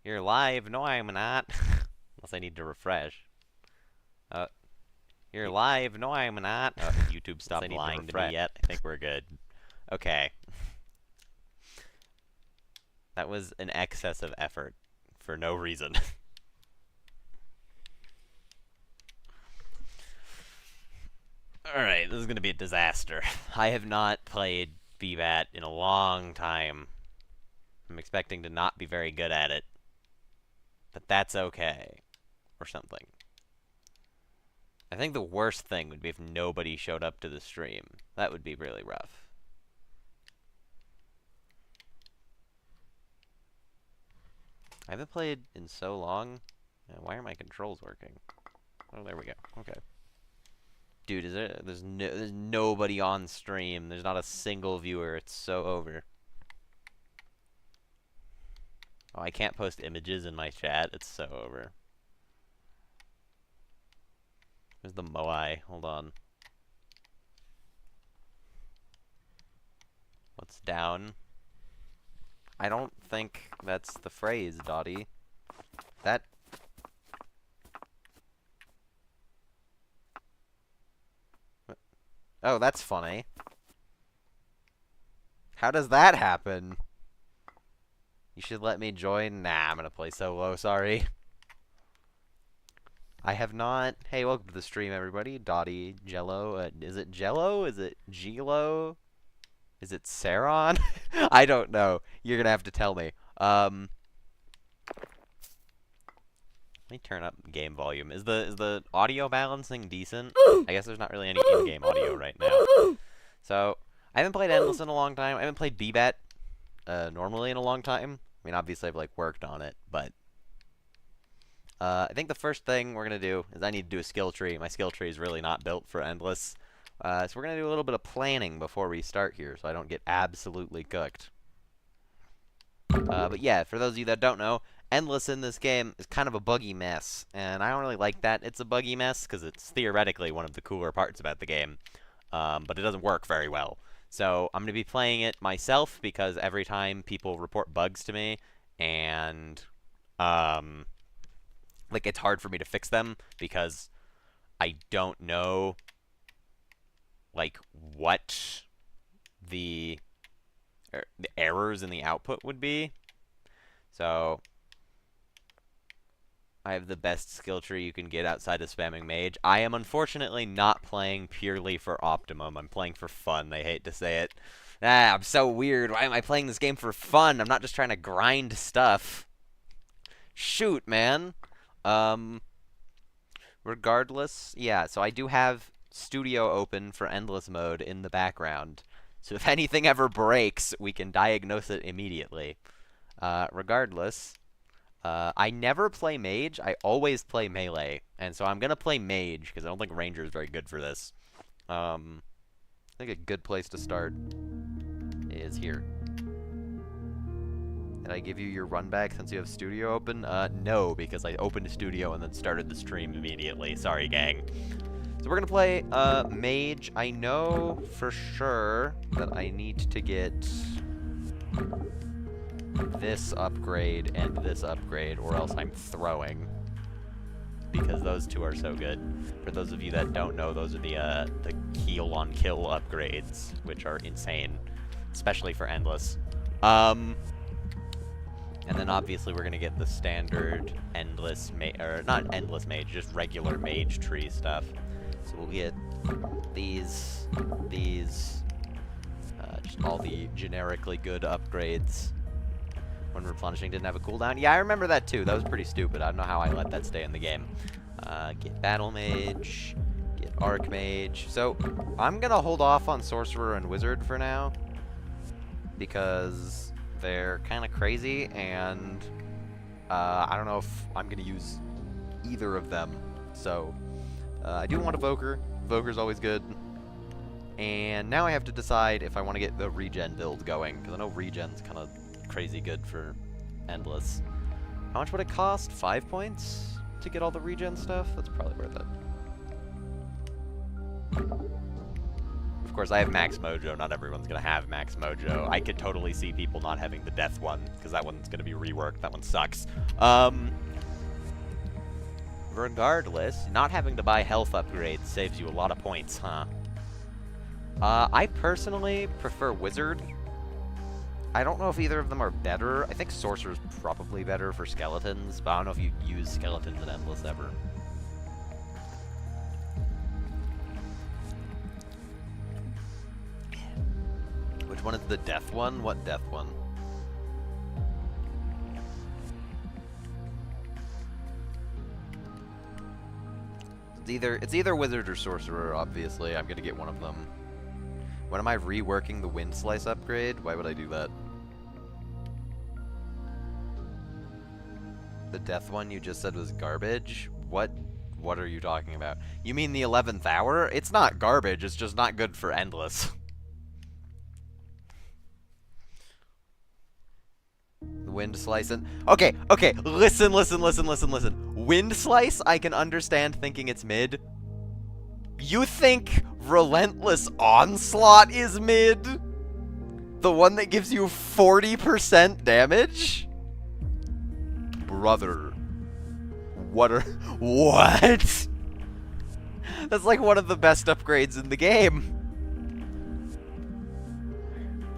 You're live. No, I'm not. Unless I need to refresh. Uh, you're live. No, I'm not. YouTube stopped lying to me yet. I think we're good. Okay. That was an excess of effort for no reason. Alright, this is going to be a disaster. I have not played BBAT in a long time. I'm expecting to not be very good at it. But that's okay. Or something. I think the worst thing would be if nobody showed up to the stream. That would be really rough. I haven't played in so long. Why are my controls working? Oh, there we go. Okay. Dude, there's nobody on stream. There's not a single viewer. It's so over. Oh, I can't post images in my chat. It's so over. There's the Moai. Hold on. What's down? I don't think that's the phrase, Dottie. That... Oh, that's funny. How does that happen? You should let me join. Nah, I'm gonna play solo, sorry. I have not... Hey, welcome to the stream, everybody. Dottie, Jello. Is it Jello? Is it Gilo? Is it Saron? I don't know. You're gonna have to tell me. Let me turn up game volume. Is the audio balancing decent? I guess there's not really any in-game audio right now. So, I haven't played Endless in a long time. I haven't played BBAT normally in a long time. I mean, obviously I've, like, worked on it, but... I think the first thing we're going to do is I need to do a skill tree. My skill tree is really not built for Endless. So we're going to do a little bit of planning before we start here so I don't get absolutely cooked. But yeah, for those of you that don't know, Endless in this game is kind of a buggy mess. And I don't really like that it's a buggy mess because it's theoretically one of the cooler parts about the game. But it doesn't work very well. So I'm going to be playing it myself because every time people report bugs to me and... like, it's hard for me to fix them because I don't know, like, what the errors in the output would be. So, I have the best skill tree you can get outside of spamming mage. I am unfortunately not playing purely for optimum. I'm playing for fun. I hate to say it. I'm so weird. Why am I playing this game for fun? I'm not just trying to grind stuff. Shoot, man. Regardless, yeah, so I do have Studio open for Endless mode in the background. So if anything ever breaks, we can diagnose it immediately. Regardless, I never play Mage, I always play Melee. And so I'm gonna play Mage, because I don't think Ranger is very good for this. I think a good place to start is here. Did I give you your run back since you have Studio open? No, because I opened Studio and then started the stream immediately. Sorry, gang. So we're going to play Mage. I know for sure that I need to get this upgrade and this upgrade, or else I'm throwing. Because those two are so good. For those of you that don't know, those are the heal on kill upgrades, which are insane. Especially for Endless. And then obviously we're gonna get the standard endless or not endless mage, just regular mage tree stuff. So we'll get these, just all the generically good upgrades. When replenishing didn't have a cooldown. Yeah, I remember that too. That was pretty stupid. I don't know how I let that stay in the game. Get battle mage, get archmage. So I'm gonna hold off on sorcerer and wizard for now because they're kind of crazy, and I don't know if I'm going to use either of them. So, I do want a Voker. Voker's always good. And now I have to decide if I want to get the regen build going, because I know regen's kind of crazy good for Endless. How much would it cost? 5 points to get all the regen stuff? That's probably worth it. Of course, I have max mojo. Not everyone's gonna have max mojo. I could totally see people not having the death one, because that one's gonna be reworked. That one sucks. Regardless, not having to buy health upgrades saves you a lot of points, huh? I personally prefer Wizard. I don't know if either of them are better. I think Sorcerer's probably better for skeletons, but I don't know if you use skeletons in Endless ever. Which one is the death one? What death one? It's either Wizard or Sorcerer, obviously. I'm gonna get one of them. When am I reworking the Wind Slice upgrade? Why would I do that? The death one you just said was garbage? What are you talking about? You mean the 11th hour? It's not garbage, it's just not good for Endless. Wind Slice and... Okay, listen. Wind Slice, I can understand thinking it's mid. You think Relentless Onslaught is mid? The one that gives you 40% damage? Brother. What? That's like one of the best upgrades in the game.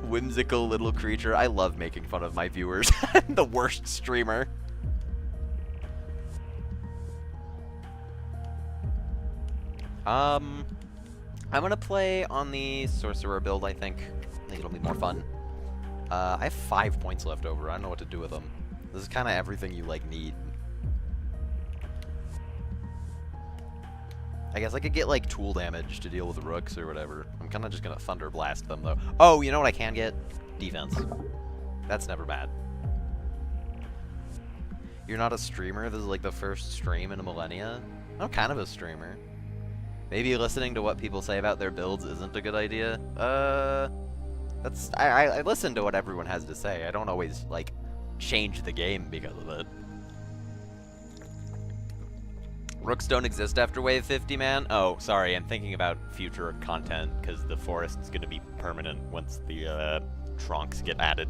Whimsical little creature. I love making fun of my viewers. I'm the worst streamer. I'm gonna play on the Sorcerer build, I think. I think it'll be more fun. I have 5 points left over. I don't know what to do with them. This is kind of everything you, like, need. I guess I could get, like, tool damage to deal with the rooks or whatever. I'm kind of just gonna Thunder Blast them, though. Oh, you know what I can get? Defense. That's never bad. You're not a streamer? This is, like, the first stream in a millennia? I'm kind of a streamer. Maybe listening to what people say about their builds isn't a good idea. I listen to what everyone has to say. I don't always, like, change the game because of it. Rooks don't exist after wave 50, man? Oh, sorry, I'm thinking about future content, because the forest's gonna be permanent once the, trunks get added.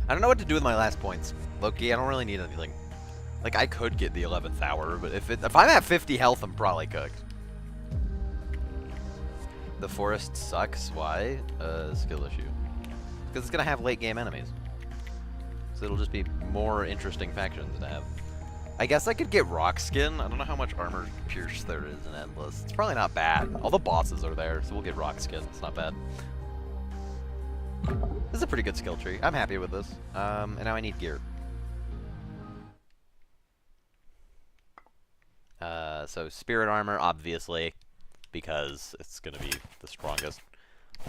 I don't know what to do with my last points. Loki, I don't really need anything. Like, I could get the 11th hour, but if I'm at 50 health, I'm probably cooked. The forest sucks. Why? Skill issue. Because it's going to have late game enemies. So it'll just be more interesting factions to have. I guess I could get rock skin. I don't know how much armor pierce there is in Endless. It's probably not bad. All the bosses are there, so we'll get rock skin. It's not bad. This is a pretty good skill tree. I'm happy with this. And now I need gear. So spirit armor, obviously, because it's going to be the strongest.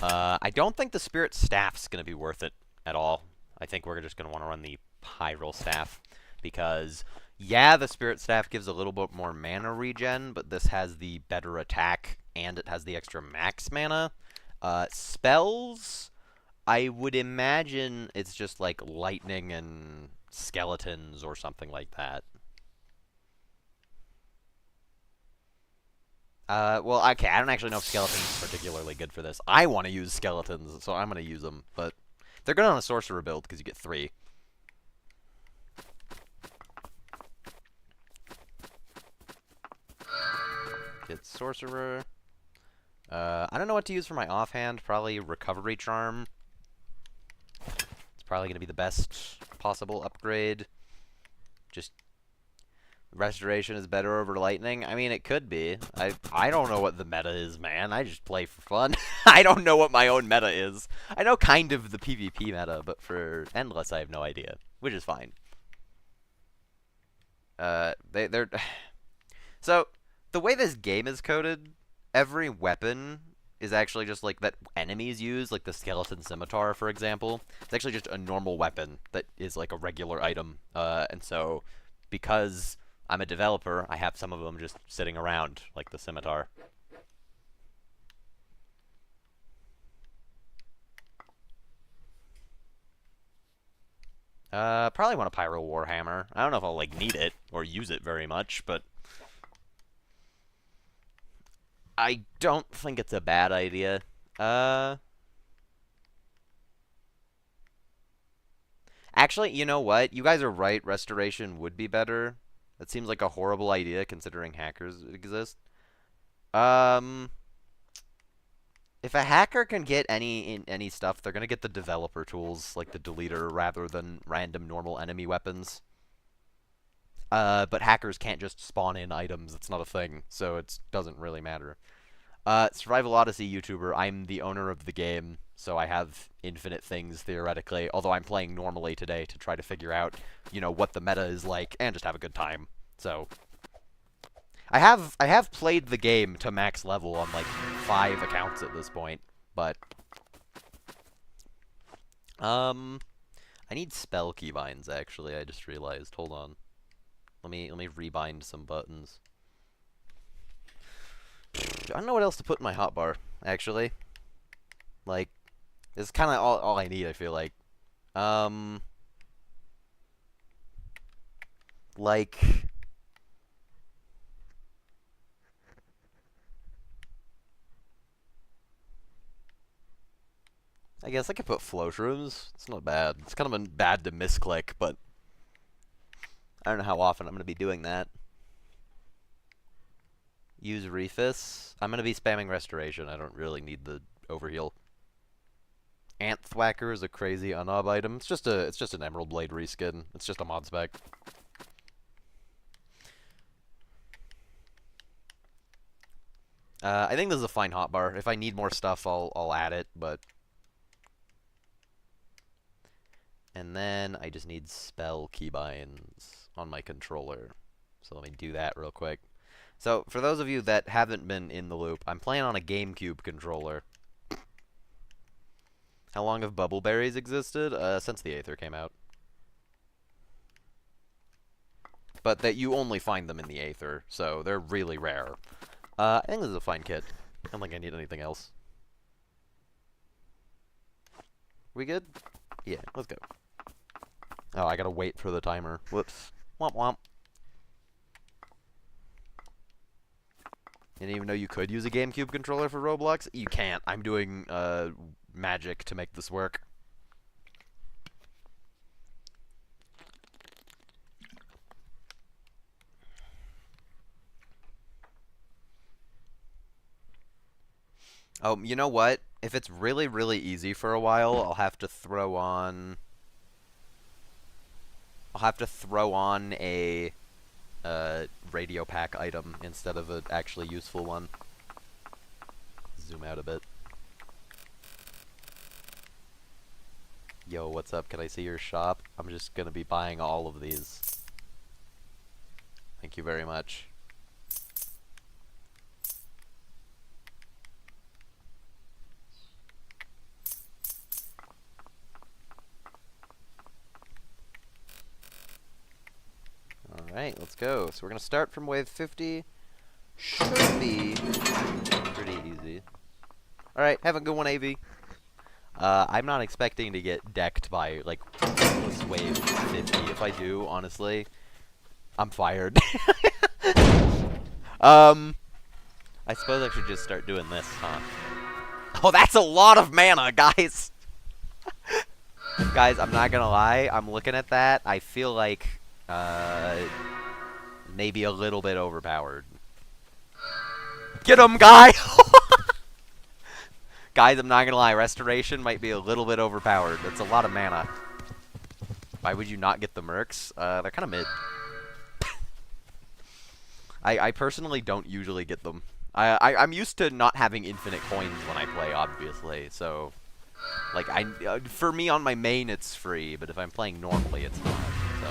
I don't think the spirit staff's going to be worth it at all. I think we're just going to want to run the Pyral staff, because, yeah, the spirit staff gives a little bit more mana regen, but this has the better attack, and it has the extra max mana. Spells, I would imagine it's just like lightning and skeletons or something like that. Well, okay, I don't actually know if skeletons is particularly good for this. I want to use skeletons, so I'm going to use them, but they're good on a sorcerer build because you get 3. Get sorcerer. I don't know what to use for my offhand. Probably recovery charm. It's probably going to be the best possible upgrade. Just restoration is better over lightning. I mean, it could be. I don't know what the meta is, man. I just play for fun. I don't know what my own meta is. I know kind of the PvP meta, but for Endless, I have no idea, which is fine. They're so the way this game is coded, every weapon is actually just like that enemies use, like the skeleton scimitar, for example. It's actually just a normal weapon that is like a regular item, and so because I'm a developer, I have some of them just sitting around, like the scimitar. Probably want a Pyro Warhammer. I don't know if I'll, like, need it or use it very much, but I don't think it's a bad idea. Actually, you know what? You guys are right. Restoration would be better. That seems like a horrible idea considering hackers exist. Um, if a hacker can get any stuff, they're gonna get the developer tools, like the deleter, rather than random normal enemy weapons. But hackers can't just spawn in items. It's not a thing, so it doesn't really matter. Survival Odyssey YouTuber, I'm the owner of the game, so I have infinite things, theoretically, although I'm playing normally today to try to figure out, you know, what the meta is like, and just have a good time. So, I have played the game to max level on, like, 5 accounts at this point, but, I need spell keybinds, actually, I just realized. Hold on. Let me rebind some buttons. I don't know what else to put in my hotbar, actually. Like, it's kind of all I need, I feel like. Like... I guess I could put flow shrooms. It's not bad. It's kind of bad to misclick, but I don't know how often I'm going to be doing that. Use Refis. I'm going to be spamming Restoration. I don't really need the Overheal. Ant Thwacker is a crazy unob item. It's just an Emerald Blade reskin. It's just a mod spec. I think this is a fine hotbar. If I need more stuff, I'll add it, but... And then I just need spell keybinds on my controller. So let me do that real quick. So, for those of you that haven't been in the loop, I'm playing on a GameCube controller. How long have bubbleberries existed? Since the Aether came out. But that you only find them in the Aether, so they're really rare. I think this is a fine kit. I don't think I need anything else. We good? Yeah, let's go. Oh, I gotta wait for the timer. Whoops. Womp womp. Didn't even know you could use a GameCube controller for Roblox? You can't. I'm doing magic to make this work. Oh, you know what? If it's really, really easy for a while, I'll have to throw on a radio pack item instead of an actually useful one. Zoom out a bit. Yo, what's up? Can I see your shop? I'm just gonna be buying all of these. Thank you very much. Alright, let's go. So we're gonna start from wave 50. Should be pretty easy. Alright, have a good one, AV. I'm not expecting to get decked by, like, this wave 50. If I do, honestly, I'm fired. I suppose I should just start doing this, huh? Oh, that's a lot of mana, guys! Guys, I'm not gonna lie. I'm looking at that. I feel like, maybe a little bit overpowered. Get him, guy! Guys, I'm not gonna lie. Restoration might be a little bit overpowered. That's a lot of mana. Why would you not get the mercs? They're kind of mid. I personally don't usually get them. I'm used to not having infinite coins when I play, obviously, so... Like, for me on my main, it's free, but if I'm playing normally, it's not, so...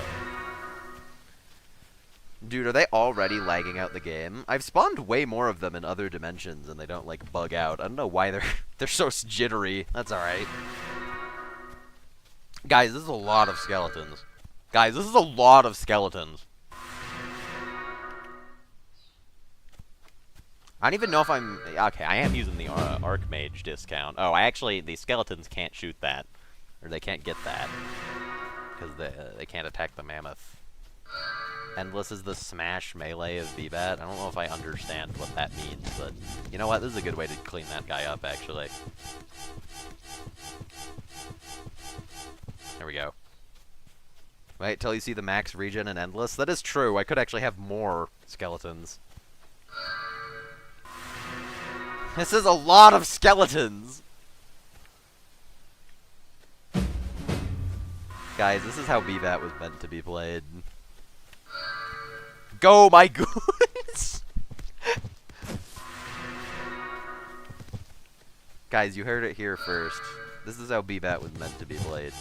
Dude, are they already lagging out the game? I've spawned way more of them in other dimensions, and they don't, like, bug out. I don't know why they're so jittery. That's alright. Guys, this is a lot of skeletons. Guys, this is a lot of skeletons. I don't even know if I'm... Okay, I am using the Archmage discount. Oh, the skeletons can't shoot that. Or they can't get that. because they can't attack the mammoth. Endless is the smash melee of BBAT. I don't know if I understand what that means, but you know what? This is a good way to clean that guy up, actually. There we go. Wait till you see the max regen and endless. That is true. I could actually have more skeletons. This is a lot of skeletons! Guys, this is how BBAT was meant to be played. Go, my goons! Guys, you heard it here first. This is how BBAT was meant to be played.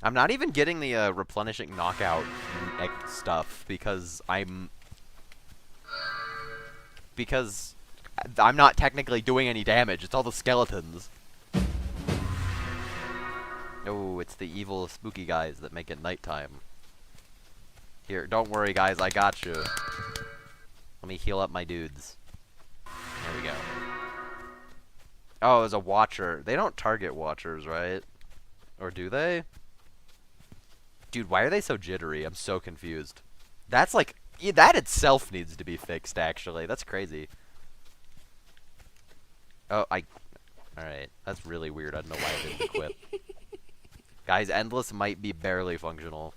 I'm not even getting the replenishing knockout stuff because I'm not technically doing any damage. It's all the skeletons. Oh, it's the evil, spooky guys that make it nighttime. Here, don't worry, guys. I got you. Let me heal up my dudes. There we go. Oh, it was a watcher. They don't target watchers, right? Or do they? Dude, why are they so jittery? I'm so confused. That's like... Yeah, that itself needs to be fixed, actually. That's crazy. Oh, Alright. That's really weird. I don't know why I didn't equip. Guys, Endless might be barely functional.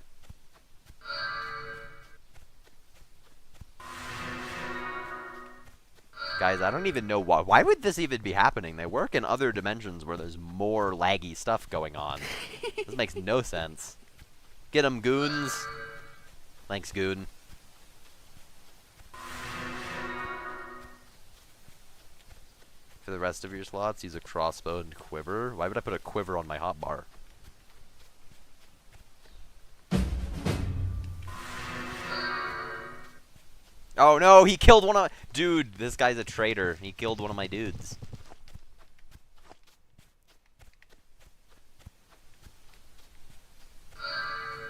Guys, I don't even know why. Why would this even be happening? They work in other dimensions where there's more laggy stuff going on. This makes no sense. Get 'em, goons. Thanks, goon. For the rest of your slots, use a crossbow and quiver. Why would I put a quiver on my hotbar? Oh no, he killed one of my... Dude, this guy's a traitor. He killed one of my dudes.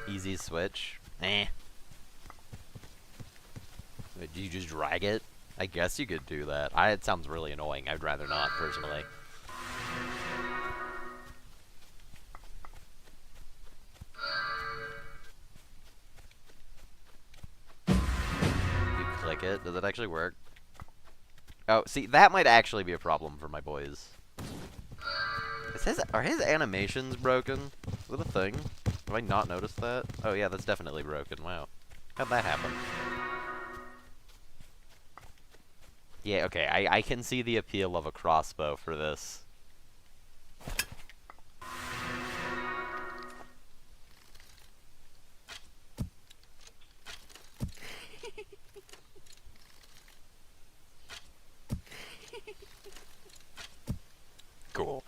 Easy switch. Eh. Wait, do you just drag it? I guess you could do that. It sounds really annoying. I'd rather not, personally. You click it. Does it actually work? Oh, see, that might actually be a problem for my boys. Are his animations broken? Is that a thing? Have I not noticed that? Oh yeah, that's definitely broken. Wow. How'd that happen? Yeah, okay, I can see the appeal of a crossbow for this. Cool.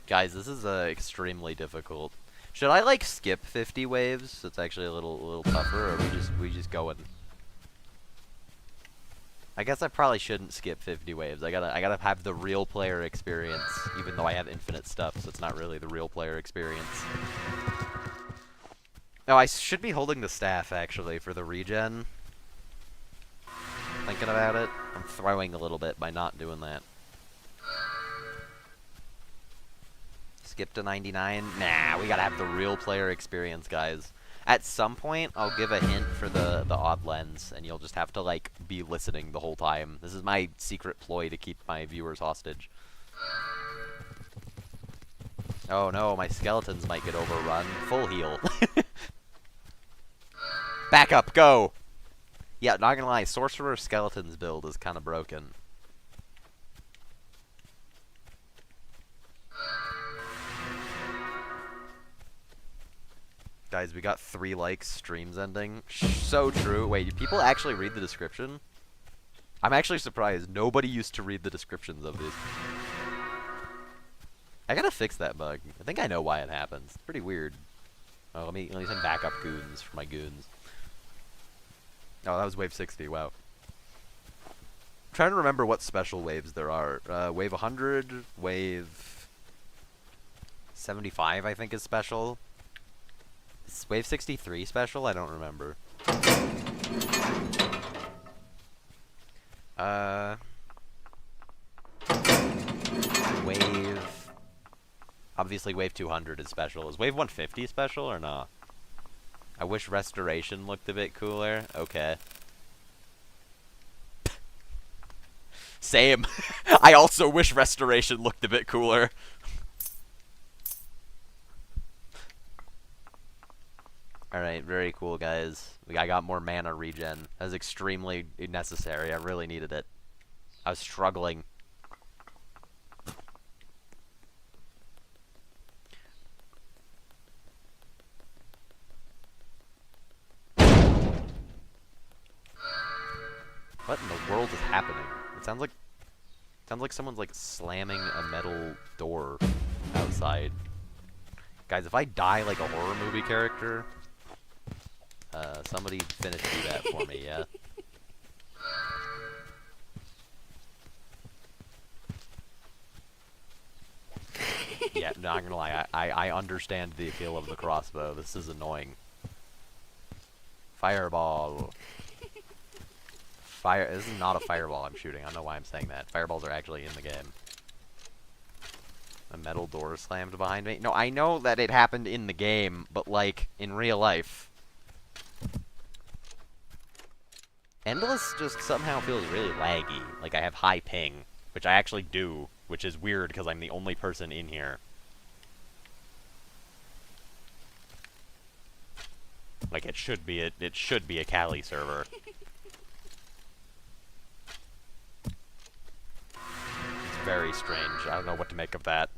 Guys, this is extremely difficult. Should I like skip 50 waves? So it's actually a little tougher, or we just going? I guess I probably shouldn't skip 50 waves. I gotta have the real player experience, even though I have infinite stuff, so it's not really the real player experience. No, I should be holding the staff actually for the regen. Thinking about it, I'm throwing a little bit by not doing that. Skip to 99? Nah, we gotta have the real player experience, guys. At some point, I'll give a hint for the odd lens, and you'll just have to, like, be listening the whole time. This is my secret ploy to keep my viewers hostage. Oh no, my skeletons might get overrun. Full heal. Back up, go! Yeah, not gonna lie, Sorcerer Skeletons build is kind of broken. Guys, we got 3 likes, streams ending. So true. Wait, do people actually read the description? I'm actually surprised. Nobody used to read the descriptions of these. I gotta fix that bug. I think I know why it happens. It's pretty weird. Oh, let me send backup goons for my goons. Oh, that was wave 60. Wow. I'm trying to remember what special waves there are. Wave 100, wave 75, I think is special. Is wave 63 special? I don't remember. Obviously, Wave 200 is special. Is Wave 150 special or not? I wish Restoration looked a bit cooler. Okay. Same. I also wish Restoration looked a bit cooler. Alright, very cool, guys. I got more mana regen. That was extremely necessary. I really needed it. I was struggling. What in the world is happening? It sounds like someone's like slamming a metal door outside. Guys, if I die like a horror movie character, somebody finish do that for me, yeah? Yeah, not gonna lie, I understand the appeal of the crossbow. This is annoying. Fireball. This is not a fireball I'm shooting. I don't know why I'm saying that. Fireballs are actually in the game. A metal door slammed behind me. No, I know that it happened in the game, but like, in real life. Endless just somehow feels really laggy. Like I have high ping, which I actually do, which is weird because I'm the only person in here. Like it should be a Cali server. It's very strange. I don't know what to make of that.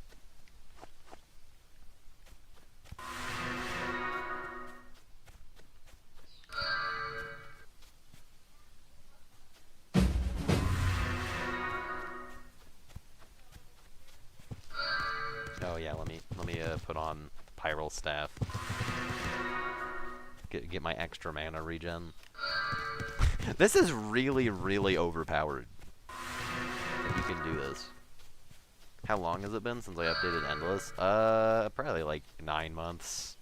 Oh yeah, let me put on Pyral Staff. Get my extra mana regen. This is really, really overpowered. If you can do this. How long has it been since I updated Endless? Probably like 9 months.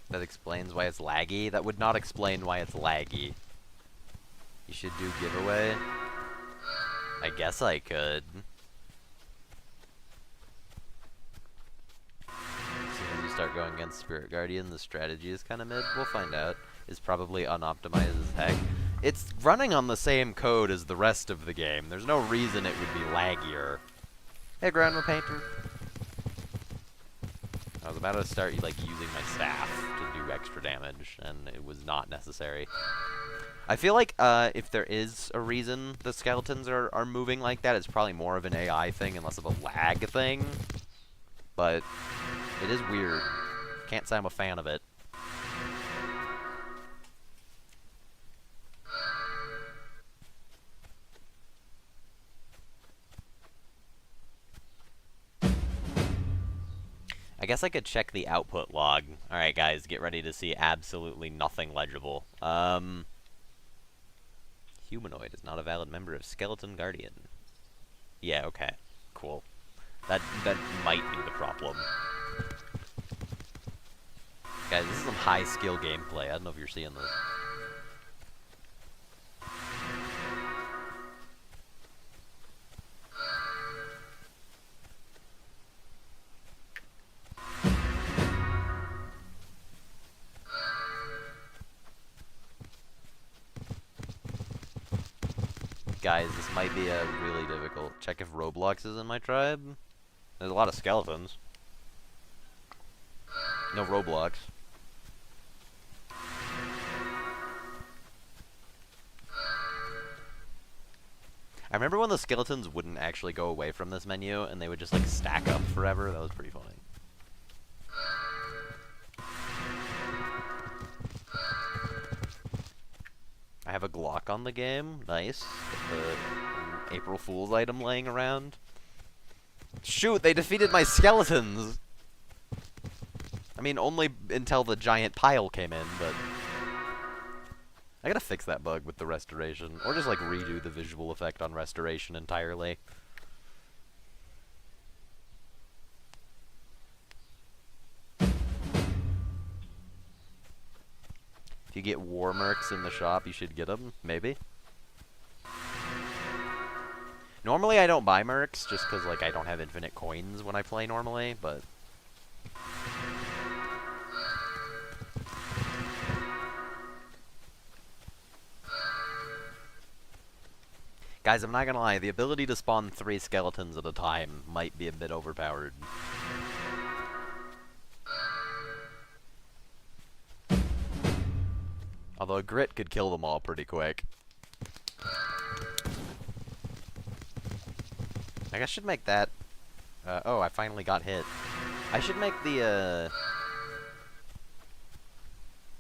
That explains why it's laggy? That would not explain why it's laggy. You should do giveaway? I guess I could. As soon as you start going against Spirit Guardian, the strategy is kind of mid. We'll find out. It's probably unoptimized as heck. It's running on the same code as the rest of the game. There's no reason it would be laggier. Hey, Grandma Painter. I was about to start like using my staff to do extra damage, and it was not necessary. I feel like if there is a reason the skeletons are moving like that, it's probably more of an AI thing and less of a lag thing. But it is weird. Can't say I'm a fan of it. I guess I could check the output log. Alright guys, get ready to see absolutely nothing legible. Humanoid is not a valid member of Skeleton Guardian. Yeah, okay. Cool. That might be the problem. Guys, this is some high skill gameplay. I don't know if you're seeing this. Guys, this might be really difficult. Check if Roblox is in my tribe. There's a lot of skeletons. No Roblox. I remember when the skeletons wouldn't actually go away from this menu, and they would just like stack up forever. That was pretty funny. I have a Glock on the game. Nice. With the April Fool's item laying around. Shoot, they defeated my skeletons! I mean, only until the giant pile came in, but... I gotta fix that bug with the restoration. Or just, like, redo the visual effect on restoration entirely. If you get war mercs in the shop, you should get them, maybe. Normally I don't buy mercs, just because, like, I don't have infinite coins when I play normally, but... Guys, I'm not gonna lie, the ability to spawn 3 skeletons at a time might be a bit overpowered. Although a grit could kill them all pretty quick. I guess I should make that... oh, I finally got hit. I should make the,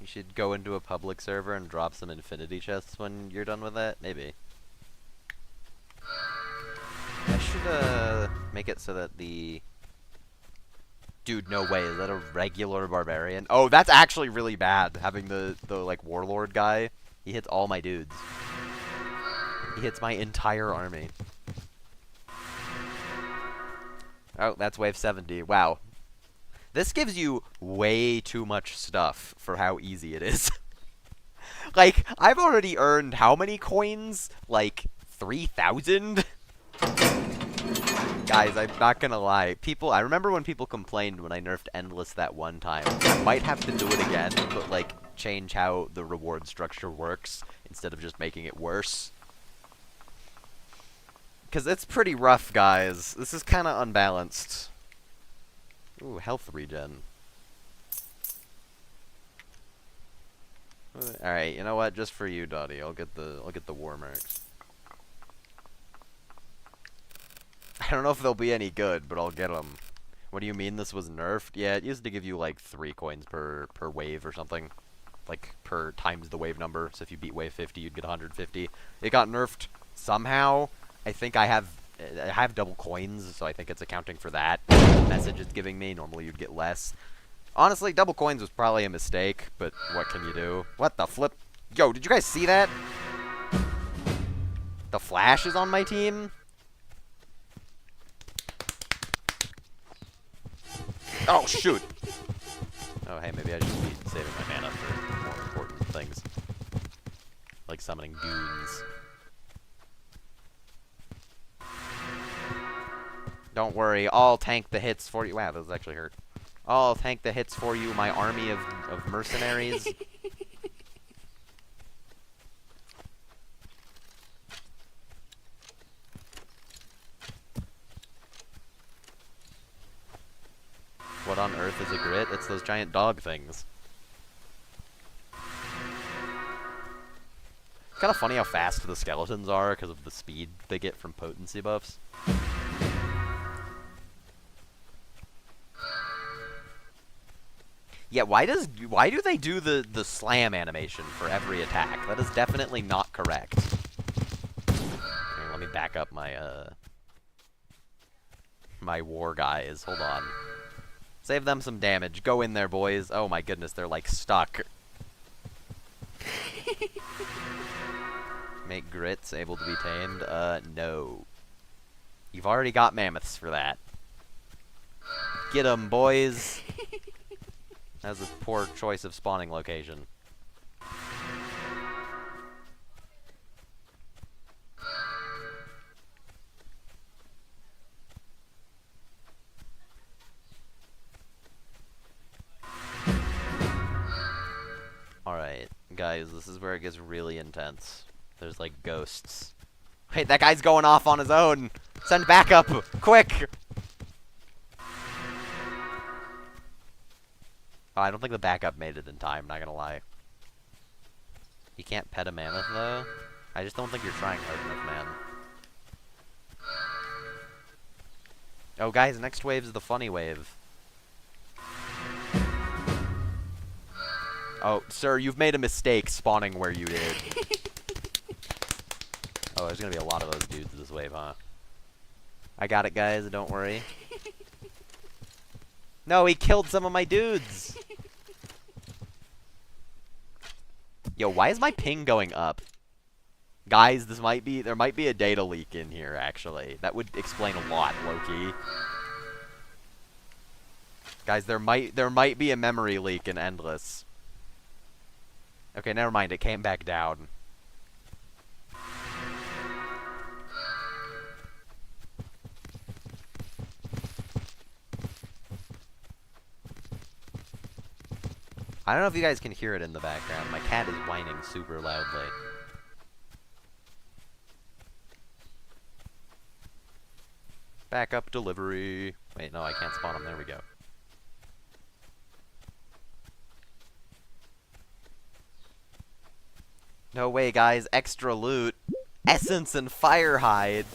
You should go into a public server and drop some infinity chests when you're done with that? Maybe. I should, make it so that the... Dude, no way. Is that a regular barbarian? Oh, that's actually really bad, having the like, warlord guy. He hits all my dudes. He hits my entire army. Oh, that's wave 70. Wow. This gives you way too much stuff for how easy it is. Like, I've already earned how many coins? Like, 3,000? Guys, I'm not gonna lie. I remember when people complained when I nerfed Endless that one time. I might have to do it again, but, like, change how the reward structure works instead of just making it worse. Because it's pretty rough, guys. This is kind of unbalanced. Ooh, health regen. Alright, you know what? Just for you, Dottie. I'll get the war mercs. I don't know if they'll be any good, but I'll get them. What do you mean this was nerfed? Yeah, it used to give you like 3 coins per wave or something. Like, per times the wave number. So if you beat wave 50, you'd get 150. It got nerfed somehow. I think I have double coins, so I think it's accounting for that. The message it's giving me. Normally you'd get less. Honestly, double coins was probably a mistake, but what can you do? What the flip? Yo, did you guys see that? The Flash is on my team? Oh, shoot! Oh, hey, maybe I should be saving my mana for more important things. Like summoning goons. Don't worry, I'll tank the hits for you. Wow, those actually hurt. I'll tank the hits for you, my army of mercenaries. What on earth is a grit? It's those giant dog things. It's kind of funny how fast the skeletons are because of the speed they get from potency buffs. Yeah, why do they do the slam animation for every attack? That is definitely not correct. Okay, let me back up my my war guys. Hold on. Save them some damage. Go in there, boys. Oh my goodness, they're like stuck. Make grits able to be tamed? No. You've already got mammoths for that. Get 'em, boys. That was a poor choice of spawning location. Alright, guys, this is where it gets really intense. There's, like, ghosts. Wait, that guy's going off on his own! Send backup! Quick! Oh, I don't think the backup made it in time, not gonna lie. You can't pet a mammoth, though? I just don't think you're trying hard enough, man. Oh, guys, next wave is the funny wave. Oh, sir, you've made a mistake spawning where you did. Oh, there's gonna be a lot of those dudes this wave, huh? I got it, guys, don't worry. No, he killed some of my dudes! Yo, why is my ping going up? Guys, there might be a data leak in here, actually. That would explain a lot, low-key. Guys, there might be a memory leak in Endless. Okay, never mind. It came back down. I don't know if you guys can hear it in the background. My cat is whining super loudly. Backup delivery. Wait, no, I can't spawn him. There we go. No way, guys. Extra loot. Essence and firehide.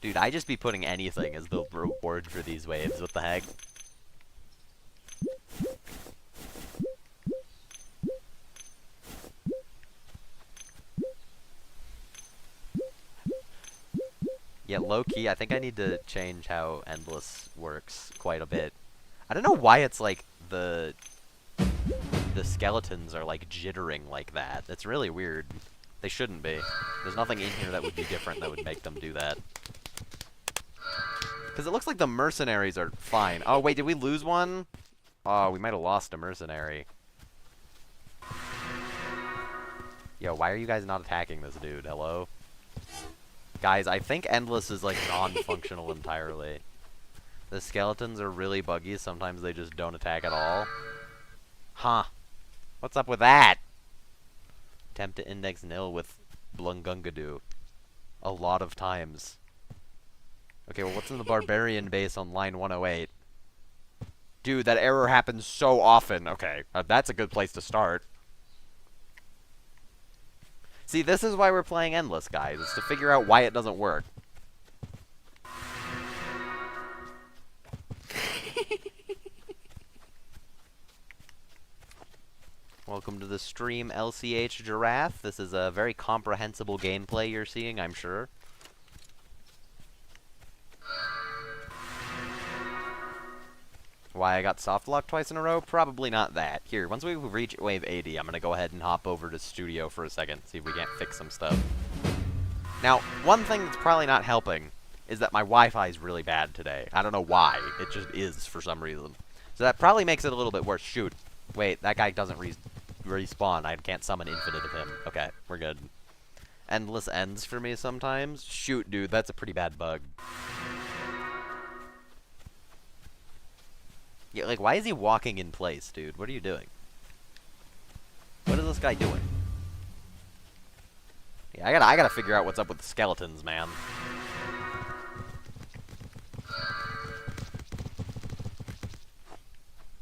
Dude, I just be putting anything as the reward for these waves. What the heck? Yeah, low-key, I think I need to change how Endless works quite a bit. I don't know why it's like the skeletons are like jittering like that. It's really weird. They shouldn't be. There's nothing in here that would be different that would make them do that. Because it looks like the mercenaries are fine. Oh, wait, did we lose one? Oh, we might have lost a mercenary. Yo, why are you guys not attacking this dude? Hello? Guys, I think Endless is, like, non-functional entirely. The skeletons are really buggy. Sometimes they just don't attack at all. Huh. What's up with that? Attempt to index nil with Blungungadu. A lot of times. Okay, well, what's in the Barbarian base on line 108? Dude, that error happens so often. Okay, that's a good place to start. See, this is why we're playing Endless, guys. It's to figure out why it doesn't work. Welcome to the stream, LCH Giraffe. This is a very comprehensible gameplay you're seeing, I'm sure. Why I got soft lock twice in a row? Probably not that. Here, once we reach wave 80, I'm gonna go ahead and hop over to studio for a second, see if we can't fix some stuff. Now, one thing that's probably not helping is that my Wi-Fi is really bad today. I don't know why. It just is for some reason. So that probably makes it a little bit worse. Shoot. Wait, that guy doesn't respawn. I can't summon infinite of him. Okay, we're good. Endless ends for me sometimes. Shoot, dude, that's a pretty bad bug. Yeah, like, why is he walking in place, dude? What are you doing? What is this guy doing? Yeah, I gotta figure out what's up with the skeletons, man.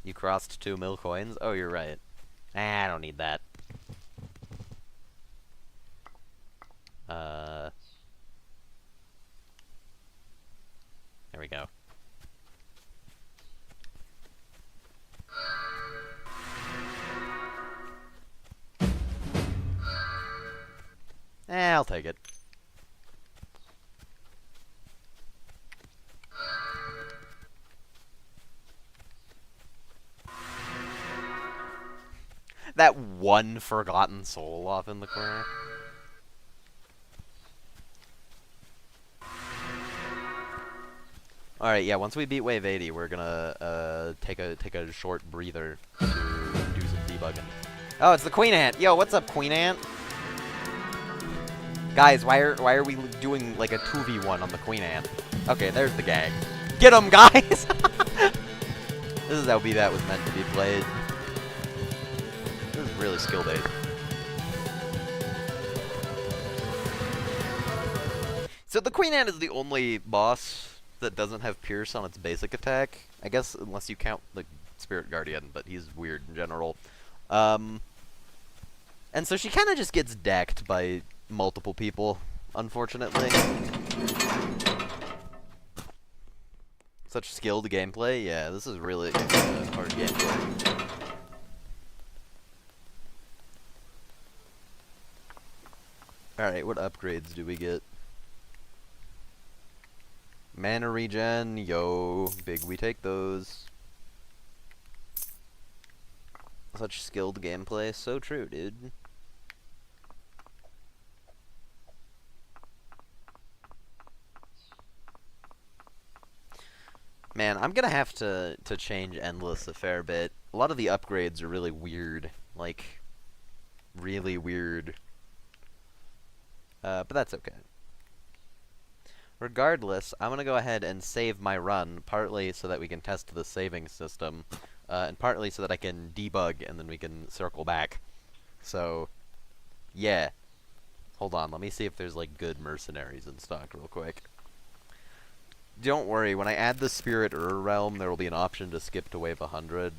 You crossed 2 mil coins? Oh, you're right. I don't need that. There we go. I'll take it. That one forgotten soul off in the corner. Alright, yeah, once we beat wave 80, we're gonna take a short breather to do some debugging. Oh, it's the Queen Ant! Yo, what's up, Queen Ant? Guys, why are we doing like a 2v1 on the Queen Ant? Okay, there's the gang. Get him, guys! This is how that was meant to be played. This is really skill-based. So the Queen Ant is the only boss that doesn't have Pierce on its basic attack. I guess unless you count the Spirit Guardian, but he's weird in general. And so she kind of just gets decked by multiple people, unfortunately. Such skilled gameplay. Yeah, this is really hard gameplay. Alright, what upgrades do we get? Mana regen, yo, big we take those. Such skilled gameplay, so true, dude. Man, I'm gonna have to change Endless a fair bit. A lot of the upgrades are really weird. Like, really weird. But that's okay. Regardless, I'm going to go ahead and save my run, partly so that we can test the saving system, and partly so that I can debug and then we can circle back. So, yeah. Hold on, let me see if there's, like, good mercenaries in stock real quick. Don't worry, when I add the Spirit Realm, there will be an option to skip to wave 100.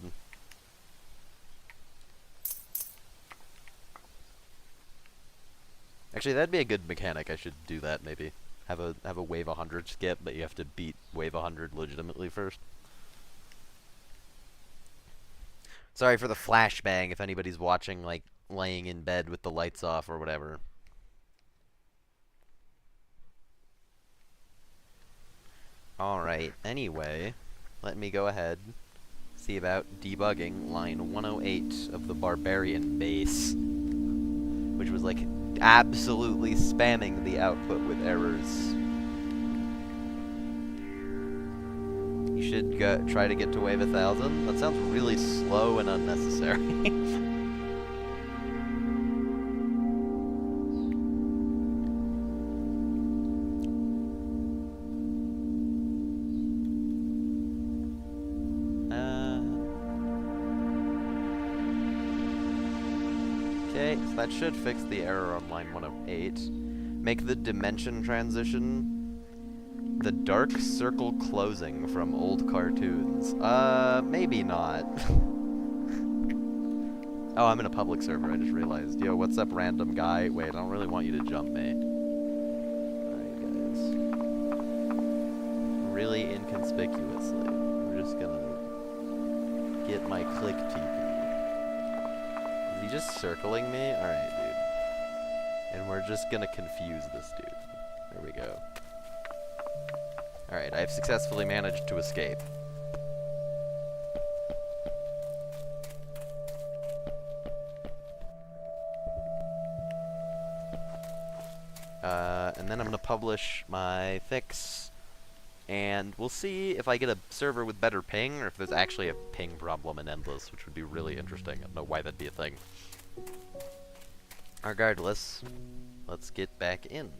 Actually, that'd be a good mechanic. I should do that, maybe. Have a wave 100 skip, but you have to beat wave 100 legitimately first. Sorry for the flashbang if anybody's watching, like, laying in bed with the lights off or whatever. Alright, anyway, let me go ahead, see about debugging line 108 of the Barbarian base, which was, like, absolutely spamming the output with errors. You should try to get to wave 1000. That sounds really slow and unnecessary. Okay, so that should fix the error on line 108. Make the dimension transition the dark circle closing from old cartoons. Maybe not. Oh, I'm in a public server, I just realized. Yo, what's up, random guy? Wait, I don't really want you to jump me. Alright, guys. Really inconspicuously. We're just gonna get my click TP. Is he just circling me? Alright, dude. And we're just gonna confuse this dude. There we go. Alright, I've successfully managed to escape. And then I'm gonna publish my fix, and we'll see if I get a server with better ping, or if there's actually a ping problem in Endless, which would be really interesting. I don't know why that'd be a thing. Regardless, let's get back in.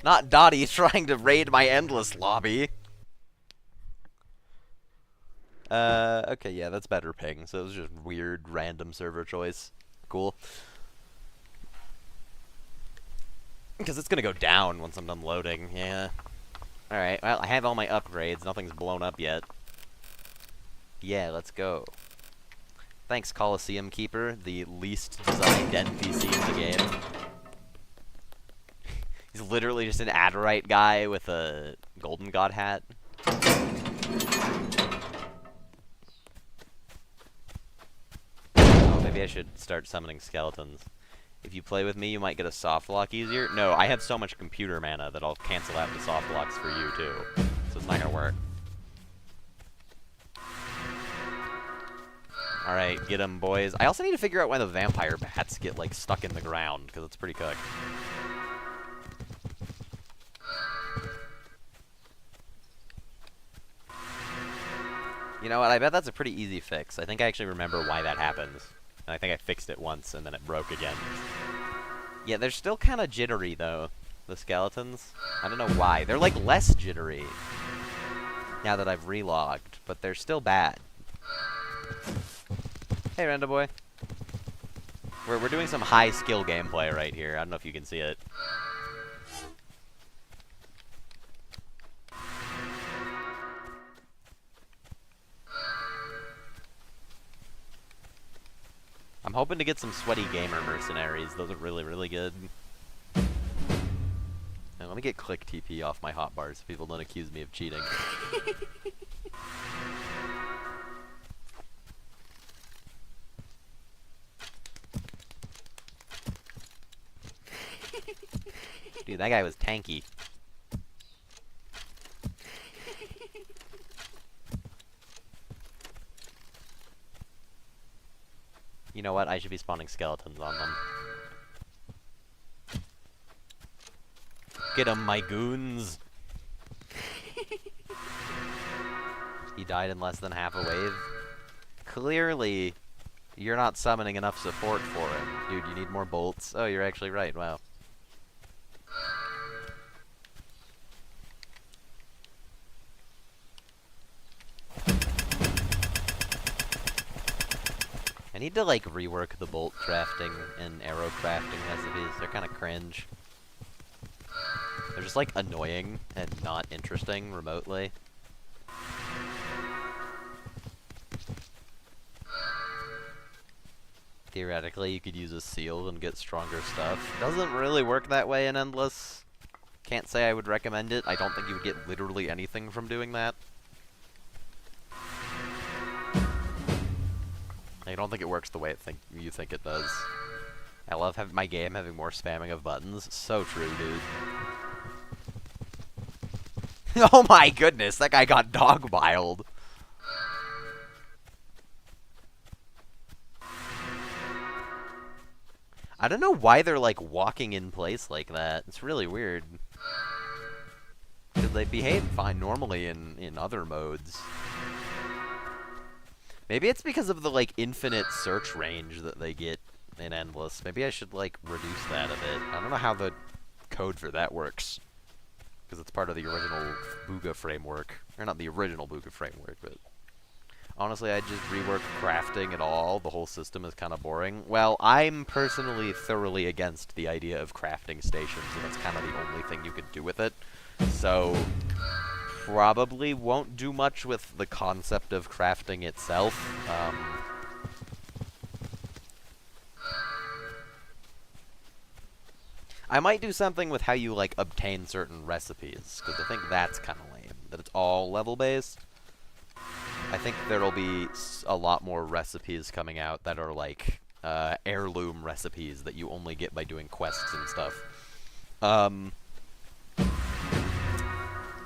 Not Dottie trying to raid my Endless lobby! Okay, yeah, that's better ping, so it was just weird, random server choice. Cool. Because it's gonna go down once I'm done loading, yeah. Alright, well, I have all my upgrades, nothing's blown up yet. Yeah, let's go. Thanks, Coliseum Keeper, the least designed NPC in the game. He's literally just an Adderite guy with a Golden God hat. Oh, maybe I should start summoning skeletons. If you play with me, you might get a soft lock easier. No, I have so much computer mana that I'll cancel out the soft locks for you, too. So it's not gonna work. Alright, get 'em, boys. I also need to figure out why the vampire bats get, like, stuck in the ground, because it's pretty cooked. You know what, I bet that's a pretty easy fix. I think I actually remember why that happens. And I think I fixed it once, and then it broke again. Yeah, they're still kind of jittery, though, the skeletons. I don't know why. They're, like, less jittery now that I've relogged, but they're still bad. Hey, Random Boy. We're doing some high-skill gameplay right here. I don't know if you can see it. I'm hoping to get some sweaty gamer mercenaries. Those are really, really good. And let me get click TP off my hotbars so people don't accuse me of cheating. Dude, that guy was tanky. You know what? I should be spawning skeletons on them. Get 'em, my goons! He died in less than half a wave. Clearly, You're not summoning enough support for him. Dude, you need more bolts. Oh, you're actually right. Wow. I need to, like, rework the bolt crafting and arrow crafting recipes. They're kind of cringe. They're just, like, annoying and not interesting remotely. Theoretically, you could use a seal and get stronger stuff. Doesn't really work that way in Endless. Can't say I would recommend it. I don't think you would get literally anything from doing that. I don't think it works the way you think it does. I love my game having more spamming of buttons. So true, dude. Oh my goodness, that guy got dog-biled. I don't know why they're, like, walking in place like that. It's really weird. Because they behave fine normally in other modes. Maybe it's because of the, like, infinite search range that they get in Endless. Maybe I should, like, reduce that a bit. I don't know how the code for that works. Because it's part of the original BOOGA framework. Or not the original BOOGA framework, but... Honestly, I'd just rework crafting at all. The whole system is kind of boring. Well, I'm personally thoroughly against the idea of crafting stations, and that's kind of the only thing you could do with it. So... probably won't do much with the concept of crafting itself. I might do something with how you, like, obtain certain recipes, because I think that's kind of lame, that it's all level-based. I think there'll be a lot more recipes coming out that are, like, heirloom recipes that you only get by doing quests and stuff.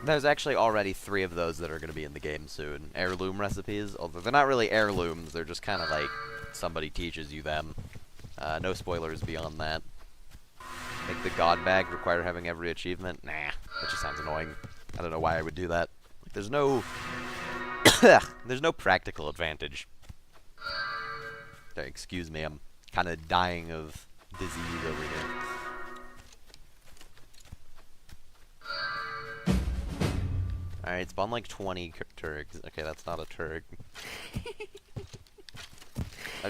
There's actually already 3 of those that are going to be in the game soon. Heirloom recipes, although they're not really heirlooms, they're just kind of like somebody teaches you them. No spoilers beyond that. Make the god bag require having every achievement? Nah, that just sounds annoying. I don't know why I would do that. Like, there's no... there's no practical advantage. Sorry, excuse me, I'm kind of dying of disease over here. Alright, spawn like 20 turgs. Okay, that's not a turg.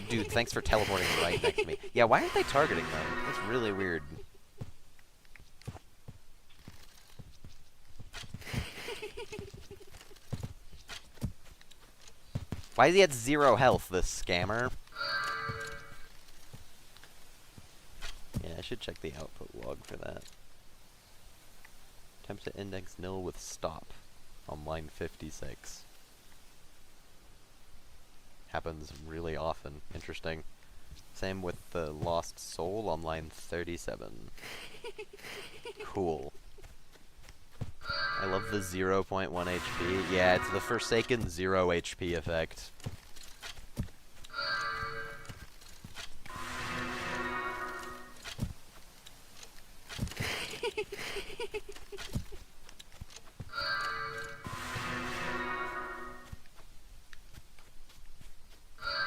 Dude, thanks for teleporting right next to me. Yeah, why aren't they targeting them? That's really weird. Why is he at 0 health, this scammer? Yeah, I should check the output log for that. Attempts to index nil with stop on line 56. Happens really often. Interesting. Same with the Lost Soul on line 37. Cool. I love the 0.1 HP. Yeah, it's the Forsaken 0 HP effect.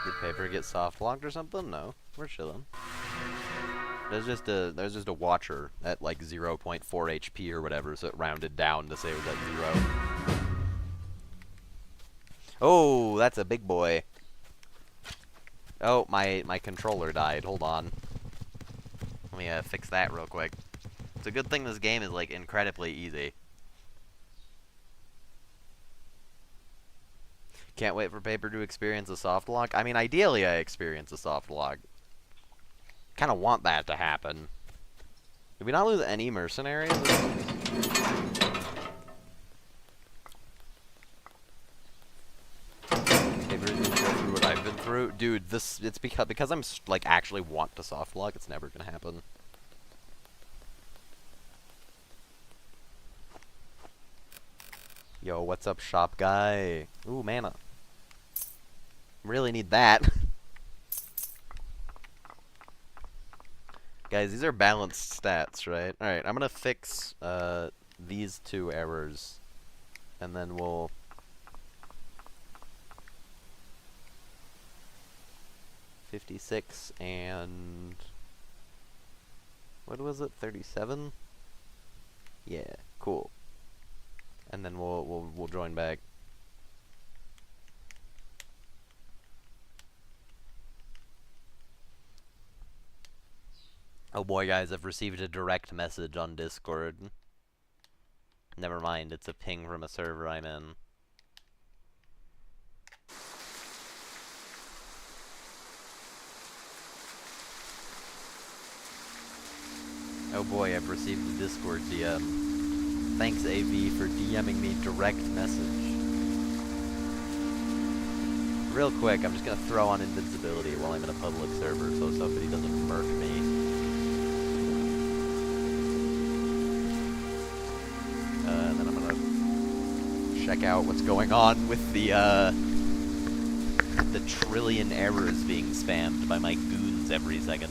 Did Paper get soft locked or something? No, we're chilling. There's just a watcher at like 0.4 HP or whatever, so it rounded down to say it was at 0. Oh, that's a big boy. Oh, my controller died. Hold on. Let me fix that real quick. It's a good thing this game is like incredibly easy. Can't wait for Paper to experience a soft lock. I mean, ideally I experience a soft lock. Kind of want that to happen. Did we not lose any mercenaries? Paper's gonna go through what I've been through. Dude, it's because I'm like actually want to soft lock, it's never gonna happen. Yo, what's up, shop guy? Ooh, mana. Really need that. Guys, these are balanced stats, right? Alright, I'm gonna fix these 2 errors. And then we'll... 56 and what was it? 37? Yeah, cool. And then we'll join back. Oh boy, guys, I've received a direct message on Discord. Never mind, it's a ping from a server I'm in. Oh boy, I've received a Discord DM. Thanks, AV, for DMing me direct message. Real quick, I'm just gonna throw on invincibility while I'm in a public server so somebody doesn't murk me. And then I'm gonna check out what's going on with the trillion errors being spammed by my goons every second.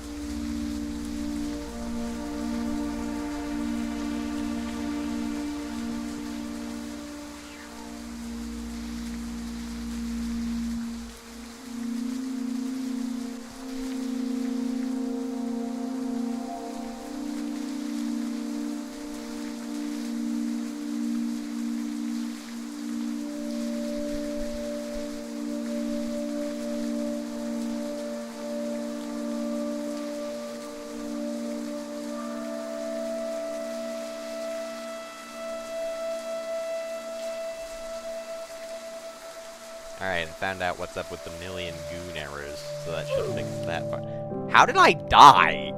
Alright, I found out what's up with the million goon errors, so that should fix that part. How did I die?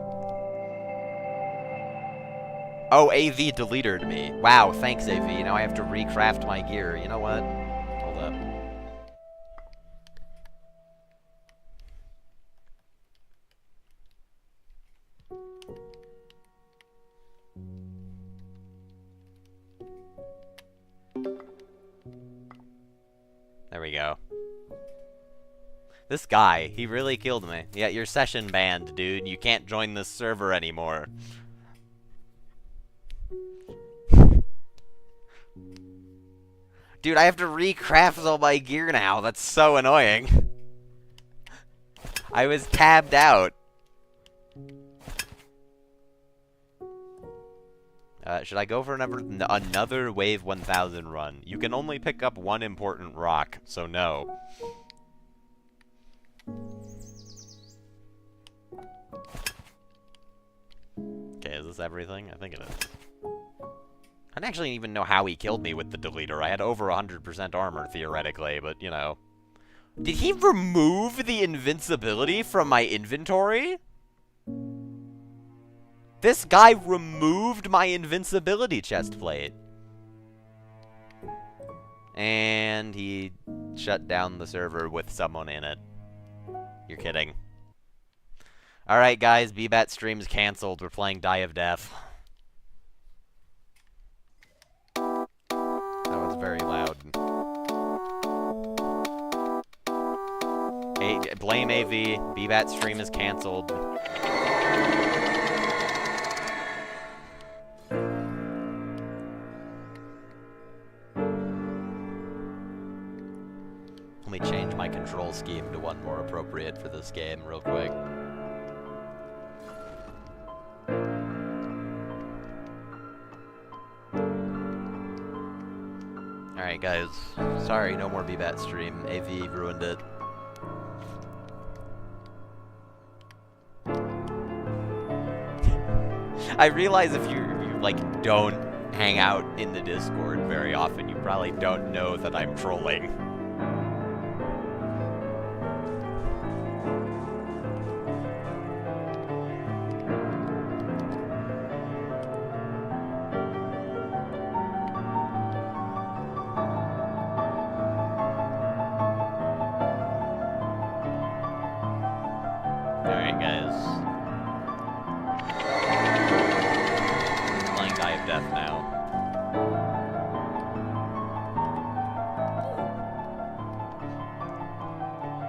Oh, AV deleted me. Wow, thanks, AV. Now I have to recraft my gear. You know what? Hold up. There we go. This guy, he really killed me. Yeah, you're session banned, dude. You can't join this server anymore. Dude, I have to recraft all my gear now. That's so annoying. I was tabbed out. Should I go for another Wave 1000 run? You can only pick up one important rock, so no. Okay, is this everything? I think it is. I don't actually even know how he killed me with the deleter. I had over 100% armor, theoretically, but, you know. Did he remove the invincibility from my inventory? This guy removed my invincibility chestplate. And he shut down the server with someone in it. You're kidding. Alright, guys, BBAT stream's canceled. We're playing Die of Death. That was very loud. Hey, blame AV. BBAT stream is canceled. Let me change my control scheme to one more appropriate for this game real quick. Alright guys, sorry, no more BBAT stream. AV ruined it. I realize if you like don't hang out in the Discord very often, you probably don't know that I'm trolling. Alright guys. Playing Die of Death now.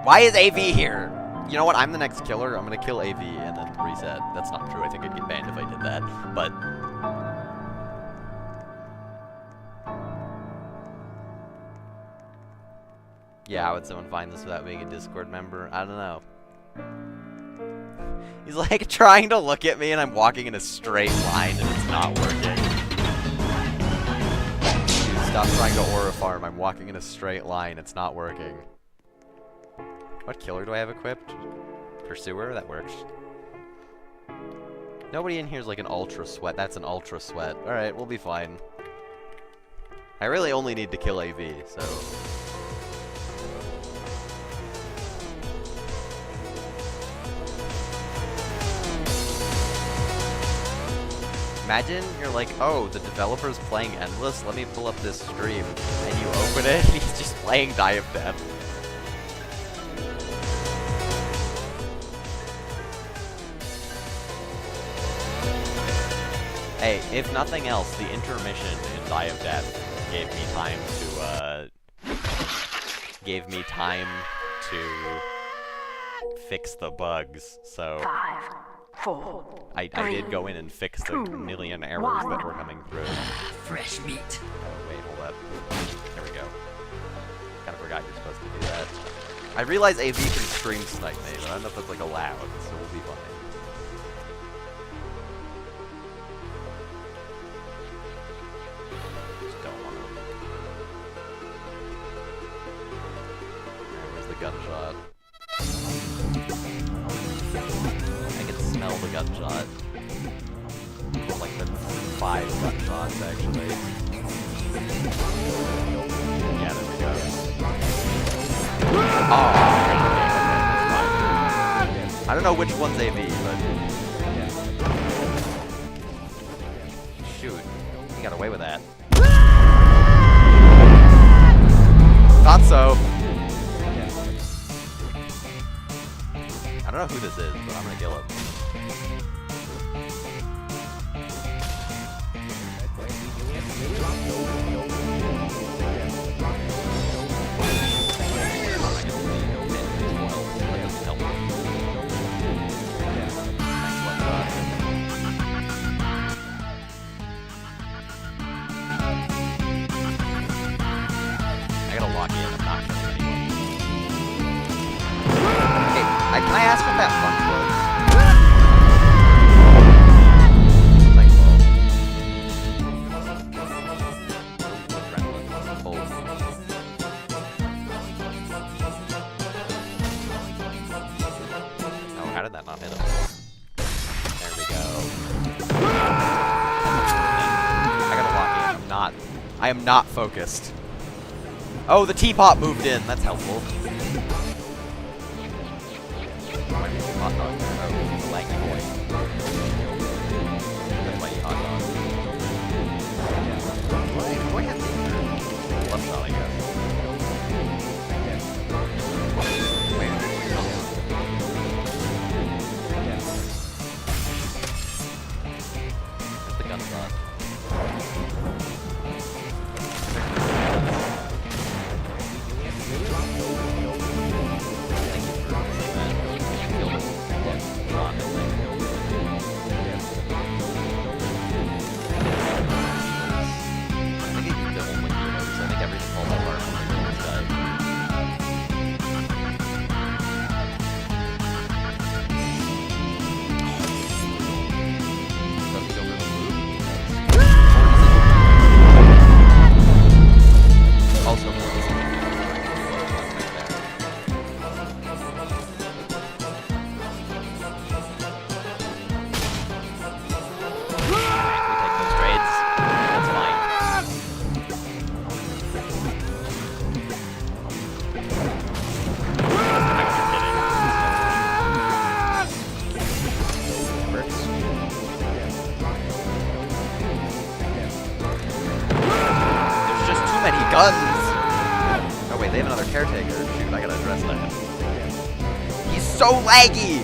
Why is AV here? You know what? I'm the next killer. I'm gonna kill AV and then reset. That's not true. I think I'd get banned if I did that. But yeah, how would someone find this without being a Discord member? I don't know. He's like trying to look at me and I'm walking in a straight line and it's not working. Dude, stop trying to aura farm. I'm walking in a straight line. It's not working. What killer do I have equipped? Pursuer? That works. Nobody in here is like an ultra sweat. That's an ultra sweat. Alright, we'll be fine. I really only need to kill AV, so... Imagine you're like, oh, the developer's playing Endless, let me pull up this stream. And you open it, and he's just playing Die of Death. Hey, if nothing else, the intermission in Die of Death gave me time to fix the bugs, so... 5, 4, I did go in and fix the million errors that were coming through. Fresh meat. Oh, wait, hold up. There we go. Kinda forgot you're supposed to do that. I realize AV can stream snipe me, but I don't know if that's like allowed, so we'll be fine. Just don't want to. Alright, where's the gunshot? I can smell the gunshot. Like the 5 gunshots, actually. Yeah, there we go. Oh, I don't know which one's AV, but... Shoot. He got away with that. Thought so. I don't know who this is, but I'm gonna kill him. Can I ask what that funk was? Like, oh, how did that not hit him? There we go. I gotta lock in. I am not focused. Oh, the teapot moved in. That's helpful. Hot dog. Oh, he's a lanky boy. That's why he hot dog. Boy has danger. Left shot, I guess. Wait. Where's the gunshot? Guns! Oh wait, they have another caretaker. Shoot, I gotta address that. He's so laggy!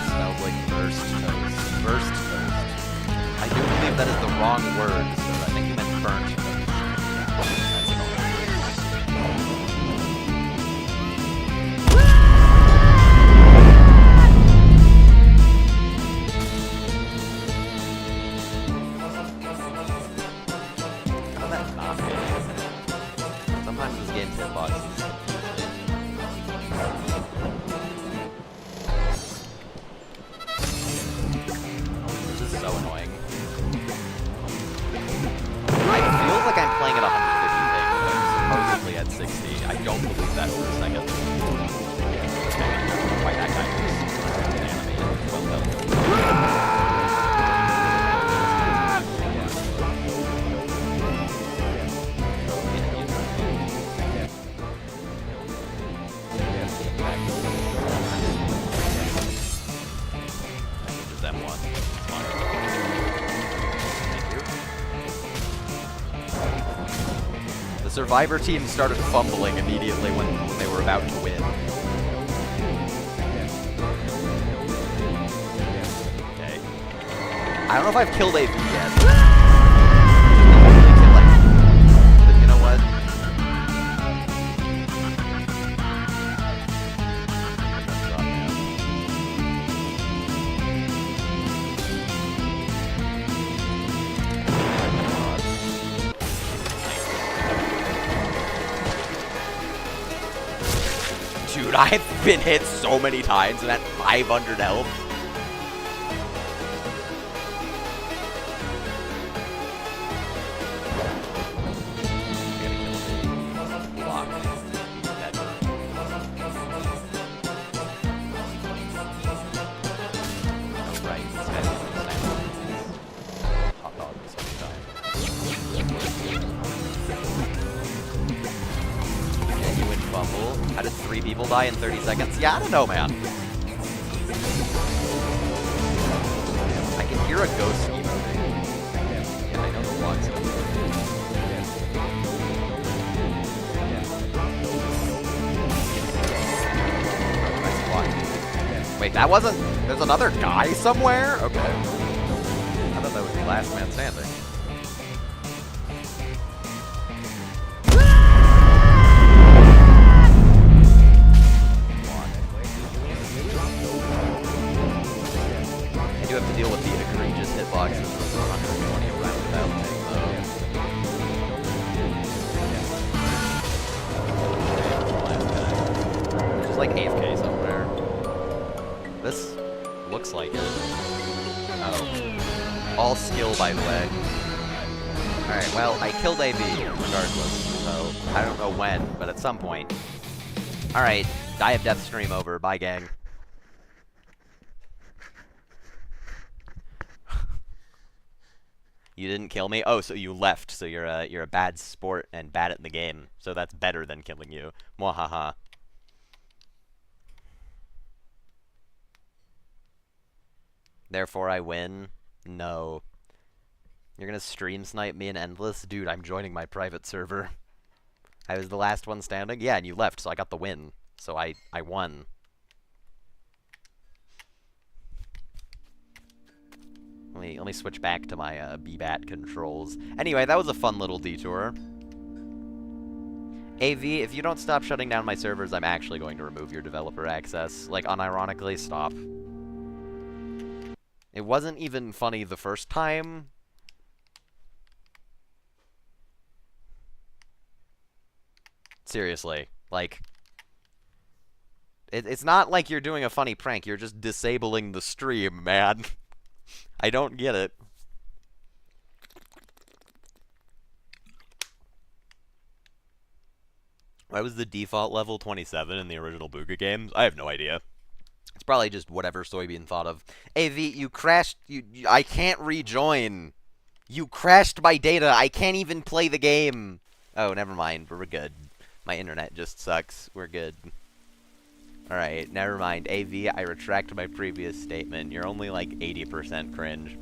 Smells like burst toast. Burst toast. I do believe that is the game's hitbox is confusing. This is so annoying. I feel like I'm playing at 150 ping, but I'm supposedly at 60. I don't believe that for a second. Why that guy was animated. Well done. M1. The Survivor team started fumbling immediately when they were about to win. Okay. I don't know if I've killed AV yet. But you know what? Dude, I've been hit so many times and at 500 health. How did 3 people die in 30 seconds? Yeah, I don't know, man. I can hear a ghost emoting. Yeah, I know the logs. Nice block. Wait, that wasn't... There's another guy somewhere? Okay. I thought that was the last man standing. You have to deal with the egregious hitboxes of 120 around without taking though. Just like AFK somewhere. This looks like it. Oh. All skill, by the way. Alright, well, I killed AV regardless, so I don't know when, but at some point. Alright, Die of Death stream over. Bye, gang. You didn't kill me? Oh, so you left. So you're a bad sport and bad at the game. So that's better than killing you. Mwahaha. Therefore I win? No. You're gonna stream snipe me in Endless? Dude, I'm joining my private server. I was the last one standing? Yeah, and you left, so I got the win. So I won. Let me switch back to my BBAT controls. Anyway, that was a fun little detour. AV, if you don't stop shutting down my servers, I'm actually going to remove your developer access. Like, unironically, stop. It wasn't even funny the first time. Seriously, like... It's not like you're doing a funny prank, you're just disabling the stream, man. I don't get it. Why was the default level 27 in the original BOOGA games? I have no idea. It's probably just whatever Soybean thought of. AV, you crashed. I can't rejoin. You crashed my data. I can't even play the game. Oh, never mind. We're good. My internet just sucks. We're good. Alright, never mind. AV, I retract my previous statement. You're only like 80% cringe.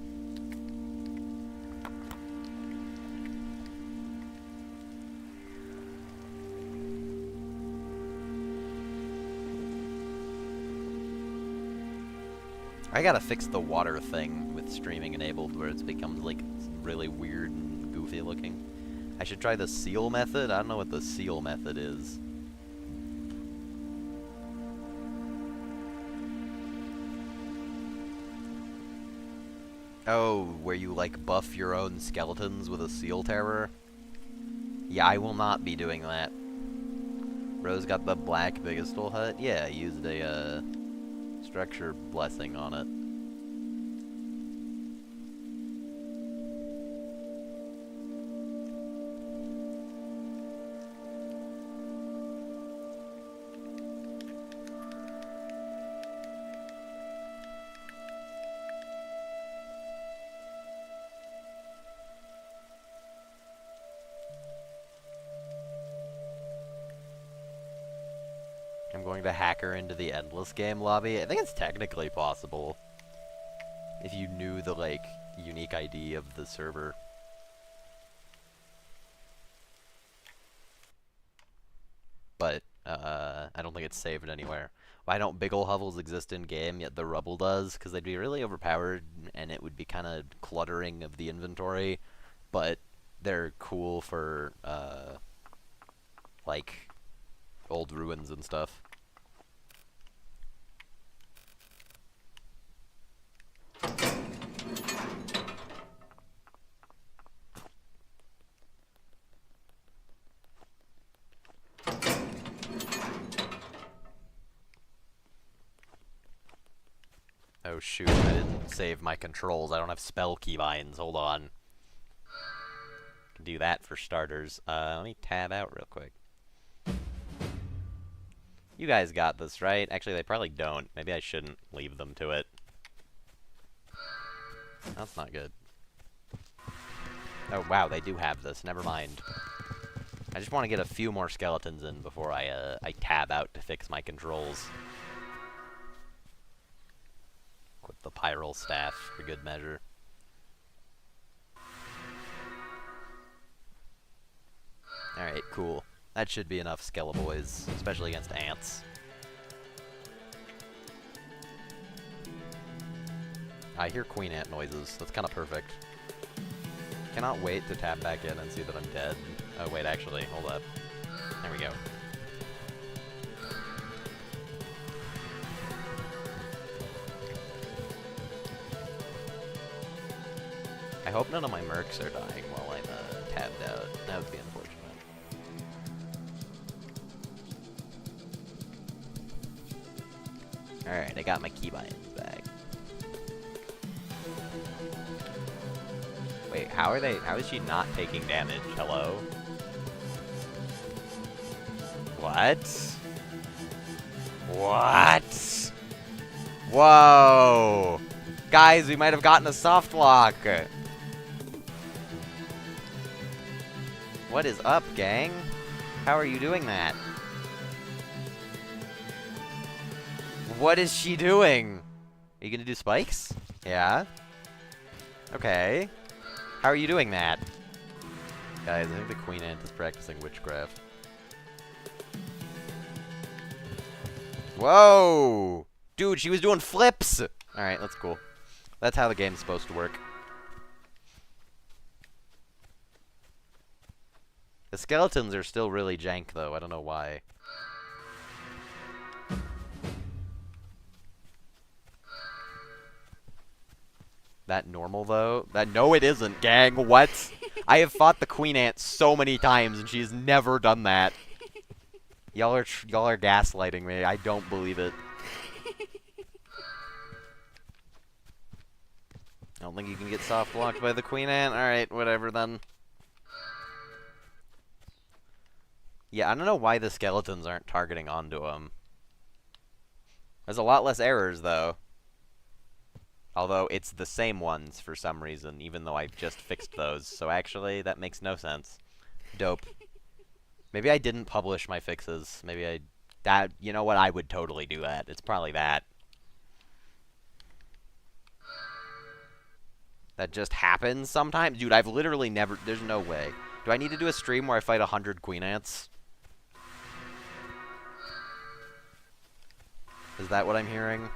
I gotta fix the water thing with streaming enabled where it becomes like really weird and goofy looking. I should try the seal method? I don't know what the seal method is. Oh, where you, like, buff your own skeletons with a seal terror? Yeah, I will not be doing that. Rose got the black biggest hut? Yeah, I used a, structure blessing on it. I'm going to hack her into the endless game lobby. I think it's technically possible. If you knew the, like, unique ID of the server. But, I don't think it's saved anywhere. Why don't big ol' hovels exist in-game, yet the rubble does? Because they'd be really overpowered, and it would be kind of cluttering of the inventory. But they're cool for, like, old ruins and stuff. Oh shoot, I didn't save my controls. I don't have spell keybinds. Hold on. Can do that for starters. Let me tab out real quick. You guys got this, right? Actually, they probably don't. Maybe I shouldn't leave them to it. That's not good. Oh, wow, they do have this. Never mind. I just want to get a few more skeletons in before I tab out to fix my controls. Equip the Pyral Staff for good measure. Alright, cool. That should be enough Skelevoids, especially against ants. I hear queen ant noises. That's kind of perfect. Cannot wait to tab back in and see that I'm dead. Oh wait, actually, hold up. There we go. I hope none of my mercs are dying while I'm tabbed out. That would be unfortunate. Alright, I got my keybinds back. Wait, how is she not taking damage? Hello? What? What? Whoa! Guys, we might have gotten a soft lock! What is up, gang? How are you doing that? What is she doing? Are you gonna do spikes? Yeah? Okay. How are you doing that? Guys, I think the queen ant is practicing witchcraft. Whoa! Dude, she was doing flips! Alright, that's cool. That's how the game's supposed to work. The skeletons are still really jank, though. I don't know why. That normal, though? No, it isn't, gang. What? I have fought the queen ant so many times, and she's never done that. Y'all are gaslighting me. I don't believe it. I don't think you can get soft blocked by the queen ant. Alright, whatever then. Yeah, I don't know why the skeletons aren't targeting onto him. There's a lot less errors, though. Although, it's the same ones for some reason, even though I've just fixed those. So actually, that makes no sense. Dope. Maybe I didn't publish my fixes. Maybe you know what? I would totally do that. It's probably that. That just happens sometimes? Dude, I've literally never... There's no way. Do I need to do a stream where I fight 100 queen ants? Is that what I'm hearing?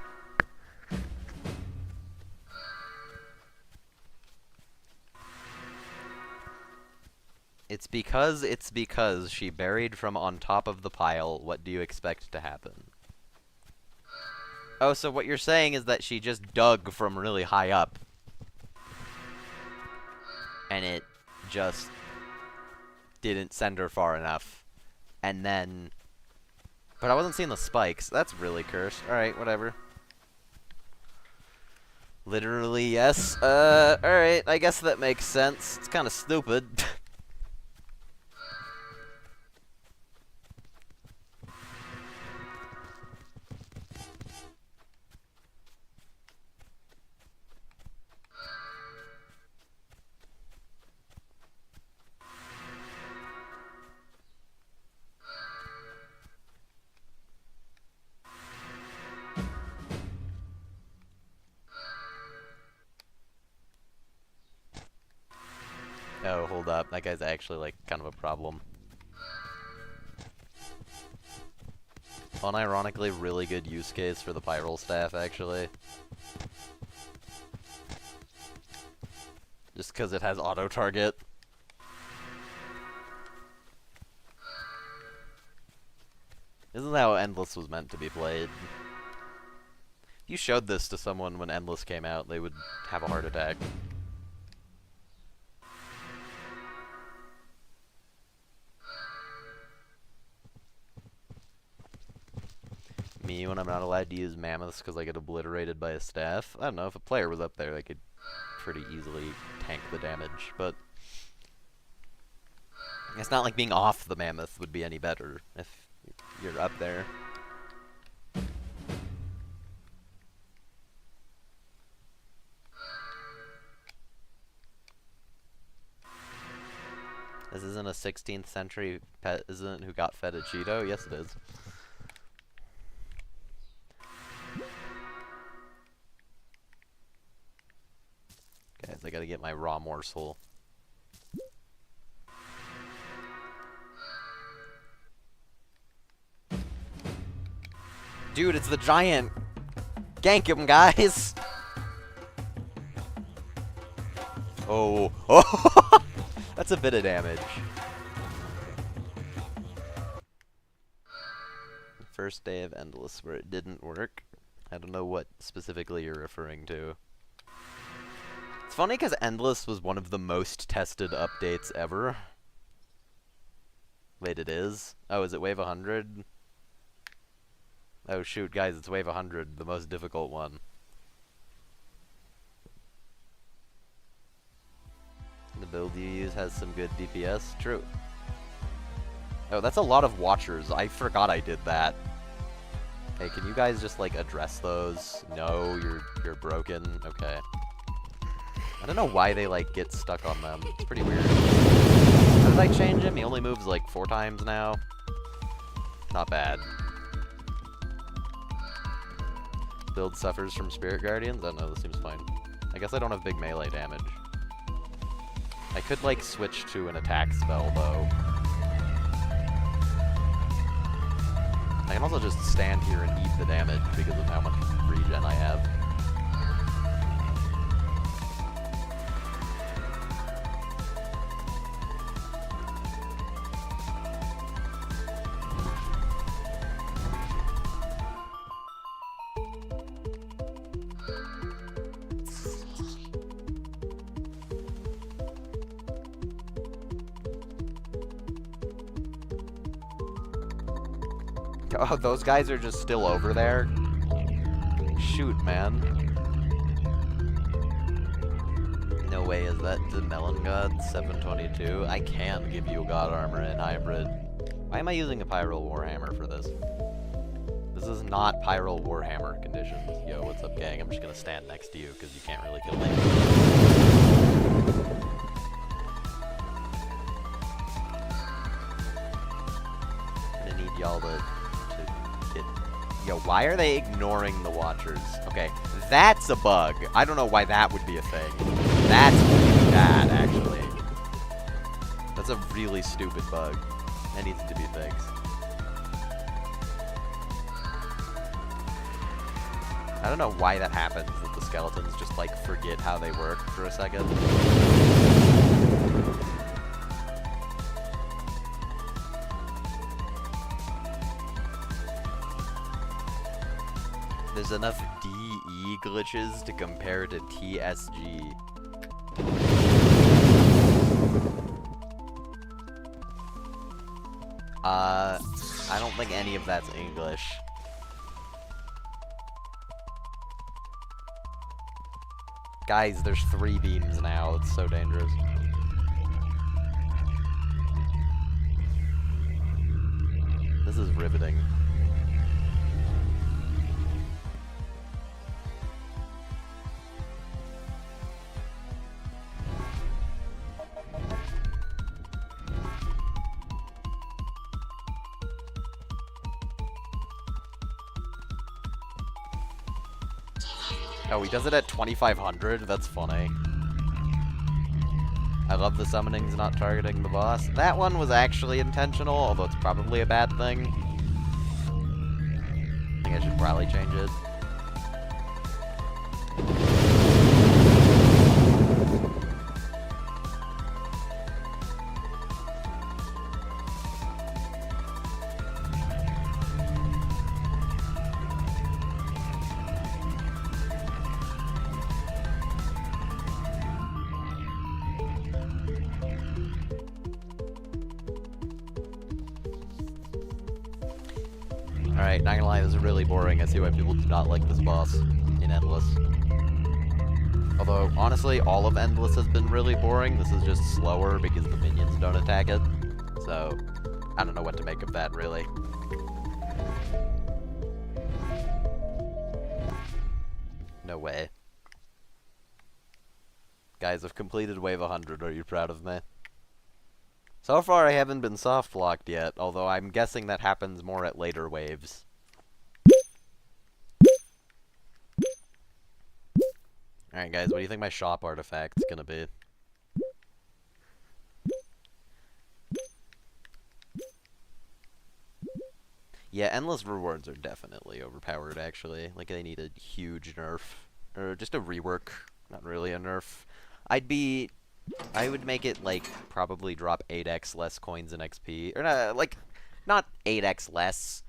It's because she buried from on top of the pile. What do you expect to happen? Oh, so what you're saying is that she just dug from really high up. And it just didn't send her far enough. And then But I wasn't seeing the spikes. That's really cursed. Alright, whatever. Literally, yes. Alright, I guess that makes sense. It's kind of stupid. Oh, hold up. That guy's actually, like, kind of a problem. Unironically, really good use case for the Pyral staff, actually. Just because it has auto-target. Isn't that how Endless was meant to be played? If you showed this to someone when Endless came out, they would have a heart attack. Me, when I'm not allowed to use Mammoths because I get obliterated by a staff. I don't know, if a player was up there, they could pretty easily tank the damage, but it's not like being off the Mammoth would be any better if you're up there. This isn't a 16th century pet, isn't it, who got fed a Cheeto? Yes, it is. Guys, I gotta get my raw morsel. Dude, it's the giant! Gank him, guys! Oh. Oh! That's a bit of damage. First day of Endless where it didn't work. I don't know what specifically you're referring to. It's funny because Endless was one of the most tested updates ever. Wait, it is? Oh, is it Wave 100? Oh shoot, guys, it's Wave 100, the most difficult one. The build you use has some good DPS? True. Oh, that's a lot of Watchers. I forgot I did that. Hey, can you guys just, like, address those? No, you're broken. Okay. I don't know why they, like, get stuck on them. It's pretty weird. How did I change him? He only moves, like, 4 times now. Not bad. Build suffers from Spirit Guardians? I don't know, this seems fine. I guess I don't have big melee damage. I could, like, switch to an attack spell, though. I can also just stand here and eat the damage because of how much regen I have. Oh, those guys are just still over there? Shoot, man. No way is that the Melon God 722? I can give you God Armor in Hybrid. Why am I using a Pyral Warhammer for this? This is not Pyral Warhammer conditions. Yo, what's up, gang? I'm just gonna stand next to you because you can't really kill me. I'm gonna need y'all to get... Yo, why are they ignoring the Watchers? Okay, that's a bug. I don't know why that would be a thing. That's really bad, actually. That's a really stupid bug. That needs to be fixed. I don't know why that happens, that the skeletons just, like, forget how they work for a second. There's enough DE glitches to compare to TSG. I don't think any of that's English. Guys, there's 3 beams now. It's so dangerous. This is riveting. Oh, he does it at 2500? That's funny. I love the summonings not targeting the boss. That one was actually intentional, although it's probably a bad thing. I think I should probably change it. Alright, not gonna lie, this is really boring. I see why people do not like this boss in Endless. Although, honestly, all of Endless has been really boring. This is just slower because the minions don't attack it. So, I don't know what to make of that, really. No way. Guys, I've completed wave 100. Are you proud of me? So far, I haven't been soft-locked yet, although I'm guessing that happens more at later waves. Alright, guys, what do you think my shop artifact's gonna be? Yeah, endless rewards are definitely overpowered, actually. Like, they need a huge nerf. Or just a rework, not really a nerf. I would make it, like, probably drop 8x less coins in XP. Or, not 8x less,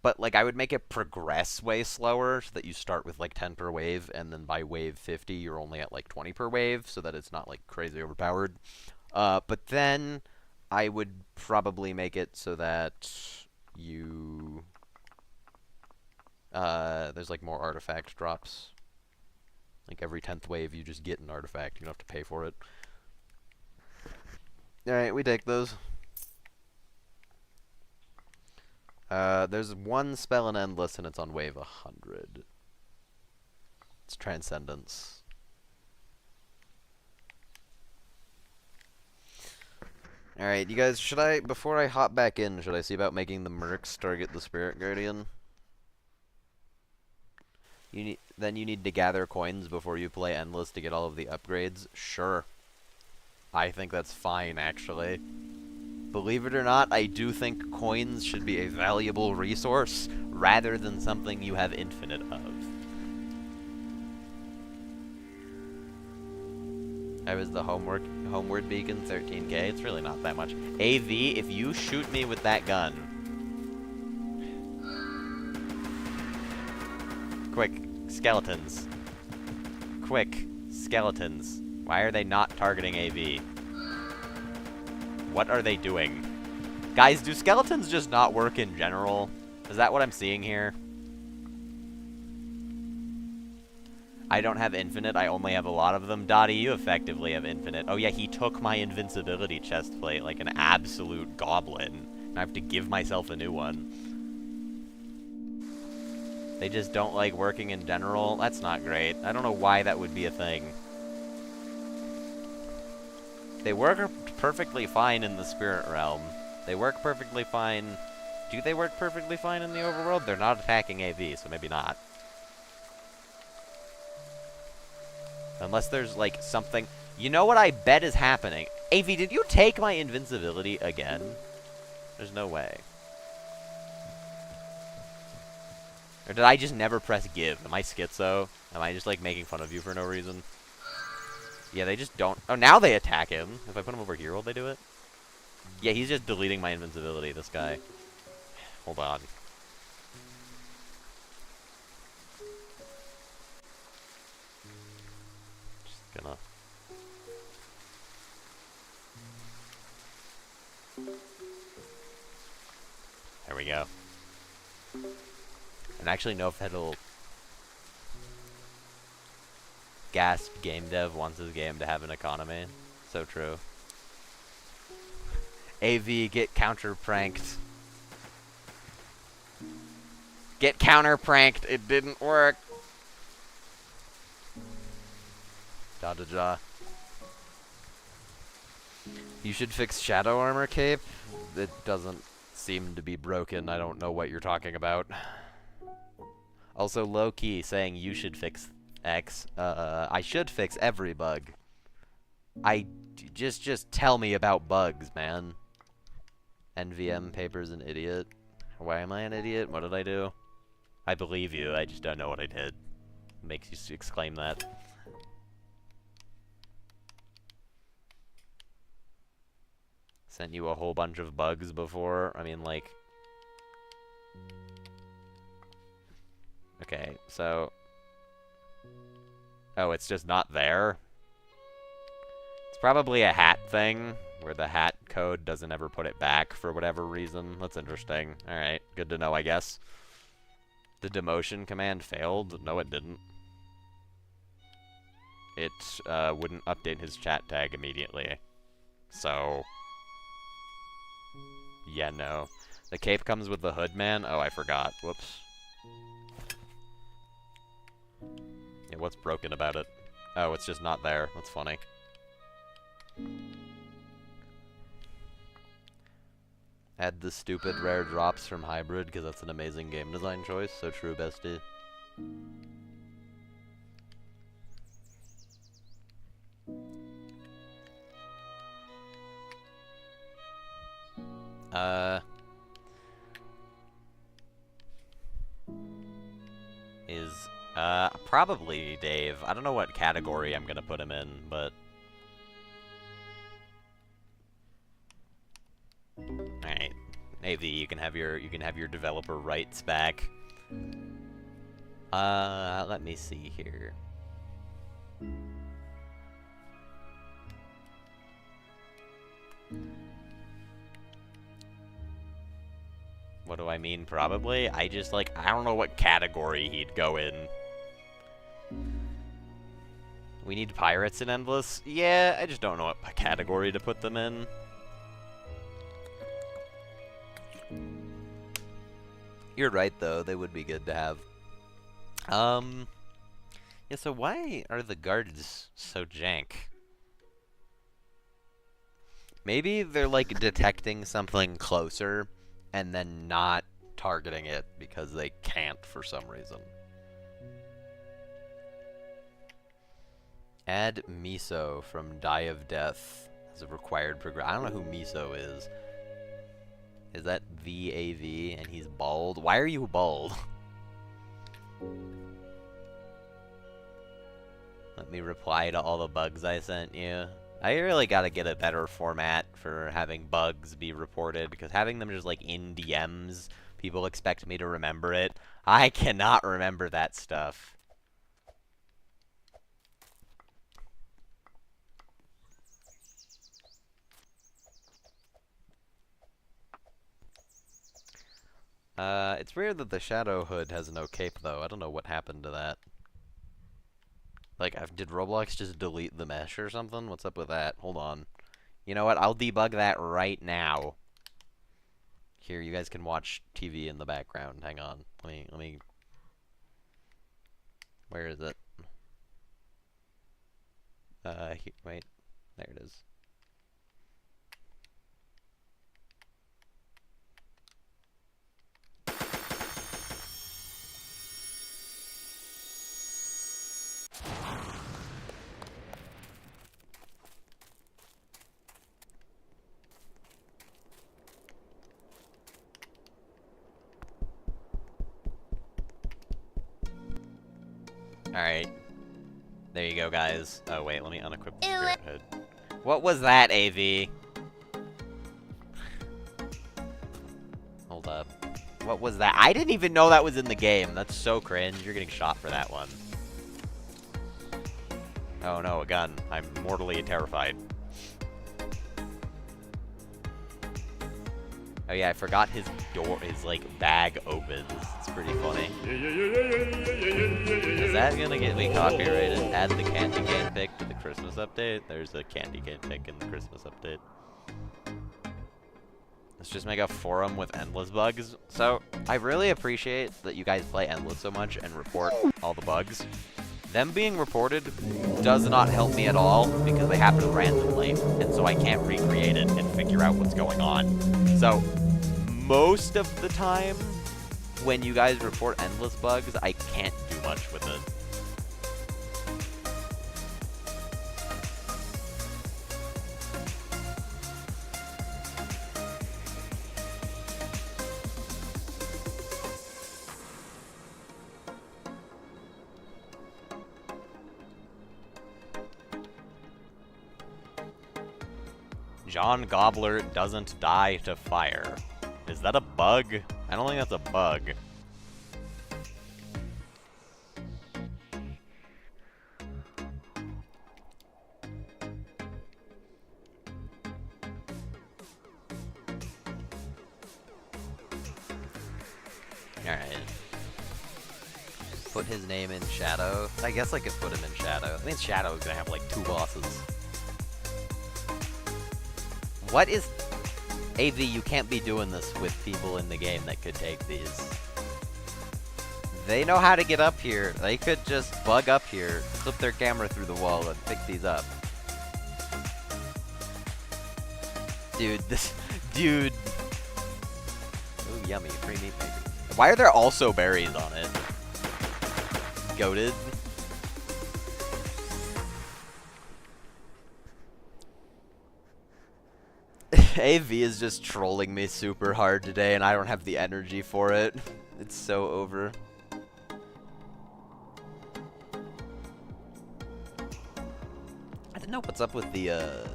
but, like, I would make it progress way slower, so that you start with, like, 10 per wave, and then by wave 50, you're only at, like, 20 per wave, so that it's not, like, crazy overpowered. But then, I would probably make it so that you... there's, like, more artifact drops. Like, every 10th wave, you just get an artifact. You don't have to pay for it. Alright, we take those. There's one spell in Endless, and it's on wave 100. It's Transcendence. Alright, you guys, before I hop back in, should I see about making the Mercs target the Spirit Guardian? Then you need to gather coins before you play Endless to get all of the upgrades? Sure. I think that's fine, actually. Believe it or not, I do think coins should be a valuable resource, rather than something you have infinite of. I was the homeward beacon, 13k. It's really not that much. AV, if you shoot me with that gun... Quick, skeletons. Quick, skeletons. Why are they not targeting AV? What are they doing? Guys, do skeletons just not work in general? Is that what I'm seeing here? I don't have infinite, I only have a lot of them. Dottie, you effectively have infinite. Oh yeah, he took my invincibility chestplate like an absolute goblin. I have to give myself a new one. They just don't like working in general? That's not great. I don't know why that would be a thing. They work perfectly fine in the spirit realm. They work perfectly fine. Do they work perfectly fine in the overworld? They're not attacking AV, so maybe not. Unless there's, like, something... You know what I bet is happening? AV, did you take my invincibility again? There's no way. Or did I just never press give? Am I schizo? Am I just, like, making fun of you for no reason? Yeah, they just don't... Oh, now they attack him. If I put him over here, will they do it? Yeah, he's just deleting my invincibility, this guy. Hold on. Just gonna... There we go. I don't actually know if it'll... Gasp, game dev wants his game to have an economy. So true. AV, get counter-pranked. Get counter-pranked. It didn't work. Da-da-da. You should fix Shadow Armor Cape. It doesn't seem to be broken. I don't know what you're talking about. Also, low-key saying you should fix X. I should fix every bug. Just tell me about bugs, man. NVM paper's an idiot. Why am I an idiot? What did I do? I believe you. I just don't know what I did. Makes you exclaim that. Sent you a whole bunch of bugs before. I mean, like... Okay, so... Oh, it's just not there? It's probably a hat thing, where the hat code doesn't ever put it back for whatever reason. That's interesting. Alright, good to know, I guess. The demotion command failed? No, it didn't. It wouldn't update his chat tag immediately. So... Yeah, no. The cape comes with the hood, man? Oh, I forgot. Whoops. Yeah, what's broken about it? Oh, it's just not there. That's funny. Add the stupid rare drops from Hybrid, because that's an amazing game design choice. So true, bestie. Probably Dave. I don't know what category I'm gonna put him in, but... Alright. AV, you can have your developer rights back. Let me see here. What do I mean, probably? I just, like, I don't know what category he'd go in. We need pirates in Endless? Yeah, I just don't know what category to put them in. You're right, though. They would be good to have. Yeah, so why are the guards so jank? Maybe they're, like, detecting something closer and then not targeting it because they can't for some reason. Add Miso from Die of Death as a required progress. I don't know who Miso is. Is that VAV and he's bald? Why are you bald? Let me reply to all the bugs I sent you. I really gotta get a better format for having bugs be reported, because having them just like in DMs, people expect me to remember it. I cannot remember that stuff. It's weird that the Shadow Hood has no cape, though. I don't know what happened to that. Like, did Roblox just delete the mesh or something? What's up with that? Hold on. You know what? I'll debug that right now. Here, you guys can watch TV in the background. Hang on. Let me... Where is it? Wait. There it is. Alright. There you go, guys. Oh, wait, let me unequip the Spirit Hood. What was that, AV? Hold up. What was that? I didn't even know that was in the game. That's so cringe. You're getting shot for that one. Oh no, a gun. I'm mortally terrified. Oh yeah, I forgot his door, his like bag opens. It's pretty funny. Is that gonna get me copyrighted? Add the candy cane pic to the Christmas update? There's a candy cane pic in the Christmas update. Let's just make a forum with endless bugs. So, I really appreciate that you guys play endless so much and report all the bugs. Them being reported does not help me at all because they happen randomly, and so I can't recreate it and figure out what's going on. So, most of the time, when you guys report endless bugs, I can't do much with it. John Gobbler doesn't die to fire. Is that a bug? I don't think that's a bug. Alright. Put his name in Shadow. I guess I could put him in Shadow. I mean, Shadow is gonna have like 2 bosses. What is... AV, you can't be doing this with people in the game that could take these. They know how to get up here. They could just bug up here, flip their camera through the wall, and pick these up. Dude, this... Dude. Ooh, yummy. Free meat makers. Why are there also berries on it? Goated. AV is just trolling me super hard today, and I don't have the energy for it. It's so over. I don't know what's up with the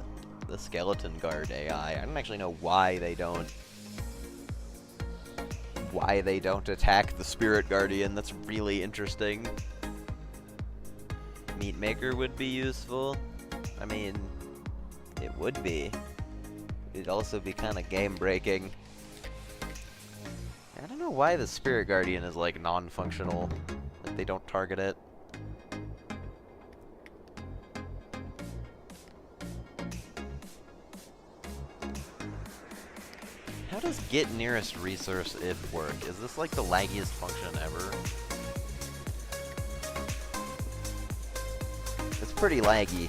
skeleton guard AI. I don't actually know why they don't attack the spirit guardian. That's really interesting. Meat maker would be useful. I mean, it would be. It'd also be kind of game-breaking. I don't know why the Spirit Guardian is, like, non-functional. Like, they don't target it. How does get nearest resource if work? Is this, like, the laggiest function ever? It's pretty laggy.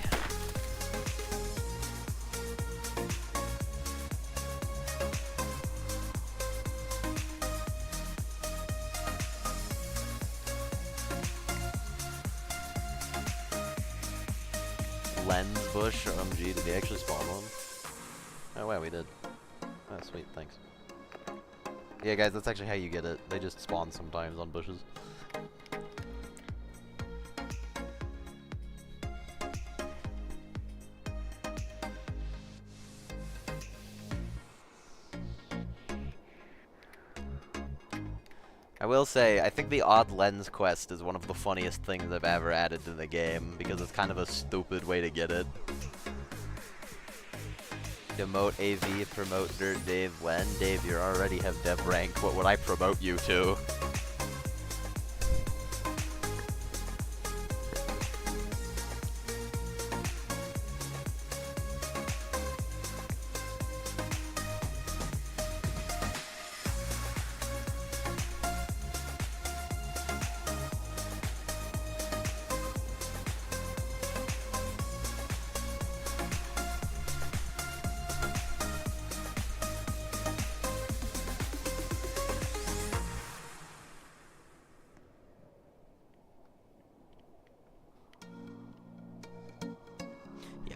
Lens bush, OMG, did they actually spawn one? Oh wow, we did. Oh sweet, thanks. Yeah guys, that's actually how you get it. They just spawn sometimes on bushes. I will say, I think the odd lens quest is one of the funniest things I've ever added to the game, because it's kind of a stupid way to get it. Demote AV, promote Dirt Dave when? Dave, you already have dev rank, what would I promote you to?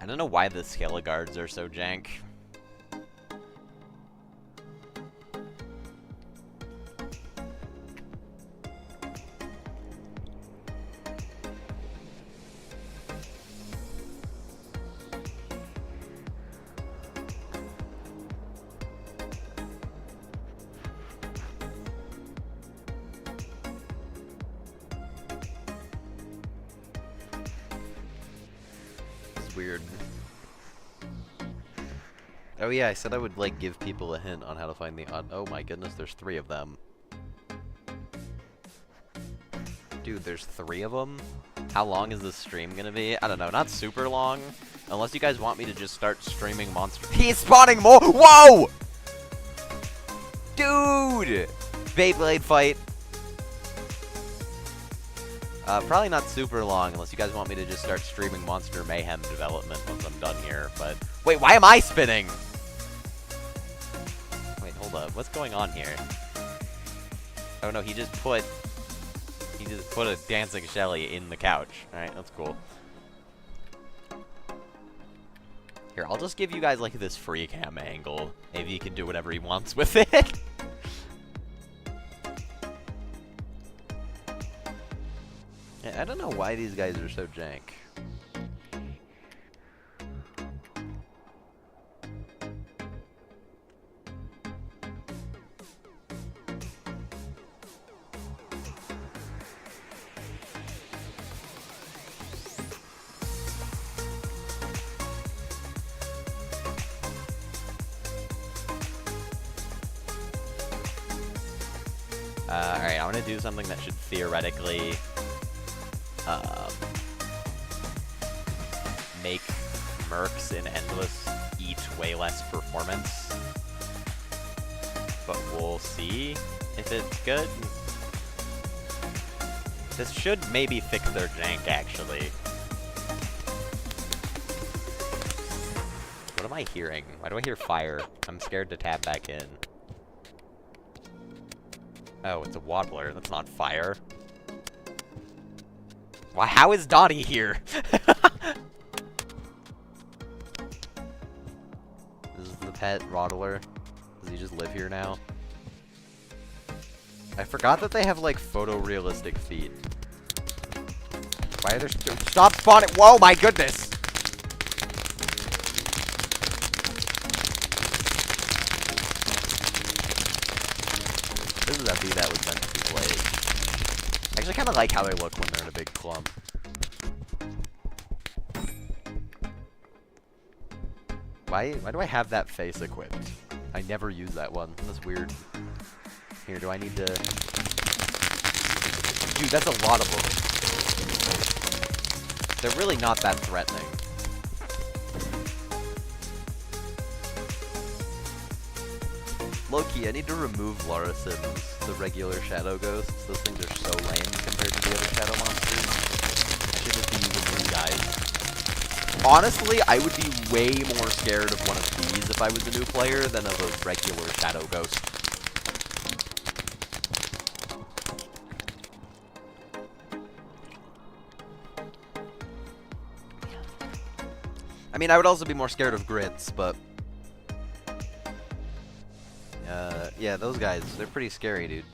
I don't know why the Skeleguards are so jank. Weird. Oh yeah, I said I would, like, give people a hint on how to find the oh my goodness, there's 3 of them. Dude, there's 3 of them? How long is this stream gonna be? I don't know, not super long. Unless you guys want me to just start streaming monster- He's spawning more! Whoa! Dude! Beyblade fight. Probably not super long, unless you guys want me to just start streaming Monster Mayhem development once I'm done here, but... Wait, why am I spinning? Wait, hold up. What's going on here? Oh no, he just put a dancing Shelly in the couch. Alright, that's cool. Here, I'll just give you guys, like, this free cam angle. Maybe he can do whatever he wants with it. I don't know why these guys are so jank. Alright, I want to do something that should theoretically make Mercs in Endless eat way less performance. But we'll see if it's good. This should maybe fix their jank, actually. What am I hearing? Why do I hear fire? I'm scared to tap back in. Oh, it's a waddler. That's not fire. Why? How is Dottie here? This is the pet waddler. Does he just live here now? I forgot that they have, like, photorealistic feet. Why are there stop spawning? Whoa, my goodness! This is a bee that was meant to be played. I actually kind of like how they look when they're in a big clump. Why do I have that face equipped? I never use that one. That's weird. Here, do I need to... Dude, that's a lot of them. They're really not that threatening. Low-key, I need to remove Laura Sims, the regular Shadow Ghosts. Those things are so lame compared to the other Shadow monsters. I should just be using these guys. Honestly, I would be way more scared of one of these if I was a new player than of a regular Shadow Ghost. I mean, I would also be more scared of Grits, but... yeah, those guys, they're pretty scary, dude.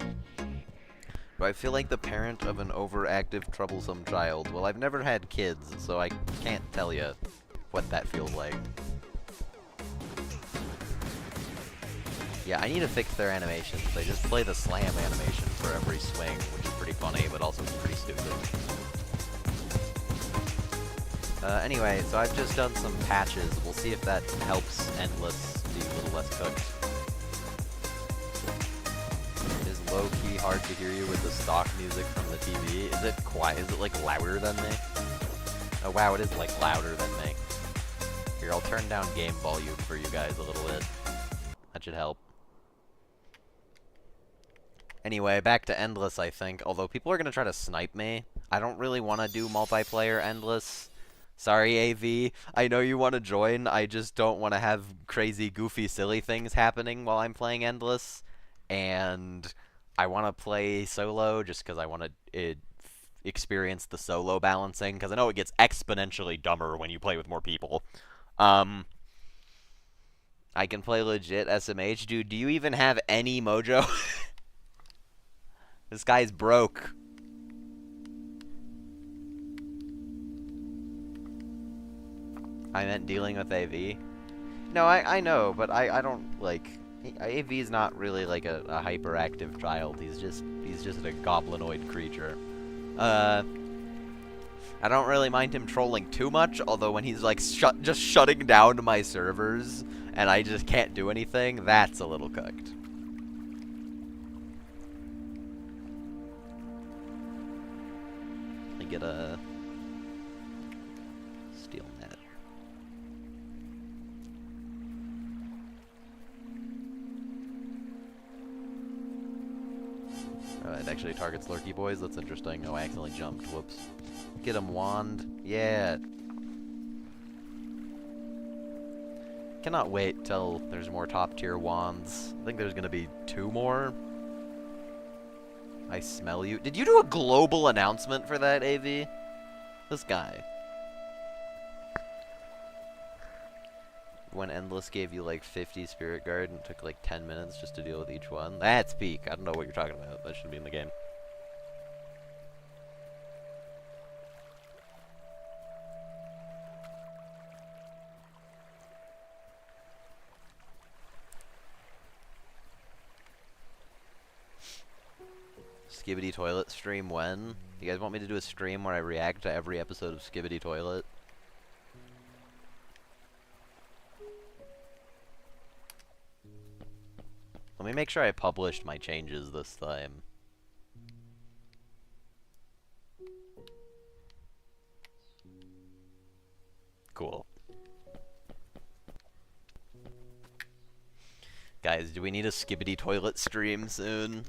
Do I feel like the parent of an overactive, troublesome child? Well, I've never had kids, so I can't tell you what that feels like. Yeah, I need to fix their animations. They just play the slam animation for every swing, which is pretty funny, but also pretty stupid. Anyway, so I've just done some patches. We'll see if that helps Endless be a little less cooked. Is low-key hard to hear you with the stock music from the TV? Is it quiet? Is it, like, louder than me? Oh, wow, it is, like, louder than me. Here, I'll turn down game volume for you guys a little bit. That should help. Anyway, back to Endless, I think. Although people are going to try to snipe me. I don't really want to do multiplayer Endless. Sorry, AV. I know you want to join. I just don't want to have crazy, goofy, silly things happening while I'm playing Endless. And I want to play solo just because I want to experience the solo balancing. Because I know it gets exponentially dumber when you play with more people. I can play legit SMH. Dude, do you even have any mojo? This guy's broke. I meant dealing with AV. No, I know, but I don't, like... AV's not really, like, a hyperactive child. He's just a goblinoid creature. I don't really mind him trolling too much, although when he's, like, just shutting down my servers and I just can't do anything, that's a little cooked. Let me get a steel net. It actually targets lurky boys. That's interesting. Oh, I accidentally jumped. Whoops. Get him, wand. Yeah. Cannot wait till there's more top tier wands. I think there's gonna be 2 more. I smell you. Did you do a global announcement for that, AV? This guy. When Endless gave you like 50 Spirit Guard and it took like 10 minutes just to deal with each one. That's peak. I don't know what you're talking about. That shouldn't be in the game. Skibidi Toilet stream when? You guys want me to do a stream where I react to every episode of Skibidi Toilet? Let me make sure I published my changes this time. Cool. Guys, do we need a Skibidi Toilet stream soon?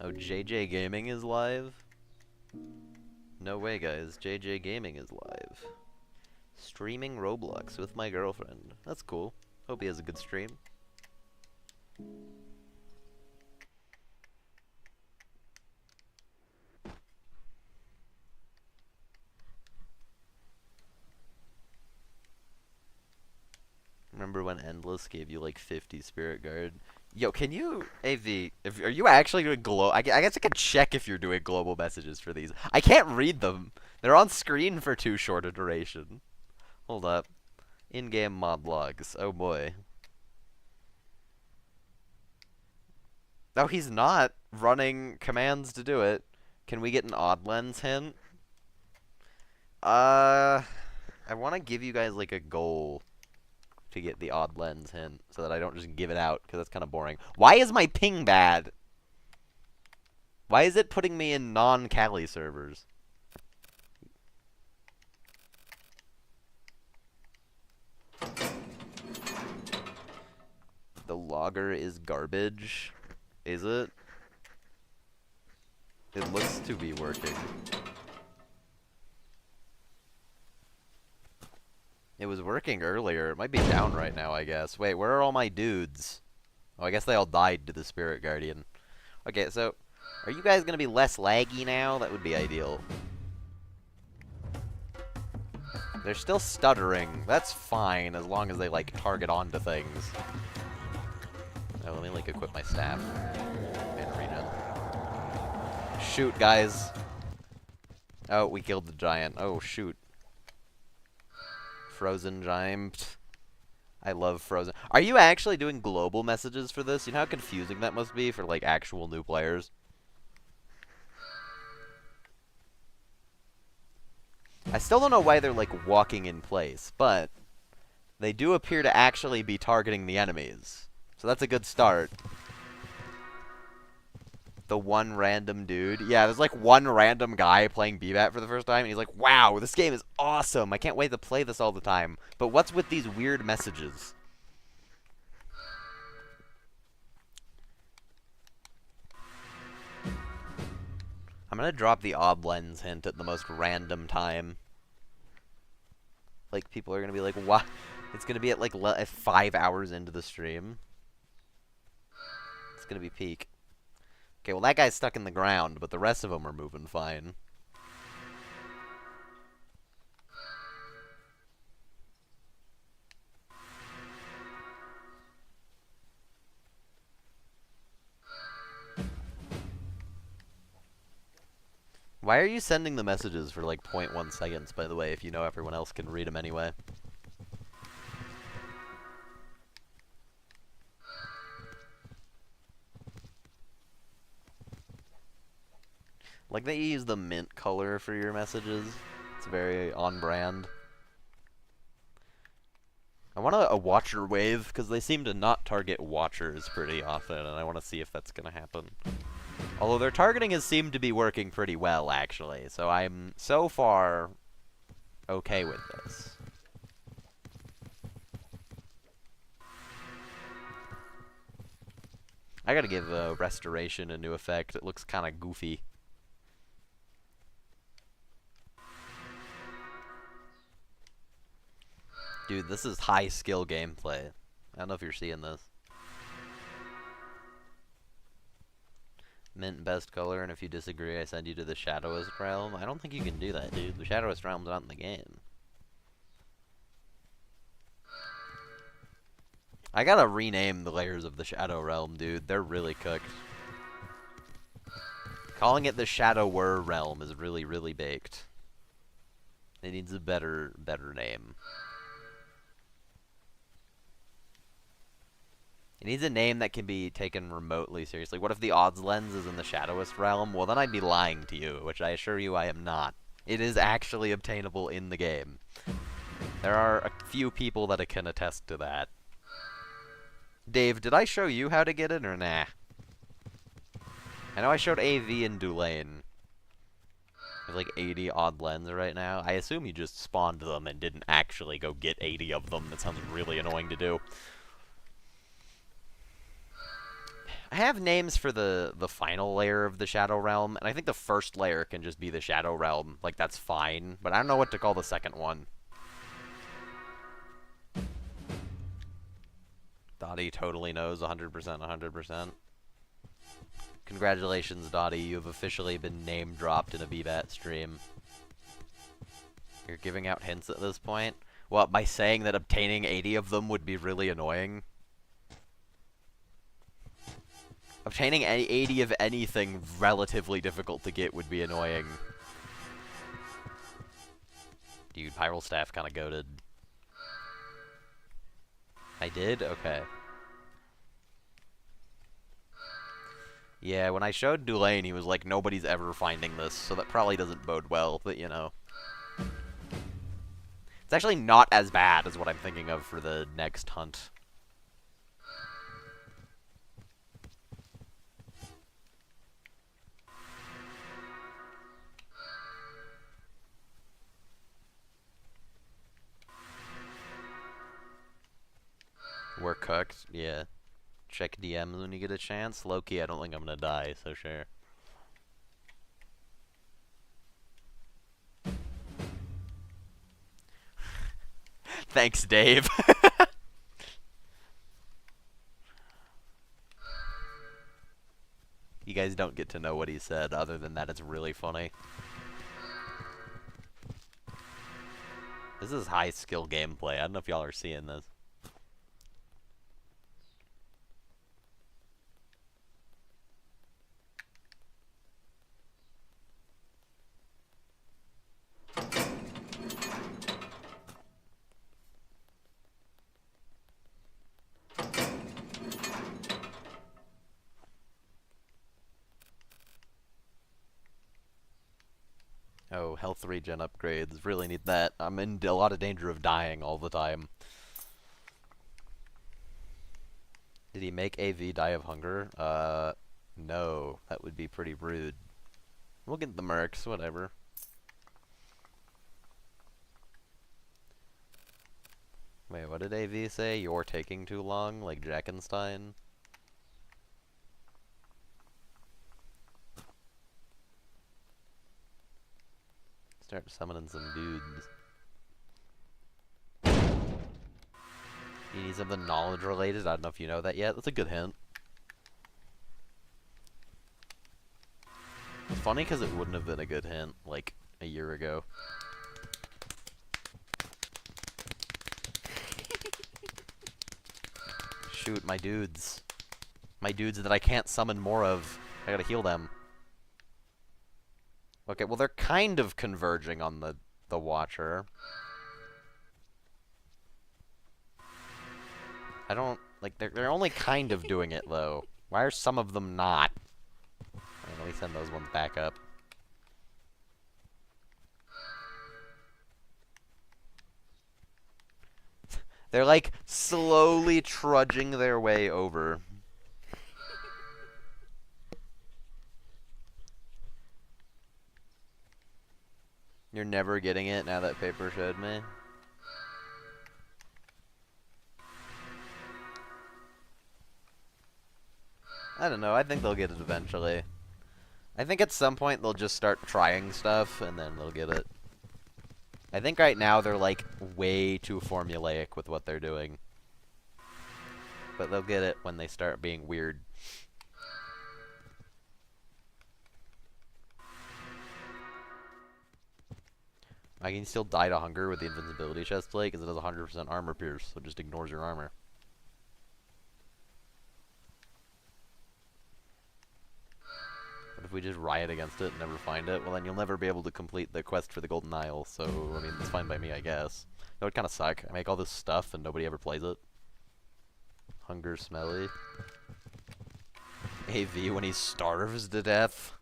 Oh, JJ Gaming is live? No way, guys. JJ Gaming is live. Streaming Roblox with my girlfriend. That's cool. Hope he has a good stream. Remember when Endless gave you like 50 Spirit Guard? Yo, can you, AV, are you actually doing I guess I can check if you're doing global messages for these. I can't read them. They're on screen for too short a duration. Hold up. In-game mod logs. Oh boy. Oh, he's not running commands to do it. Can we get an odd lens hint? I want to give you guys like a goal to get the odd lens hint so that I don't just give it out, because that's kind of boring. Why is my ping bad? Why is it putting me in non-Cali servers? The logger is garbage. Is it? It looks to be working. It was working earlier. It might be down right now, I guess. Wait, where are all my dudes? Oh, I guess they all died to the Spirit Guardian. Okay, so, are you guys gonna be less laggy now? That would be ideal. They're still stuttering. That's fine, as long as they, like, target onto things. Oh, let me, like, equip my staff. And regen. Shoot, guys. Oh, we killed the giant. Oh, shoot. Frozen giant. I love Frozen. Are you actually doing global messages for this? You know how confusing that must be for, like, actual new players? I still don't know why they're, like, walking in place, but they do appear to actually be targeting the enemies. So that's a good start. The one random dude. Yeah, there's like one random guy playing BBAT for the first time, and he's like, wow, this game is awesome. I can't wait to play this all the time. But what's with these weird messages? I'm gonna drop the odd lens hint at the most random time. Like, people are gonna be like, what? It's gonna be at like 5 hours into the stream. It's gonna be peak. Okay, well, that guy's stuck in the ground, but the rest of them are moving fine. Why are you sending the messages for like 0.1 seconds, by the way, if you know everyone else can read them anyway? Like that you use the mint color for your messages. It's very on brand. I want a Watcher wave, because they seem to not target Watchers pretty often, and I want to see if that's going to happen. Although their targeting has seemed to be working pretty well, actually, so I'm so far okay with this. I gotta give Restoration a new effect. It looks kind of goofy. Dude, this is high skill gameplay. I don't know if you're seeing this. Mint best color, and if you disagree, I send you to the Shadowest Realm. I don't think you can do that, dude. The Shadowest Realm's not in the game. I gotta rename the layers of the Shadow Realm, dude. They're really cooked. Calling it the Shadower Realm is really, really baked. It needs a better name. It needs a name that can be taken remotely seriously. What if the odds lens is in the Shadowest Realm? Well, then I'd be lying to you, which I assure you I am not. It is actually obtainable in the game. There are a few people that can attest to that. Dave, did I show you how to get it, or nah? I know I showed AV and Dulane. There's like 80 odd lens right now. I assume you just spawned them and didn't actually go get 80 of them. That sounds really annoying to do. I have names for the final layer of the Shadow Realm, and I think the first layer can just be the Shadow Realm. Like, that's fine, but I don't know what to call the second one. Dottie totally knows 100%, 100%. Congratulations, Dottie. You have officially been name-dropped in a BBAT stream. You're giving out hints at this point? What, by saying that obtaining 80 of them would be really annoying? Obtaining 80 of anything relatively difficult to get would be annoying. Dude, Pyral Staff kinda goated. I did? Okay. Yeah, when I showed Dulane, he was like, nobody's ever finding this, so that probably doesn't bode well, but you know. It's actually not as bad as what I'm thinking of for the next hunt. We're cooked, yeah. Check DMs when you get a chance. Low-key, I don't think I'm gonna die, so sure. Thanks, Dave. You guys don't get to know what he said. Other than that, it's really funny. This is high-skill gameplay. I don't know if y'all are seeing this. Oh, health regen upgrades. Really need that. I'm in a lot of danger of dying all the time. Did he make AV die of hunger? No. That would be pretty rude. We'll get the mercs, whatever. Wait, what did AV say? You're taking too long? Like Jackenstein? Start summoning some dudes. You need something knowledge related? I don't know if you know that yet. That's a good hint. It's funny because it wouldn't have been a good hint, like, a year ago. Shoot, my dudes. My dudes that I can't summon more of. I gotta heal them. Okay, well, they're kind of converging on the Watcher. I don't, like, they're only kind of doing it, though. Why are some of them not? Right, let me send those ones back up. They're, like, slowly trudging their way over. You're never getting it now that paper showed me? I don't know. I think they'll get it eventually. I think at some point they'll just start trying stuff, and then they'll get it. I think right now they're, like, way too formulaic with what they're doing. But they'll get it when they start being weird. I can still die to hunger with the invincibility chestplate because it has 100% armor pierce, so it just ignores your armor. But if we just riot against it and never find it, well then you'll never be able to complete the quest for the Golden Isle, so, I mean, it's fine by me, I guess. That would kind of suck. I make all this stuff and nobody ever plays it. Hunger smelly. AV when he starves to death.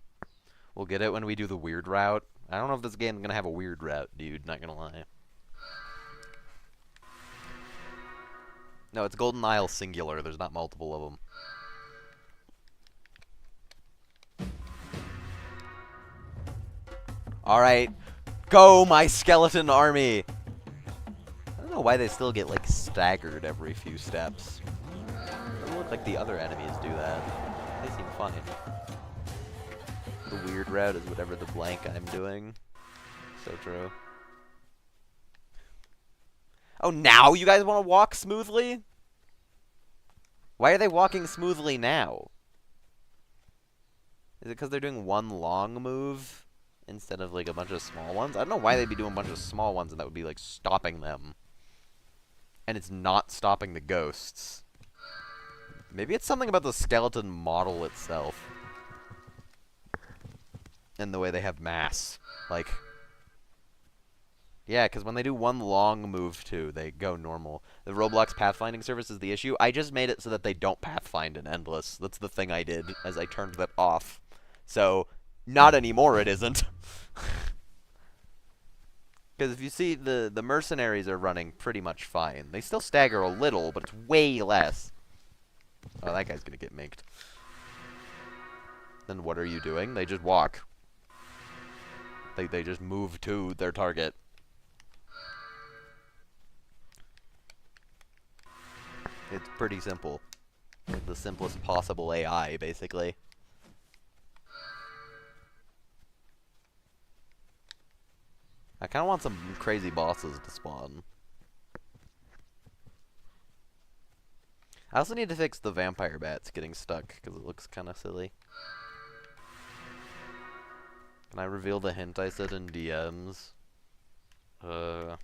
We'll get it when we do the weird route. I don't know if this game's gonna have a weird route, dude, not gonna lie. No, it's Golden Isle singular, there's not multiple of them. Alright, go my skeleton army! I don't know why they still get, like, staggered every few steps. It doesn't look like the other enemies do that. They seem fine. The weird route is whatever the blank I'm doing. So true. Oh, now you guys want to walk smoothly? Why are they walking smoothly now? Is it because they're doing one long move instead of, like, a bunch of small ones? I don't know why they'd be doing a bunch of small ones and that would be, like, stopping them. And it's not stopping the ghosts. Maybe it's something about the skeleton model itself. And the way they have mass. Like, yeah, because when they do one long move, too, they go normal. The Roblox pathfinding service is the issue. I just made it so that they don't pathfind in Endless. That's the thing I did, as I turned that off. So, not anymore, it isn't. Because if you see, the mercenaries are running pretty much fine. They still stagger a little, but it's way less. Oh, that guy's gonna get minked. Then what are you doing? They just walk. They just move to their target. It's pretty simple. Like the simplest possible AI, basically. I kind of want some crazy bosses to spawn. I also need to fix the vampire bats getting stuck, because it looks kind of silly. Can I reveal the hint I said in DMs? I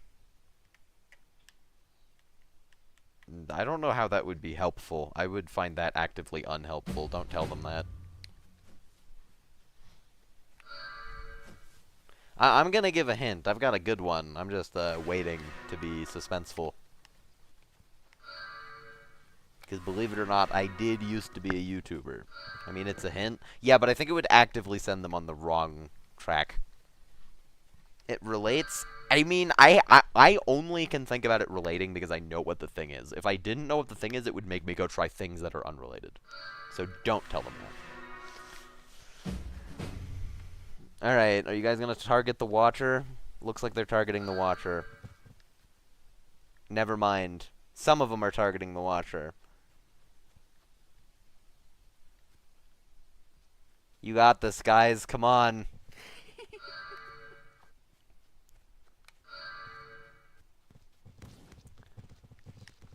don't know how that would be helpful. I would find that actively unhelpful. Don't tell them that. I'm gonna give a hint. I've got a good one. I'm just waiting to be suspenseful. Because believe it or not, I did used to be a YouTuber. I mean, it's a hint. Yeah, but I think it would actively send them on the wrong track. It relates. I mean, I only can think about it relating because I know what the thing is. If I didn't know what the thing is, it would make me go try things that are unrelated. So don't tell them that. Alright, are you guys going to target the Watcher? Looks like they're targeting the Watcher. Never mind. Some of them are targeting the Watcher. You got this, guys. Come on.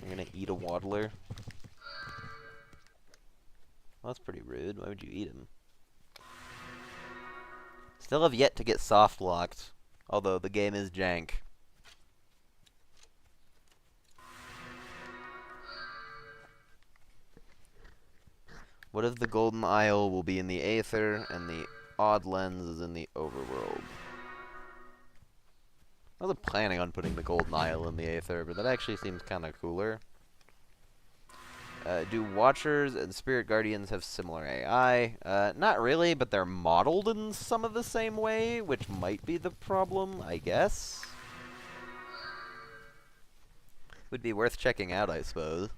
You're gonna eat a waddler? Well, that's pretty rude. Why would you eat him? Still have yet to get soft locked, although the game is jank. What if the Golden Isle will be in the Aether, and the Odd Lens is in the Overworld? I wasn't planning on putting the Golden Isle in the Aether, but that actually seems kind of cooler. Do Watchers and Spirit Guardians have similar AI? Not really, but they're modeled in some of the same way, which might be the problem, I guess. Would be worth checking out, I suppose.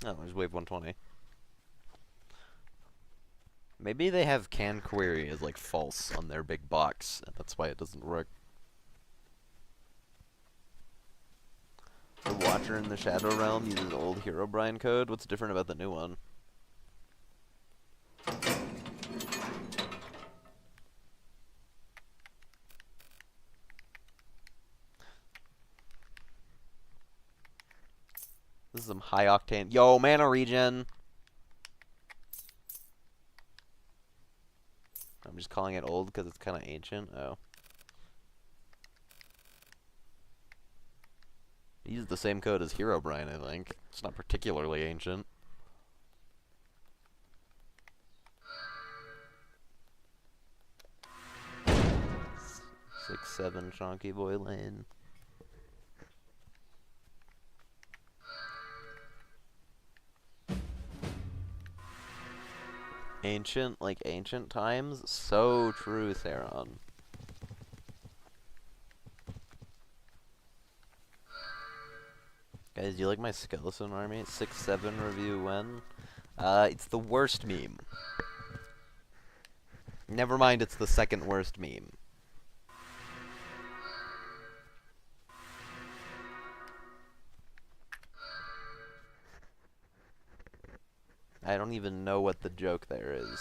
Oh, there's wave 120. Maybe they have can query as like false on their big box, and that's why it doesn't work. The Watcher in the Shadow Realm uses old Herobrine code. What's different about the new one? This is some high octane. Yo, mana regen. I'm just calling it old because it's kind of ancient. Oh. He used the same code as Herobrine, I think. It's not particularly ancient. 6-7 Chonky Boy Lane. Ancient, like ancient times? So true, Theron. Guys, do you like my skeleton army? 6-7 review when? It's the worst meme. Never mind, it's the second worst meme. I don't even know what the joke there is.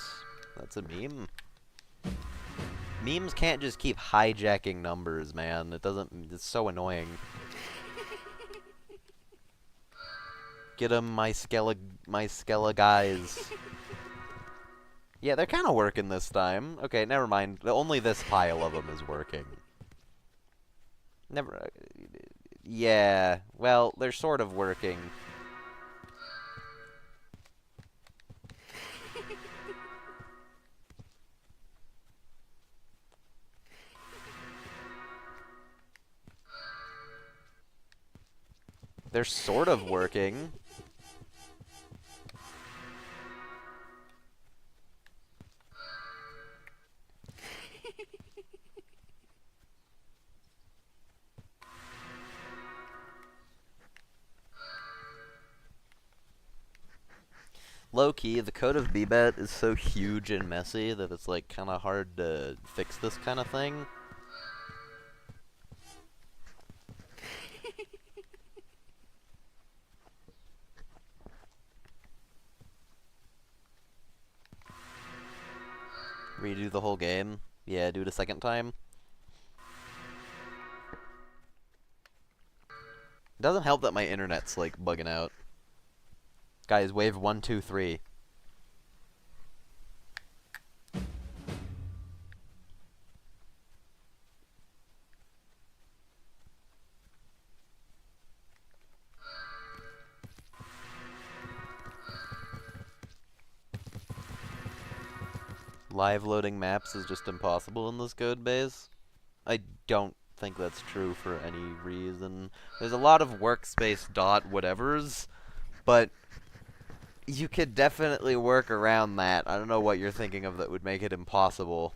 That's a meme? Memes can't just keep hijacking numbers, man. It doesn't... It's so annoying. Get 'em, my Skella guys. Yeah, they're kind of working this time. Okay, never mind. Only this pile of them is working. Never... yeah, well, they're sort of working. They're sort of working. Low-key, the code of BBET is so huge and messy that it's, like, kind of hard to fix this kind of thing. Redo the whole game? Yeah, do it a second time. It doesn't help that my internet's, like, bugging out. Guys, wave 1, 2, 3. Live loading maps is just impossible in this code base. I don't think that's true for any reason. There's a lot of workspace dot whatevers, but you could definitely work around that. I don't know what you're thinking of that would make it impossible.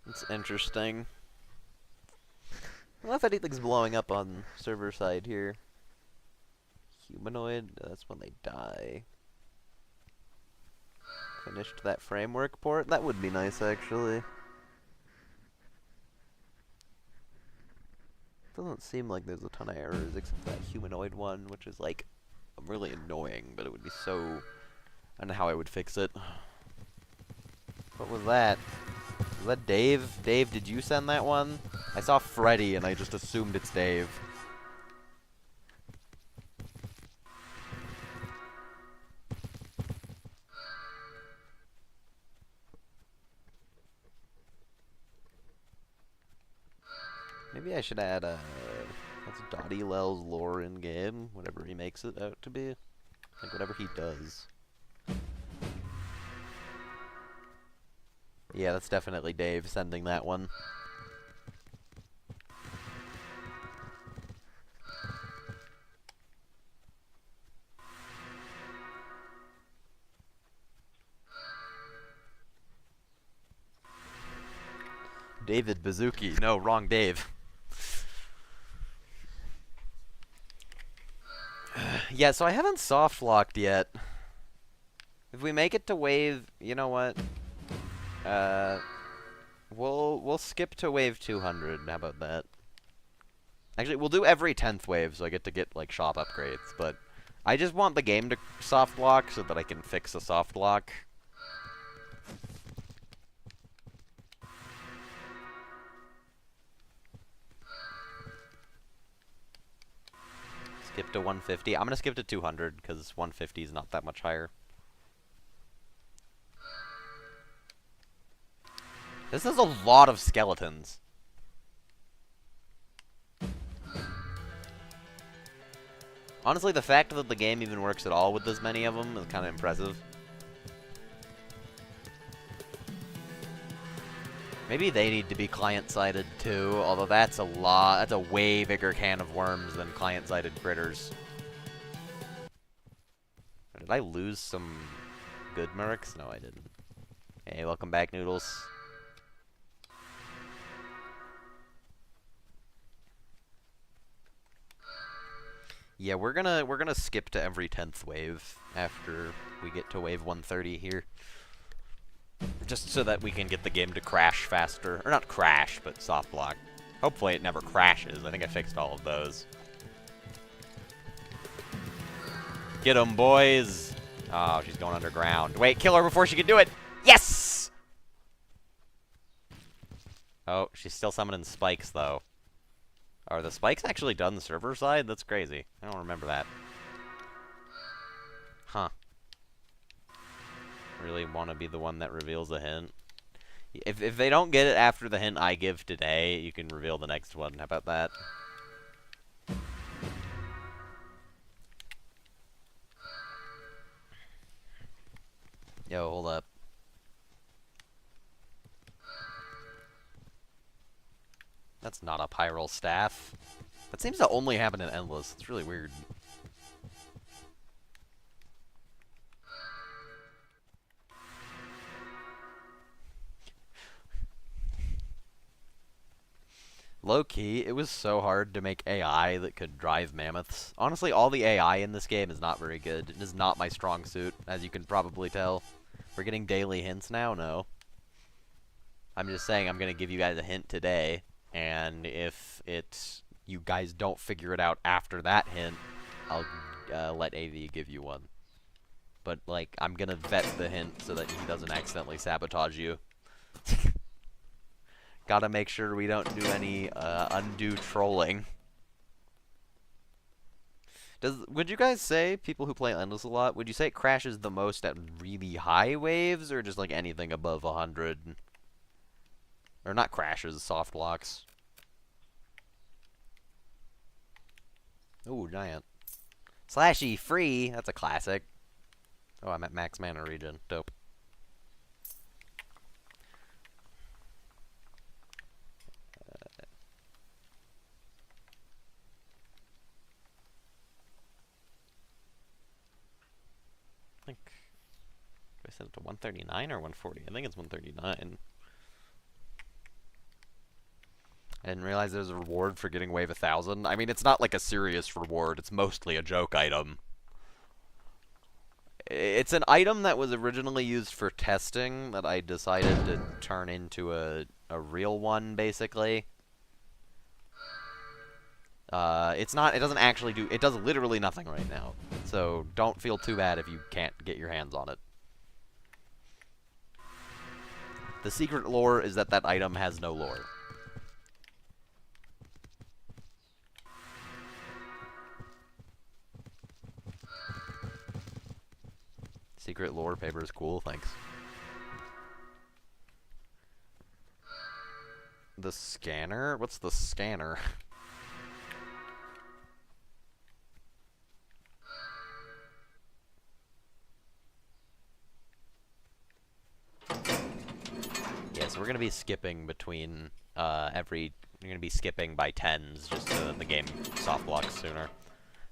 It's interesting. Well, if anything's blowing up on server side here. Humanoid, that's when they die. Finished that framework port? That would be nice, actually. Doesn't seem like there's a ton of errors, except that humanoid one, which is, like, really annoying, but it would be so... I don't know how I would fix it. What was that? Was that Dave? Dave, did you send that one? I saw Freddy, and I just assumed it's Dave. Maybe I should add a That's Dottie Lel's lore in game, whatever he makes it out to be. Like whatever he does. Yeah, that's definitely Dave sending that one. David Bazuki. No, wrong Dave. Yeah, so I haven't soft locked yet. If we make it to wave, you know what? We'll skip to wave 200. How about that? Actually, we'll do every 10th wave, so I get to get like shop upgrades. But I just want the game to soft lock so that I can fix a soft lock. Skip to 150. I'm gonna skip to 200 because 150 is not that much higher. This is a lot of skeletons. Honestly, the fact that the game even works at all with this many of them is kind of impressive. Maybe they need to be client-sided too, although that's a lot. That's a way bigger can of worms than client-sided critters. Did I lose some good mercs? No, I didn't. Hey, welcome back, Noodles. Yeah, we're gonna skip to every 10th wave after we get to wave 130 here. Just so that we can get the game to crash faster. Or not crash, but soft lock. Hopefully it never crashes. I think I fixed all of those. Get 'em, boys! Oh, she's going underground. Wait, kill her before she can do it! Yes! Oh, she's still summoning spikes, though. Are the spikes actually done server side? That's crazy. I don't remember that. Huh. Really want to be the one that reveals the hint. If they don't get it after the hint I give today, you can reveal the next one. How about that? Yo, hold up. That's not a Pyral staff. That seems to only happen in Endless. It's really weird. Low-key, it was so hard to make AI that could drive mammoths. Honestly, all the AI in this game is not very good. It is not my strong suit, as you can probably tell. We're getting daily hints now? No. I'm just saying I'm going to give you guys a hint today, and if you guys don't figure it out after that hint, I'll let AV give you one. But, like, I'm going to vet the hint so that he doesn't accidentally sabotage you. Gotta make sure we don't do any undue trolling. Would you guys say, people who play Endless a lot, would you say it crashes the most at really high waves, or just like anything above 100? Or not crashes, soft locks. Ooh, giant. Slashy free, that's a classic. Oh, I'm at max mana regen, dope. Do I set it to 139 or 140? I think it's 139. I didn't realize there was a reward for getting wave 1000. I mean, it's not like a serious reward. It's mostly a joke item. It's an item that was originally used for testing that I decided to turn into a real one, basically. It's not, it doesn't actually do, it does literally nothing right now. So don't feel too bad if you can't get your hands on it. The secret lore is that that item has no lore. Secret lore paper is cool, thanks. The scanner? What's the scanner? So we're gonna be skipping between You're gonna be skipping by tens just so that the game soft blocks sooner.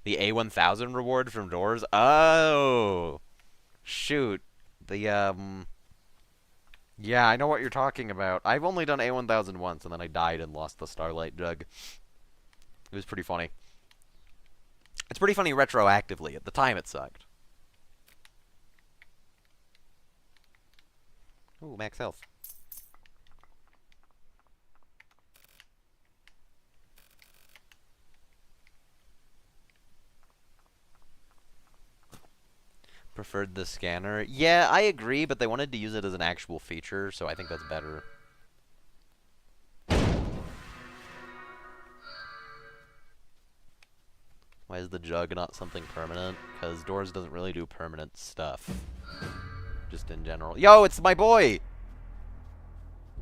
The A1000 reward from doors. Oh, shoot. Yeah, I know what you're talking about. I've only done A1000 once, and then I died and lost the Starlight Jug. It was pretty funny. It's pretty funny retroactively. At the time, it sucked. Ooh, max health. Preferred the scanner. Yeah, I agree, but they wanted to use it as an actual feature, so I think that's better. Why is the jug not something permanent? Because doors doesn't really do permanent stuff. Just in general. Yo, it's my boy!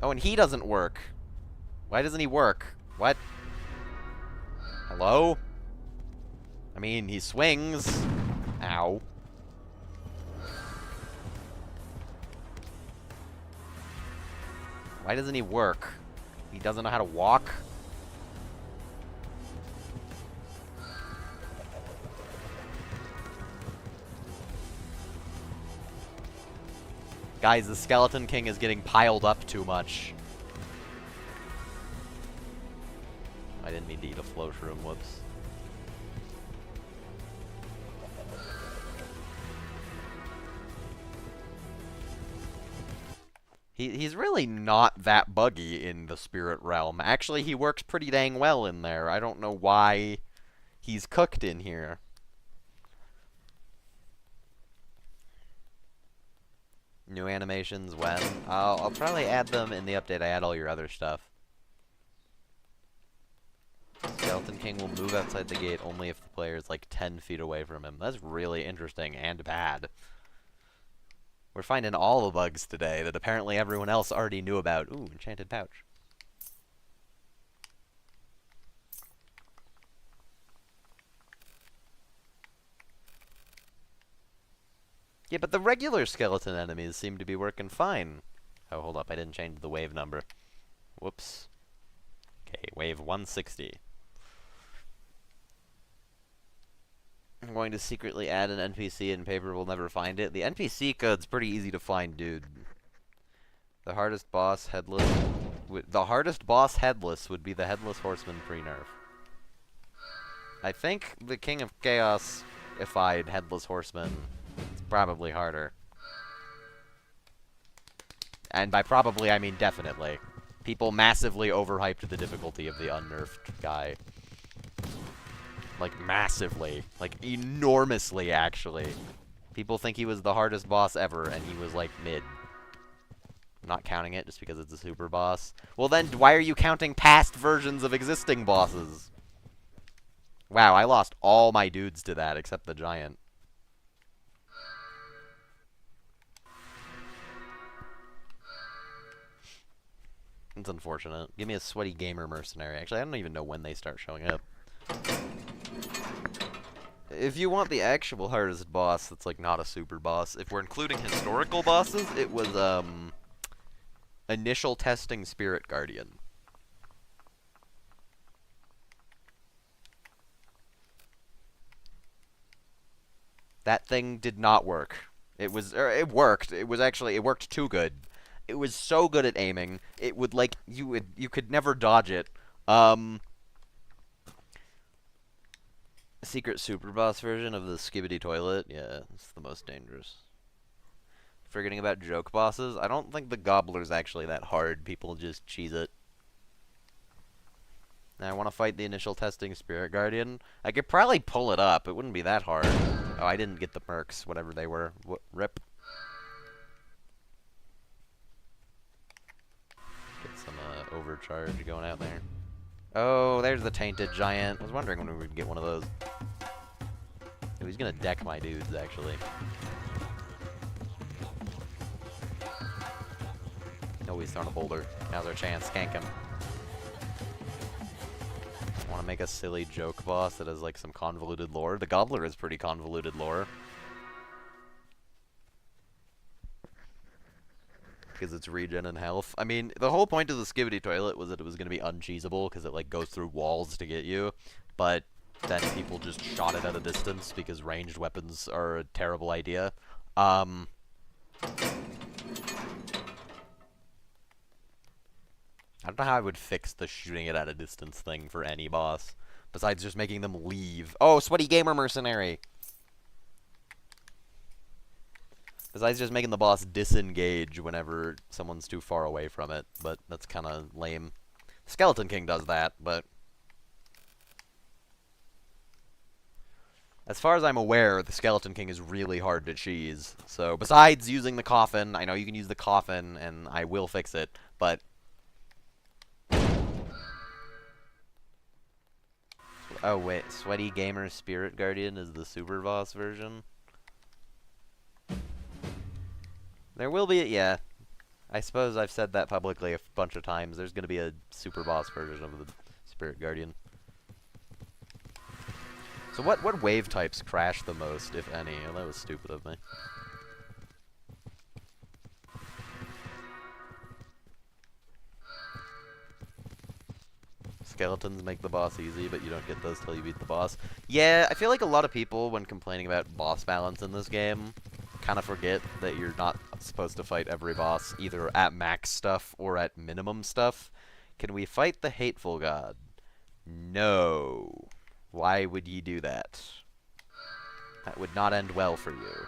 Oh, and he doesn't work. Why doesn't he work? What? Hello? I mean, he swings. Ow. Why doesn't he work? He doesn't know how to walk? Guys, the Skeleton King is getting piled up too much. I didn't mean to eat a flow shroom, whoops. He's really not that buggy in the Spirit Realm. Actually, he works pretty dang well in there. I don't know why he's cooked in here. New animations when? I'll probably add them in the update. I add all your other stuff. Skeleton King will move outside the gate only if the player is like 10 feet away from him. That's really interesting and bad. We're finding all the bugs today that apparently everyone else already knew about. Ooh, enchanted pouch. Yeah, but the regular skeleton enemies seem to be working fine. Oh, hold up, I didn't change the wave number. Whoops. Okay, wave 160. I'm going to secretly add an NPC and Paper will never find it. The NPC code's pretty easy to find, dude. The hardest boss headless would be the Headless Horseman pre-nerf. I think the King of Chaos ified Headless Horseman. It's probably harder. And by probably, I mean definitely. People massively overhyped the difficulty of the unnerfed guy. Like, massively. Like, enormously, actually. People think he was the hardest boss ever, and he was, like, mid. I'm not counting it just because it's a super boss. Well, then, why are you counting past versions of existing bosses? Wow, I lost all my dudes to that, except the giant. It's unfortunate. Give me a sweaty gamer mercenary. Actually, I don't even know when they start showing up. If you want the actual hardest boss that's, like, not a super boss, if we're including historical bosses, it was, Initial Testing Spirit Guardian. That thing did not work. It worked. It worked too good. It was so good at aiming. It would, like, you could never dodge it. Secret super boss version of the Skibbity Toilet. Yeah, it's the most dangerous. Forgetting about joke bosses. I don't think the Gobbler's actually that hard. People just cheese it. Now, I want to fight the Initial Testing Spirit Guardian. I could probably pull it up. It wouldn't be that hard. Oh, I didn't get the mercs, whatever they were. Rip. Get some overcharge going out there. Oh, there's the Tainted Giant. I was wondering when we would get one of those. Ooh, he's gonna deck my dudes, actually. Oh, he's throwing a boulder. Now's our chance. Skank him. Want to make a silly joke boss that has, like, some convoluted lore? The Gobbler is pretty convoluted lore. because it's regen and health. I mean, the whole point of the skibidi toilet was that it was going to be uncheesable because it like goes through walls to get you, but then people just shot it at a distance because ranged weapons are a terrible idea. I don't know how I would fix the shooting it at a distance thing for any boss, besides just making them leave. Oh, sweaty gamer mercenary! Besides just making the boss disengage whenever someone's too far away from it, but that's kind of lame. Skeleton King does that, but... as far as I'm aware, the Skeleton King is really hard to cheese. So, besides using the coffin, I know you can use the coffin, and I will fix it, but... oh, wait. Sweaty Gamer Spirit Guardian is the super boss version? There will be, yeah. I suppose I've said that publicly a bunch of times. There's going to be a super boss version of the Spirit Guardian. So what wave types crash the most, if any? Oh, that was stupid of me. Skeletons make the boss easy, but you don't get those till you beat the boss. Yeah, I feel like a lot of people, when complaining about boss balance in this game, kind of forget that you're not supposed to fight every boss either at max stuff or at minimum stuff. Can we fight the Hateful God? No. Why would ye do that? That would not end well for you.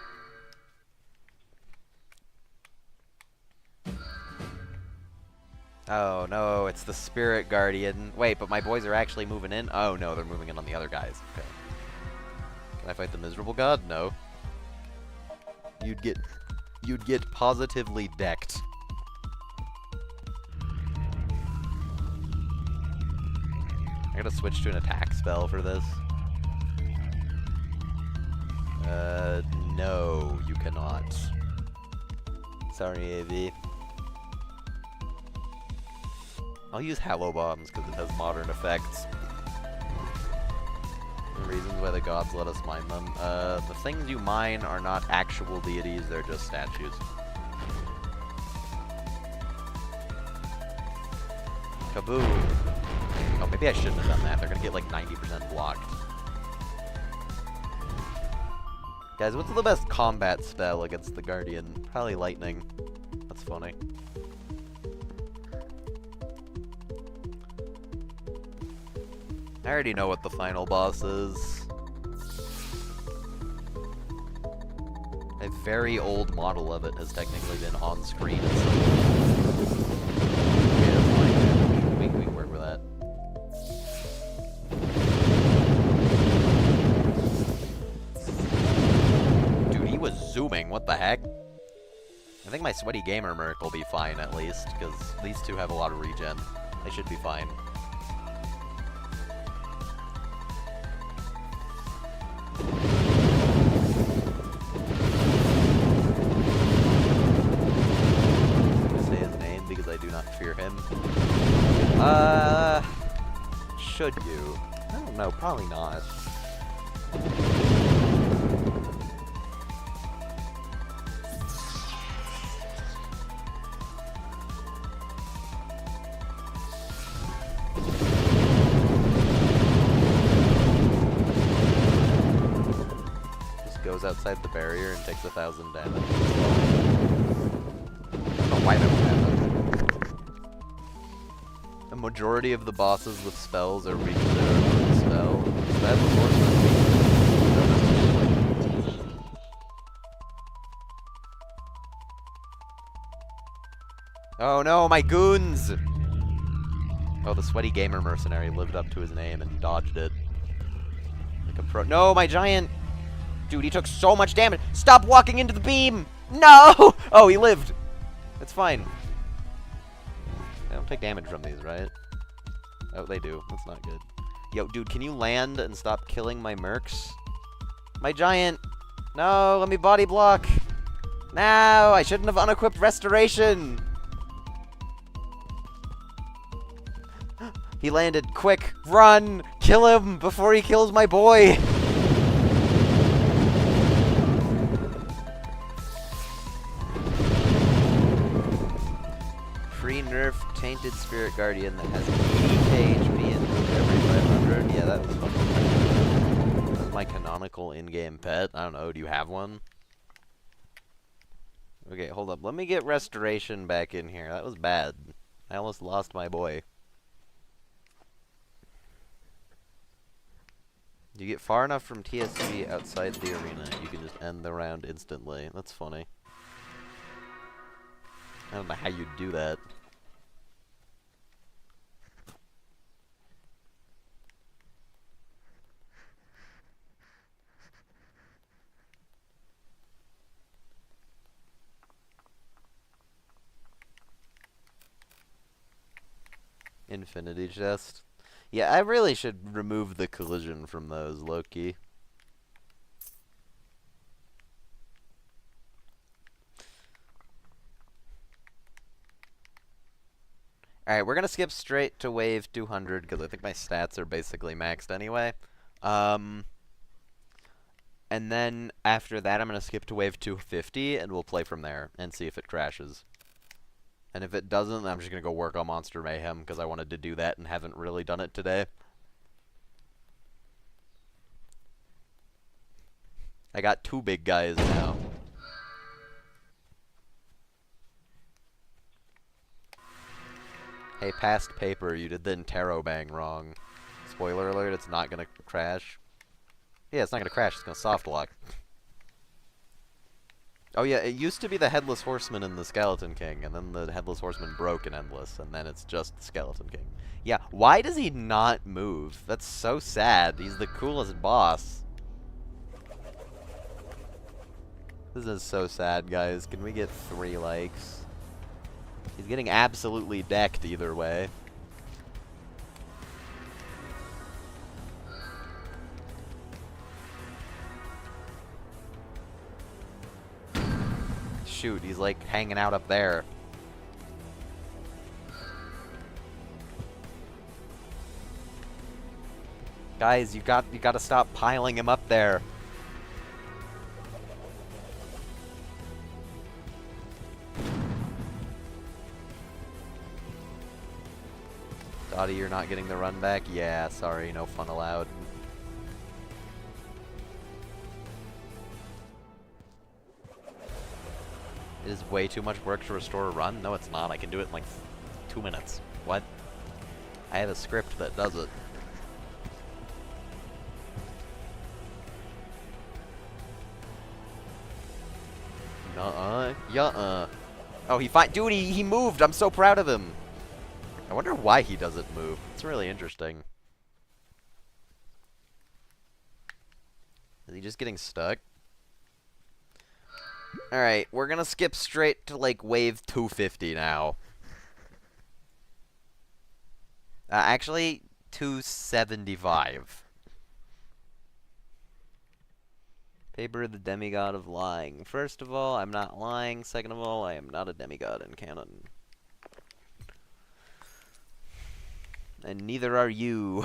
Oh no, it's the Spirit Guardian. Wait, but my boys are actually moving in? Oh no, they're moving in on the other guys. Okay. Can I fight the Miserable God? No. You'd get positively decked. I gotta switch to an attack spell for this. No, you cannot. Sorry, AV. I'll use Hallow Bombs because it has modern effects. Reasons why the gods let us mine them. The things you mine are not actual deities, they're just statues. Kaboom! Oh, maybe I shouldn't have done that. They're gonna get like 90% blocked. Guys, what's the best combat spell against the Guardian? Probably lightning. That's funny. I already know what the final boss is. A very old model of it has technically been on screen. We can work with that. Dude, he was zooming. What the heck? I think my Sweaty Gamer Merc will be fine at least, because these two have a lot of regen. They should be fine. I do not fear him. Should you? I don't know, probably not. Just goes outside the barrier and takes 1,000 damage. I don't know why that would happen. The majority of the bosses with spells are weak to their own spell. That's oh no, my goons! Oh, the Sweaty Gamer Mercenary lived up to his name and dodged it. Like a pro- no, my giant! Dude, he took so much damage! Stop walking into the beam! No! Oh, he lived! It's fine. They don't take damage from these, right? Oh, they do. That's not good. Yo, dude, can you land and stop killing my mercs? My giant! No, let me body block! No, I shouldn't have unequipped restoration! He landed. Quick, run! Kill him before he kills my boy! painted spirit guardian that has 80k HP and moves every 500. Yeah, that was fun. This is my canonical in-game pet. I don't know, do you have one? Okay, hold up. Let me get restoration back in here. That was bad. I almost lost my boy. You get far enough from TSG outside the arena, you can just end the round instantly. That's funny. I don't know how you do that. Infinity chest. Yeah, I really should remove the collision from those, low-key. Alright, we're gonna skip straight to wave 200, because I think my stats are basically maxed anyway. And then, after that, I'm gonna skip to wave 250, and we'll play from there, and see if it crashes. And if it doesn't, I'm just gonna go work on Monster Mayhem, because I wanted to do that and haven't really done it today. I got 2 big guys now. Hey, past paper, you did the interrobang wrong. Spoiler alert, it's not gonna crash. Yeah, it's not gonna crash, it's gonna soft lock. Oh yeah, it used to be the Headless Horseman and the Skeleton King, and then the Headless Horseman broke in Endless, and then it's just the Skeleton King. Yeah, why does he not move? That's so sad. He's the coolest boss. This is so sad, guys. Can we get 3 likes? He's getting absolutely decked either way. Shoot, he's like hanging out up there. Guys, you gotta stop piling him up there. Dottie, you're not getting the run back? Yeah, sorry, no fun allowed. It is way too much work to restore a run? No, it's not. I can do it in like 2 minutes. What? I have a script that does it. Nuh-uh. Yeah-uh. Oh, dude, he moved! I'm so proud of him! I wonder why he doesn't move. It's really interesting. Is he just getting stuck? Alright, we're gonna skip straight to, like, wave 250 now. Actually, 275. Paper, the demigod of lying. First of all, I'm not lying. Second of all, I am not a demigod in canon. And neither are you.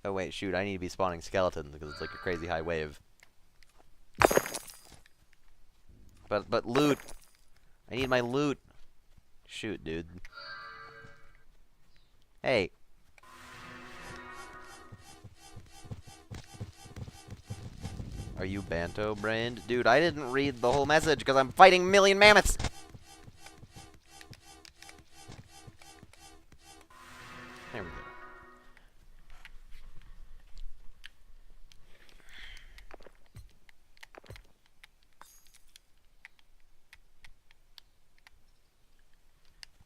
Oh wait, shoot, I need to be spawning skeletons because it's like a crazy high wave. But loot. I need my loot. Shoot, dude. Hey. Are you Banto-brained? Dude, I didn't read the whole message because I'm fighting a million mammoths! There we go.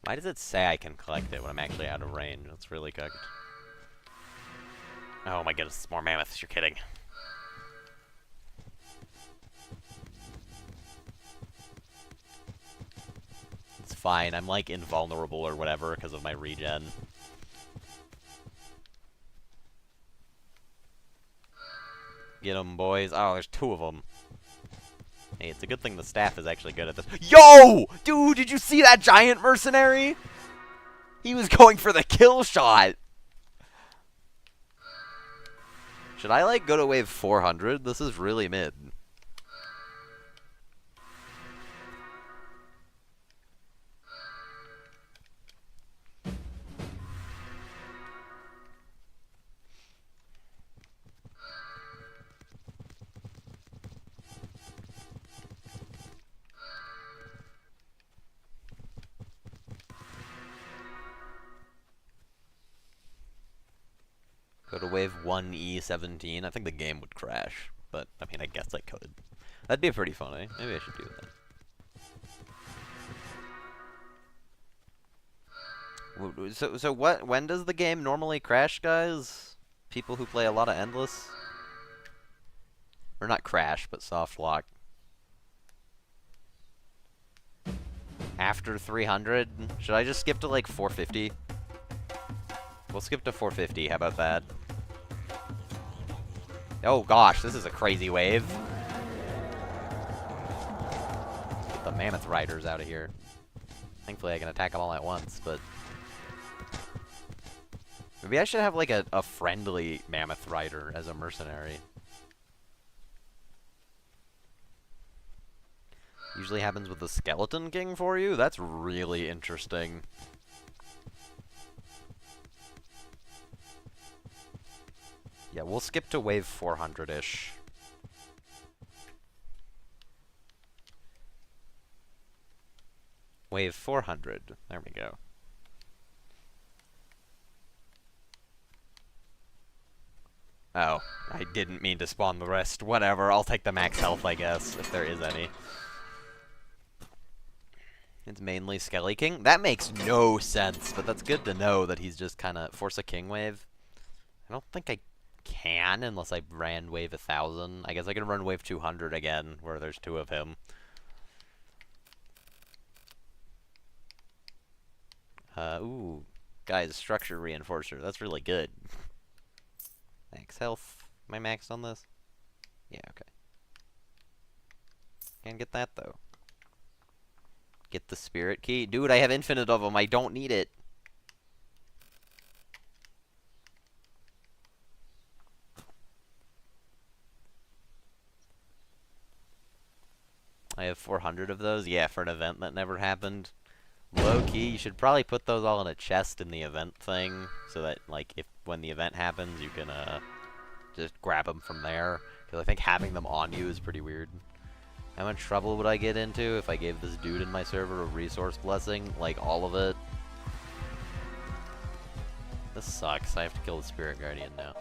Why does it say I can collect it when I'm actually out of range? That's really cooked. Oh my goodness, it's more mammoths, you're kidding. It's fine, I'm like invulnerable or whatever because of my regen. Get them, boys. Oh, there's 2 of them. Hey, it's a good thing the staff is actually good at this. Yo! Dude, did you see that giant mercenary? He was going for the kill shot. Should I, like, go to wave 400? This is really mid. Go to wave 1E17. I think the game would crash, but I mean, I guess I could. That'd be pretty funny. Maybe I should do that. So what? When does the game normally crash, guys? People who play a lot of Endless? Or not crash, but soft lock. After 300? Should I just skip to like 450? We'll skip to 450, how about that? Oh gosh, this is a crazy wave. Get the Mammoth Riders out of here. Thankfully I can attack them all at once, but... Maybe I should have like a friendly Mammoth Rider as a mercenary. Usually happens with the Skeleton King for you? That's really interesting. Yeah, we'll skip to wave 400-ish. Wave 400. There we go. Oh, I didn't mean to spawn the rest. Whatever, I'll take the max health, I guess, if there is any. It's mainly Skelly King? That makes no sense, but that's good to know that he's just kind of force a king wave. I don't think I can unless I ran wave 1000. I guess I can run wave 200 again, where there's two of him. Ooh. Guys, structure reinforcer. That's really good. Max health. Am I maxed on this? Yeah, okay. Can't get that, though. Get the spirit key. Dude, I have infinite of them. I don't need it. I have 400 of those. Yeah, for an event that never happened. Low key, you should probably put those all in a chest in the event thing, so that, like, if when the event happens, you can just grab them from there. Because I think having them on you is pretty weird. How much trouble would I get into if I gave this dude in my server a resource blessing? Like, all of it? This sucks. I have to kill the Spirit Guardian now.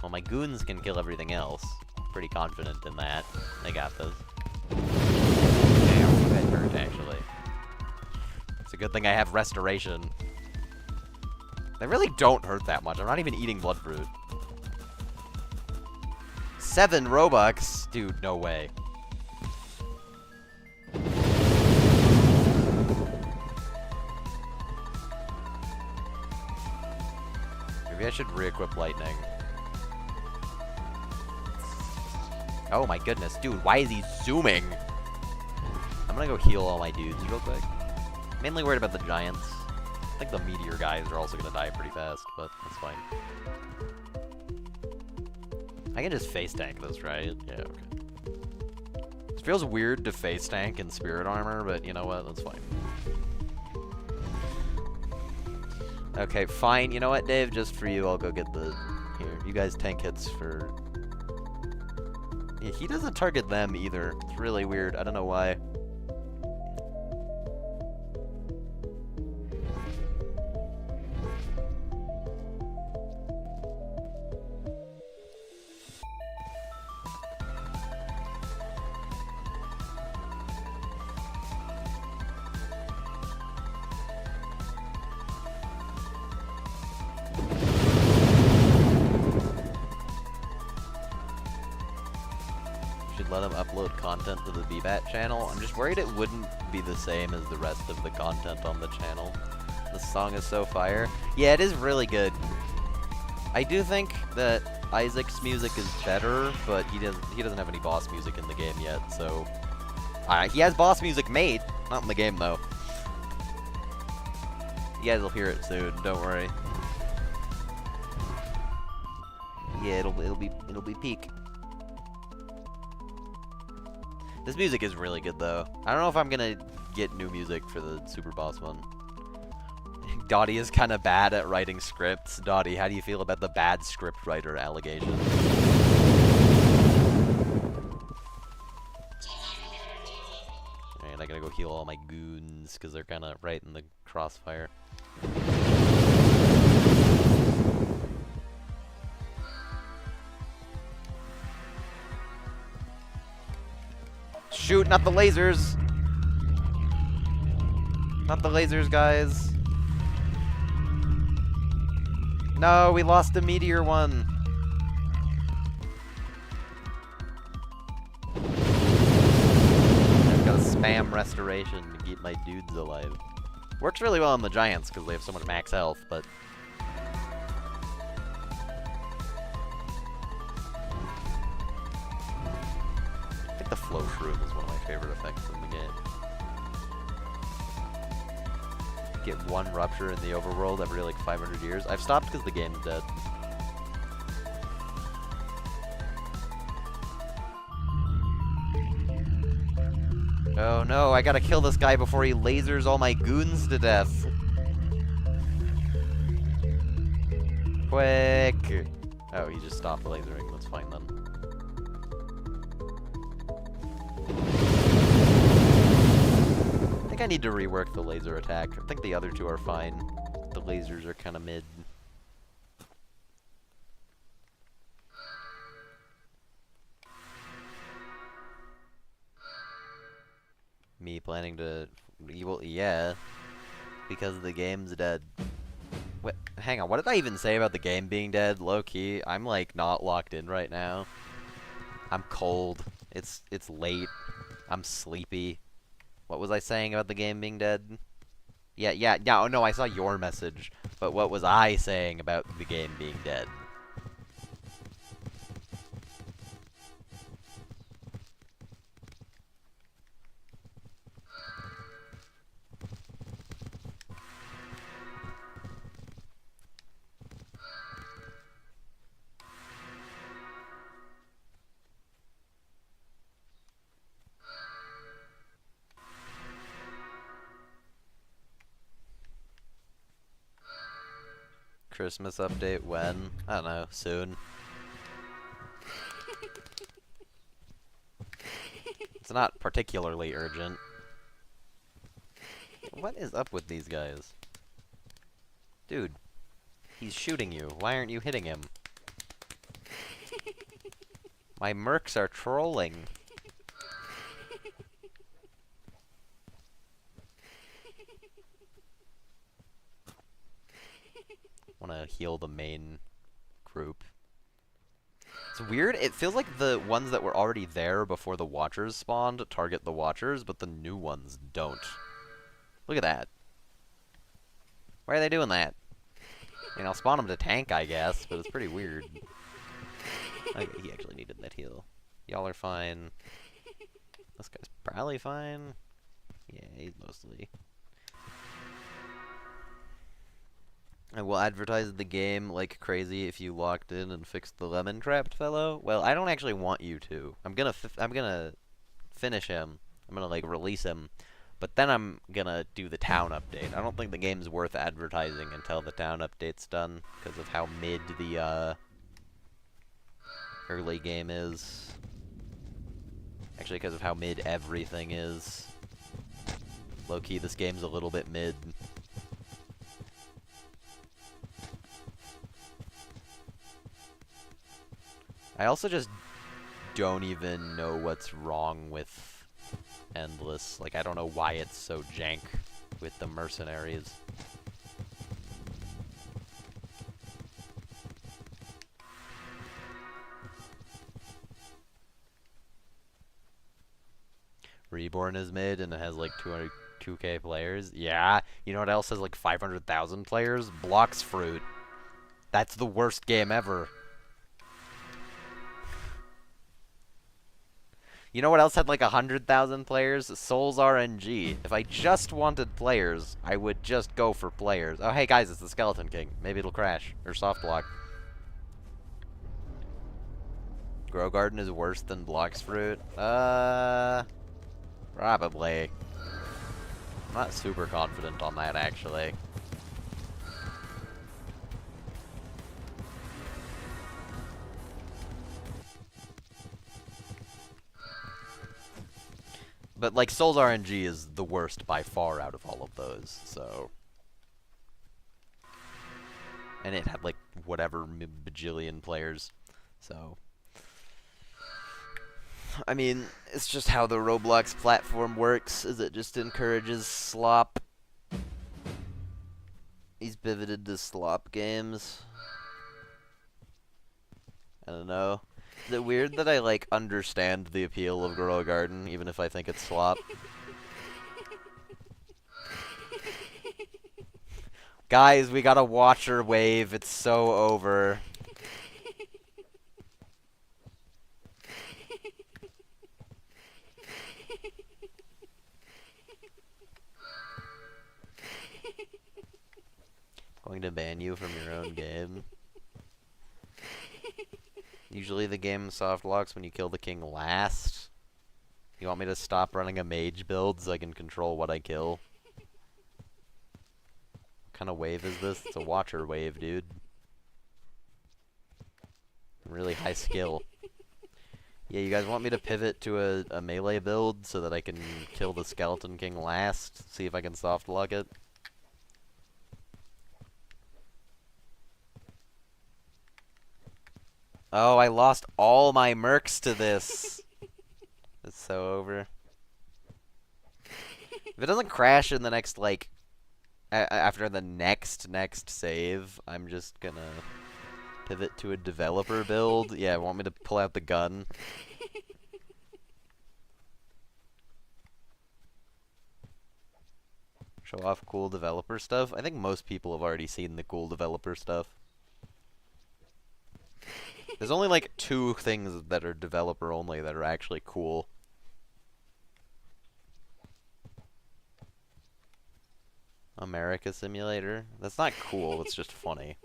Well, my goons can kill everything else. Pretty confident in that. They got this. Damn, you guys hurt, actually. It's a good thing I have Restoration. They really don't hurt that much. I'm not even eating Bloodfruit. 7 Robux? Dude, no way. Maybe I should re-equip Lightning. Oh my goodness, dude, why is he zooming? I'm gonna go heal all my dudes real quick. Mainly worried about the giants. I think the meteor guys are also gonna die pretty fast, but that's fine. I can just face tank this, right? Yeah, okay. It feels weird to face tank in spirit armor, but you know what? That's fine. Okay, fine. You know what, Dave? Just for you, I'll go get the... Here, you guys tank hits for... Yeah, he doesn't target them either. It's really weird. I don't know why. Let him upload content to the BBAT channel. I'm just worried it wouldn't be the same as the rest of the content on the channel. This song is so fire. Yeah, it is really good. I do think that Isaac's music is better, but he doesn't have any boss music in the game yet, so... he has boss music made, not in the game though. You guys will hear it soon, don't worry. Yeah, it'll be peak. This music is really good, though. I don't know if I'm gonna get new music for the Super Boss one. Dottie is kind of bad at writing scripts. Dottie, how do you feel about the bad script writer allegation? Alright, I gotta go heal all my goons, because they're kind of right in the crossfire. Shoot, not the lasers! Not the lasers, guys. No, we lost the meteor one. I've got a spam restoration to keep my dudes alive. Works really well on the giants because they have so much max health, but... I think the flow shroom is one of my favorite effects in the game. Get one rupture in the overworld every like 500 years. I've stopped because the game's dead. Oh no, I gotta kill this guy before he lasers all my goons to death. Quick! Oh, he just stopped lasering. That's fine then. I think I need to rework the laser attack. I think the other two are fine. The lasers are kind of mid. Me planning to... Well, yeah. Because the game's dead. Wait, hang on, what did I even say about the game being dead? Low-key, I'm like not locked in right now. I'm cold. It's late. I'm sleepy. What was I saying about the game being dead? Yeah, no, I saw your message. But what was I saying about the game being dead? Christmas update when? I don't know, soon. It's not particularly urgent. What is up with these guys? Dude, he's shooting you. Why aren't you hitting him? My mercs are trolling. Want to heal the main group. It's weird. It feels like the ones that were already there before the Watchers spawned target the Watchers, but the new ones don't. Look at that. Why are they doing that? I mean, I'll spawn them to tank, I guess, but it's pretty weird. Okay, he actually needed that heal. Y'all are fine. This guy's probably fine. Yeah, he's mostly... I will advertise the game like crazy if you locked in and fixed the lemon-trapped fellow. Well, I don't actually want you to. I'm gonna finish him. I'm gonna like release him, but then I'm gonna do the town update. I don't think the game's worth advertising until the town update's done because of how mid the early game is. Actually, because of how mid everything is. Low-key, this game's a little bit mid. I also just don't even know what's wrong with Endless. Like, I don't know why it's so jank with the mercenaries. Reborn is mid and it has like 202k players. Yeah, you know what else has like 500,000 players? Blocks Fruit. That's the worst game ever. You know what else had like 100,000 players? Souls RNG. If I just wanted players, I would just go for players. Oh, hey guys, it's the Skeleton King. Maybe it'll crash. Or soft block. Grow Garden is worse than Blocks Fruit? Probably. I'm not super confident on that, actually. But, like, Souls RNG is the worst by far out of all of those, so... And it had, like, whatever bajillion players, so... I mean, It's just how the Roblox platform works, is it just encourages slop. He's pivoted to slop games. I don't know. Is it weird that I, like, understand the appeal of Grow a Garden, even if I think it's slop? Guys, we got a watcher wave. It's so over. Going to ban you from your own game. Usually the game soft locks when you kill the king last. You want me to stop running a mage build so I can control what I kill? What kind of wave is this? It's a watcher wave, dude. Really high skill. Yeah, you guys want me to pivot to a melee build so that I can kill the skeleton king last? See if I can soft lock it? Oh, I lost all my mercs to this. It's so over. If it doesn't crash in the next, like, after the next save, I'm just gonna pivot to a developer build. Yeah, want me to pull out the gun? Show off cool developer stuff? I think most people have already seen the cool developer stuff. There's only like 2 things that are developer only that are actually cool. America Simulator? That's not cool, it's just funny.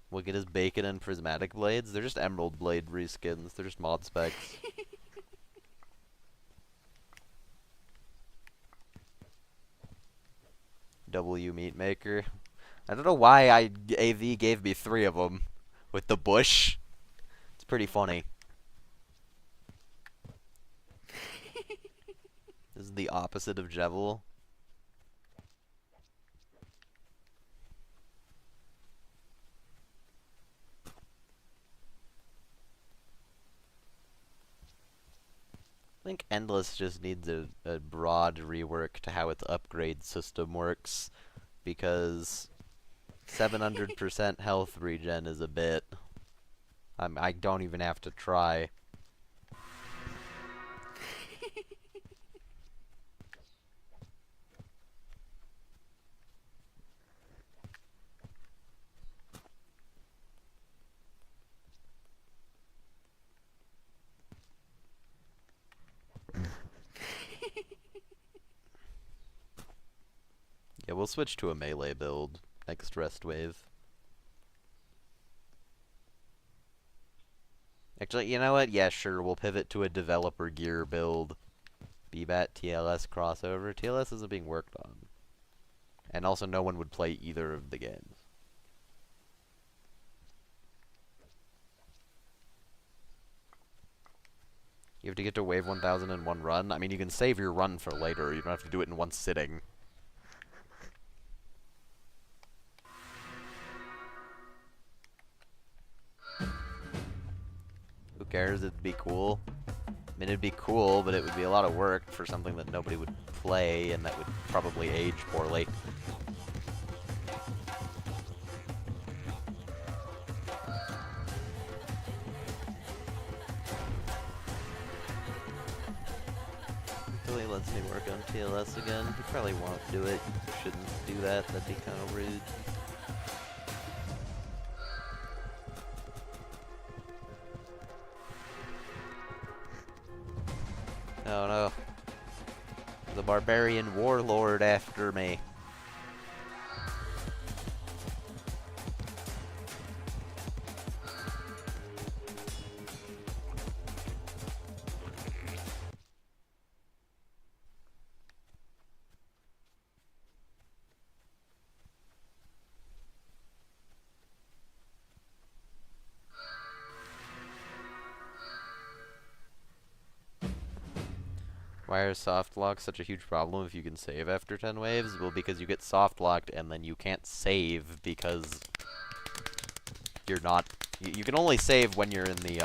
We'll get his bacon and prismatic blades. They're just emerald blade reskins. They're just mod specs. W Meat Maker. I don't know why AV gave me 3 of them. With the bush. It's pretty funny. This is the opposite of Jevil. I think Endless just needs a broad rework to how its upgrade system works, because 700% health regen is a bit. I don't even have to try. Yeah, we'll switch to a melee build next rest wave. Actually, you know what? Yeah, sure, we'll pivot to a developer gear build. BBAT TLS crossover. TLS isn't being worked on. And also no one would play either of the games. You have to get to wave 1000 in one run? I mean, you can save your run for later. You don't have to do it in one sitting. Who cares? It'd be cool. I mean, it'd be cool, but it would be a lot of work for something that nobody would play, and that would probably age poorly. Until he lets me work on TLS again. He probably won't do it. You shouldn't do that. That'd be kind of rude. Oh no. The barbarian warlord after me. Why are soft locks such a huge problem if you can save after 10 waves? Well, because you get soft locked and then you can't save because you're not... You can only save when you're in the,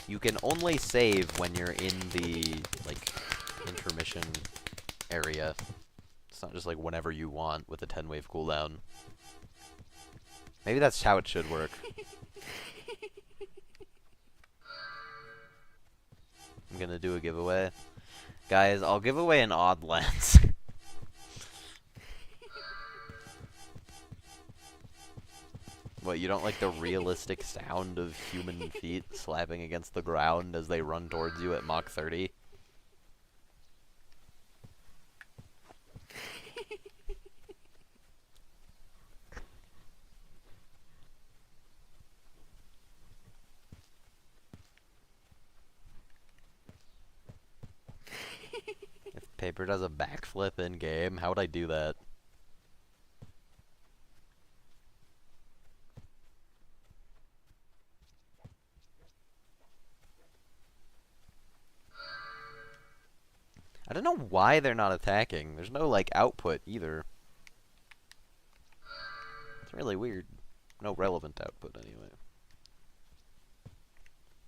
you can only save when you're in the, like, intermission area. It's not just, like, whenever you want with a 10-wave cooldown. Maybe that's how it should work. I'm gonna do a giveaway. Guys, I'll give away an odd lens. What, you don't like the realistic sound of human feet slapping against the ground as they run towards you at Mach 30? If Paper does a backflip in-game, how would I do that? I don't know why they're not attacking. There's no, like, output, either. It's really weird. No relevant output, anyway.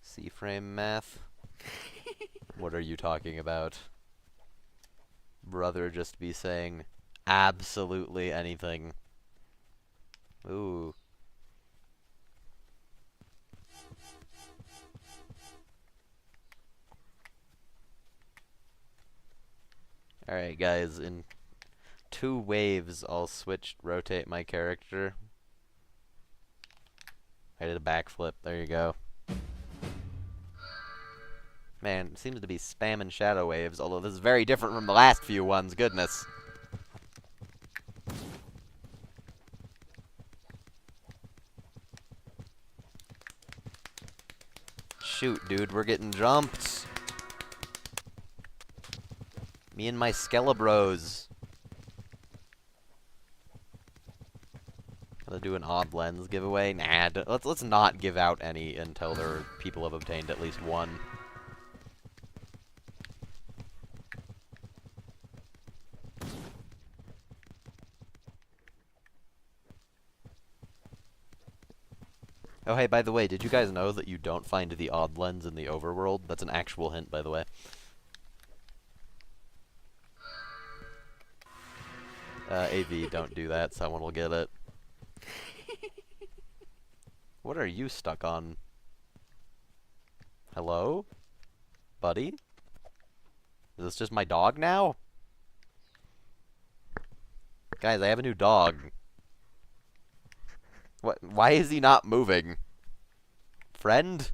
C-frame math? What are you talking about? Brother just be saying absolutely anything. Ooh. Alright, guys, in 2 waves, I'll rotate my character. I did a backflip, there you go. Man, it seems to be spamming shadow waves, although this is very different from the last few ones, goodness. Shoot, dude, we're getting jumped. Me and my Skelebros. Gonna do an odd lens giveaway? Nah, let's not give out any until people have obtained at least one. Oh, hey, by the way, did you guys know that you don't find the odd lens in the overworld? That's an actual hint, by the way. AV, don't do that. Someone will get it. What are you stuck on? Hello? Buddy? Is this just my dog now? Guys, I have a new dog. What? Why is he not moving? Friend?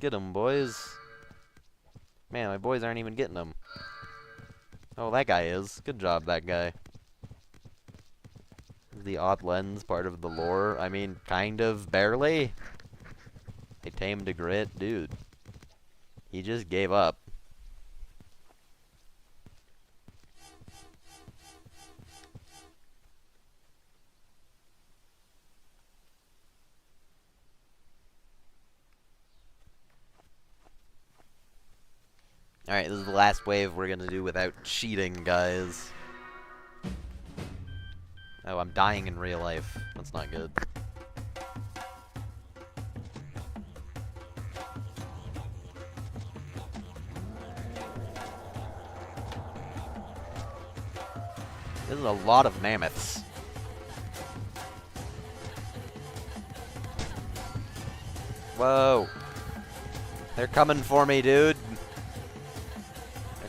Get him, boys. Man, my boys aren't even getting him. Oh, that guy is. Good job, that guy. Is the odd lens part of the lore? I mean, kind of, barely. They tamed a grit, dude. He just gave up. Alright, this is the last wave we're gonna do without cheating, guys. Oh, I'm dying in real life. That's not good. This is a lot of mammoths. Whoa. They're coming for me, dude.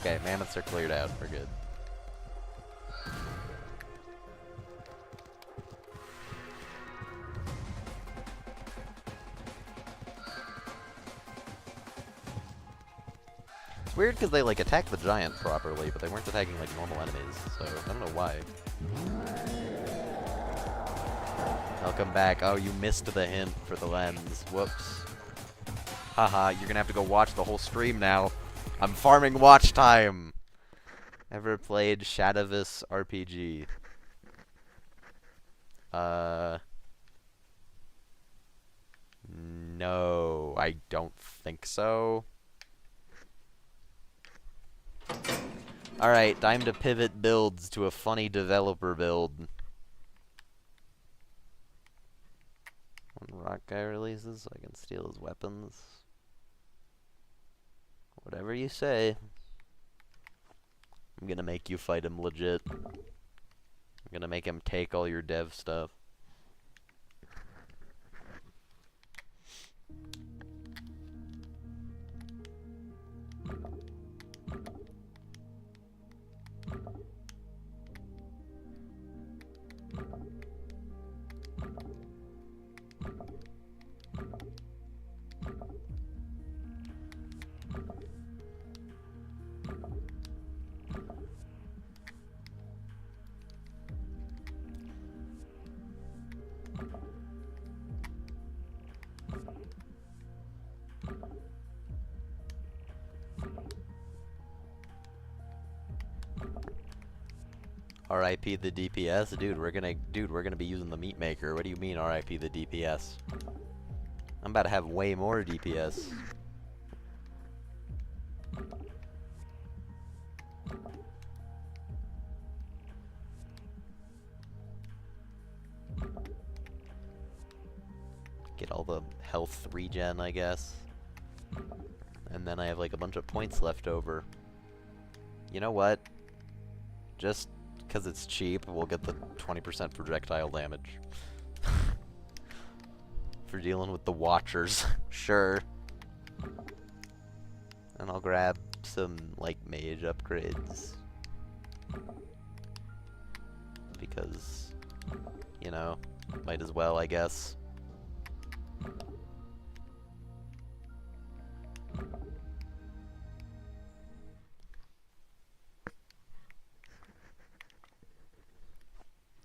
Okay, mammoths are cleared out. We're good. It's weird because they, like, attack the giant properly, but they weren't attacking, like, normal enemies, so I don't know why. Welcome back. Oh, you missed the hint for the lens. Whoops. Haha, you're gonna have to go watch the whole stream now. I'm farming watch time! Ever played Shadowvis RPG? No, I don't think so. Alright, time to pivot builds to a funny developer build. When Rock Guy releases, so I can steal his weapons. Whatever you say. I'm gonna make you fight him legit. I'm gonna make him take all your dev stuff. RIP the DPS? Dude, we're gonna be using the meat maker. What do you mean RIP the DPS? I'm about to have way more DPS. Get all the health regen, I guess. And then I have like a bunch of points left over. You know what? Just because it's cheap, we'll get the 20% projectile damage. For dealing with the Watchers. Sure. And I'll grab some, like, mage upgrades. Because, you know, might as well, I guess.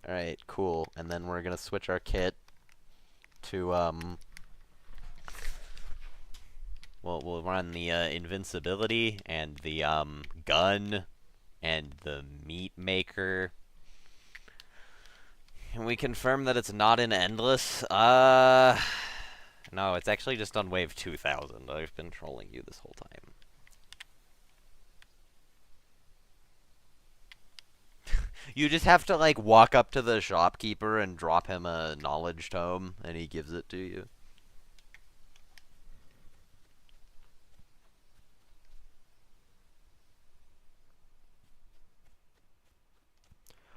Alright, cool. And then we're gonna switch our kit to, well, we'll run the, invincibility, and the, gun, and the meat maker. Can we confirm that it's not in Endless? No, it's actually just on wave 2000. I've been trolling you this whole time. You just have to, like, walk up to the shopkeeper and drop him a knowledge tome, and he gives it to you.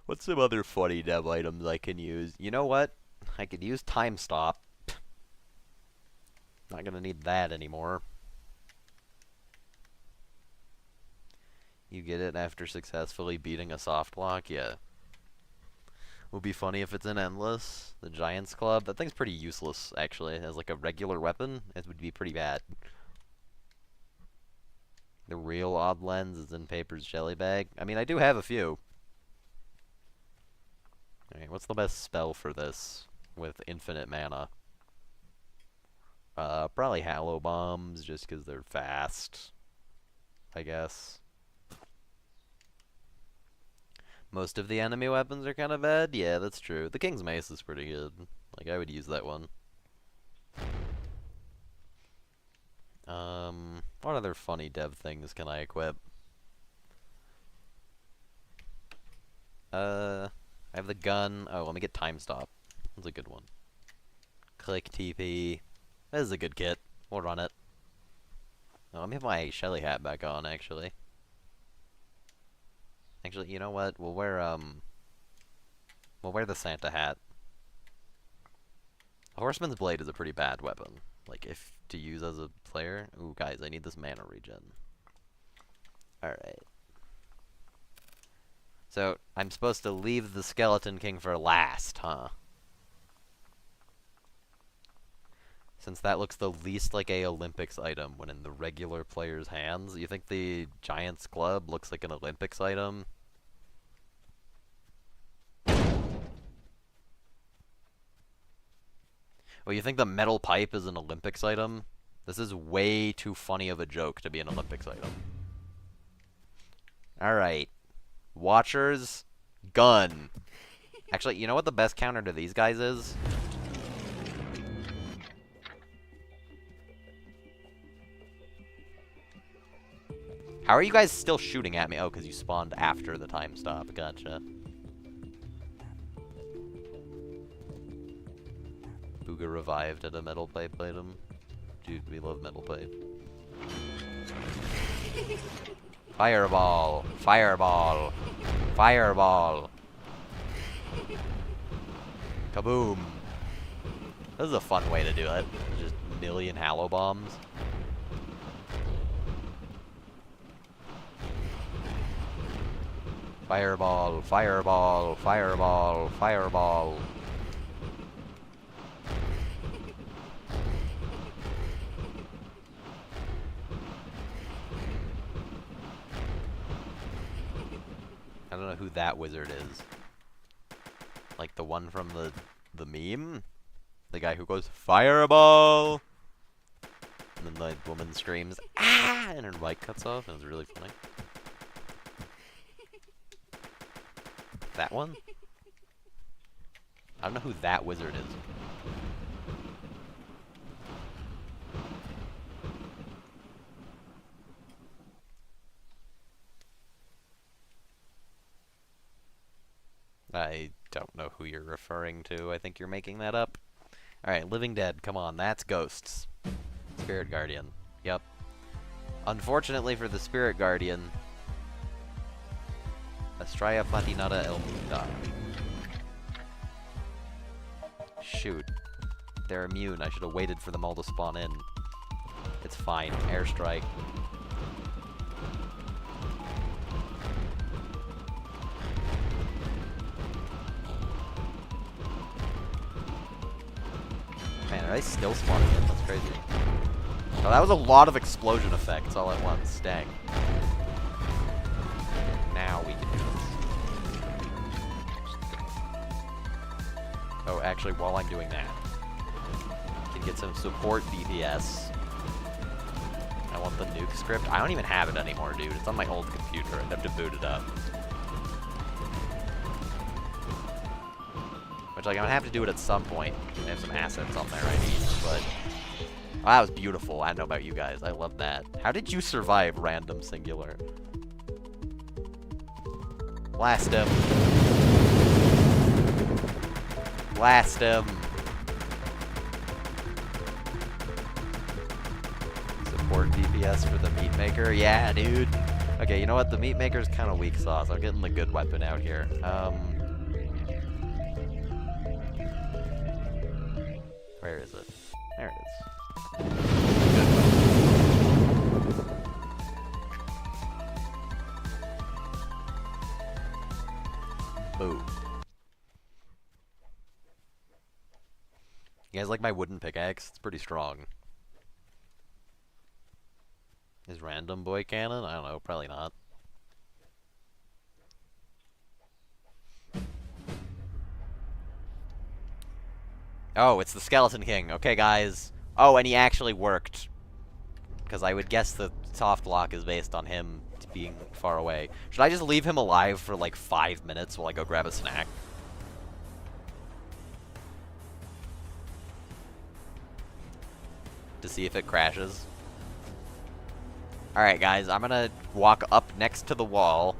What's some other funny dev items I can use? You know what? I could use time stop. Not gonna need that anymore. You get it after successfully beating a soft block? Yeah. Would be funny if it's in Endless. The Giants Club. That thing's pretty useless, actually. As like a regular weapon, it would be pretty bad. The real odd lens is in Paper's jelly bag. I mean, I do have a few. Alright, what's the best spell for this with infinite mana? Probably Hallow Bombs, just because they're fast, I guess. Most of the enemy weapons are kind of bad. Yeah, that's true. The King's Mace is pretty good. Like, I would use that one. What other funny dev things can I equip? I have the gun. Oh, let me get Time Stop. That's a good one. Click TP. This is a good kit. We'll run it. Oh, let me have my Shelly hat back on, actually. Actually, you know what? We'll wear the Santa hat. A Horseman's Blade is a pretty bad weapon. Like, if to use as a player. Ooh, guys, I need this mana regen. Alright. So, I'm supposed to leave the Skeleton King for last, huh? Since that looks the least like a Olympics item when in the regular player's hands. You think the Giants Club looks like an Olympics item? Well, you think the metal pipe is an Olympics item? This is way too funny of a joke to be an Olympics item. Alright. Watchers, gun. Actually, you know what the best counter to these guys is? How are you guys still shooting at me? Oh, because you spawned after the time stop. Gotcha. Booga revived at a metal pipe item. Dude, we love metal pipe. Fireball! Fireball! Fireball! Kaboom! This is a fun way to do it. Just a million hallow bombs. Fireball! Fireball! Fireball! Fireball! I don't know who that wizard is. Like the one from the meme? The guy who goes, Fireball! And then the woman screams, ah! And her mic cuts off, and it's really funny. That one? I don't know who that wizard is. I don't know who you're referring to. I think you're making that up. Alright, Living Dead, come on, that's ghosts. Spirit Guardian. Yep. Unfortunately for the Spirit Guardian, Estrella Platinada El Munda. Shoot. They're immune. I should have waited for them all to spawn in. It's fine. Airstrike. Man, are they still spawning in? That's crazy. Oh, that was a lot of explosion effects all at once. Dang. Now we can do this. Oh, actually, while I'm doing that, I can get some support DPS. I want the nuke script. I don't even have it anymore, dude. It's on my old computer. I'd have to boot it up. Which, like, I'm gonna have to do it at some point. I have some assets on there I need, but... Oh, that was beautiful. I don't know about you guys. I love that. How did you survive random singular? Blast him. Blast him. Support DPS for the meat maker? Yeah, dude. Okay, you know what? The meat maker's kind of weak sauce. I'm getting the good weapon out here. Where is it? There it is. Boom. You guys like my wooden pickaxe? It's pretty strong. Is random boy canon? I don't know, probably not. Oh, it's the Skeleton King. Okay, guys. Oh, and he actually worked. Because I would guess the soft lock is based on him being far away. Should I just leave him alive for like 5 minutes while I go grab a snack? To see if it crashes. Alright, guys. I'm gonna walk up next to the wall.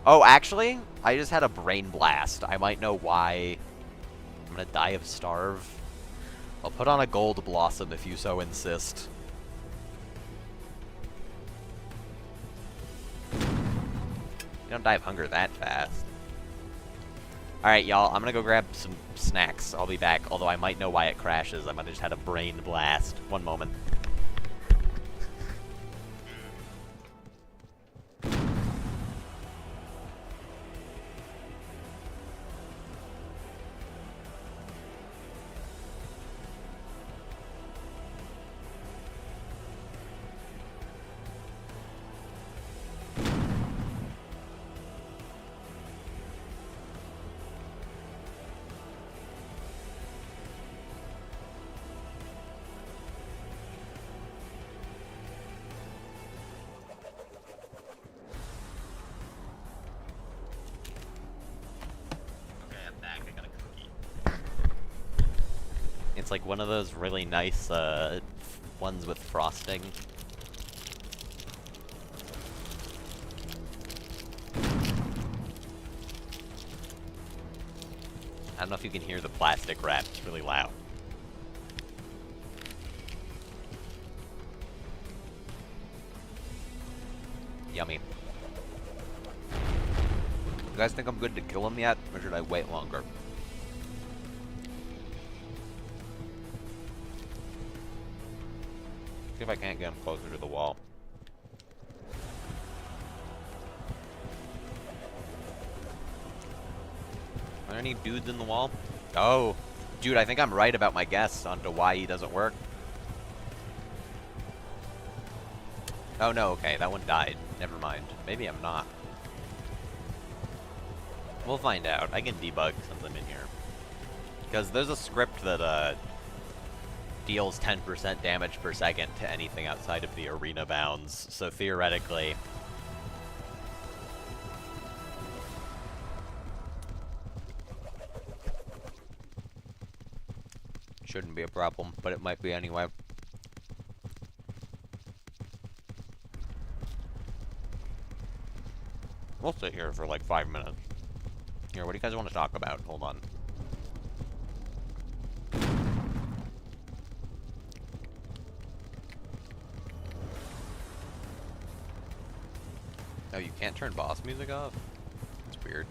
Oh, actually, I just had a brain blast. I might know why. I'm gonna die of starve. I'll put on a gold blossom if you so insist. You don't die of hunger that fast. Alright, y'all, I'm gonna go grab some snacks. I'll be back, although I might know why it crashes. I might have just had a brain blast. One moment. It's like one of those really nice ones with frosting. don't know if you can hear the plastic wrap. It's really loud. Yummy. You guys think I'm good to kill him yet, or should I wait longer? See if I can't get him closer to the wall. Are there any dudes in the wall? Oh, dude, I think I'm right about my guess onto why he doesn't work. Oh no, okay, that one died. Never mind. Maybe I'm not. We'll find out. I can debug since I'm in here. Because there's a script that deals 10% damage per second to anything outside of the arena bounds. So theoretically... shouldn't be a problem, but it might be anyway. We'll sit here for like 5 minutes. Here, what do you guys want to talk about? Hold on. Oh, you can't turn boss music off? That's weird.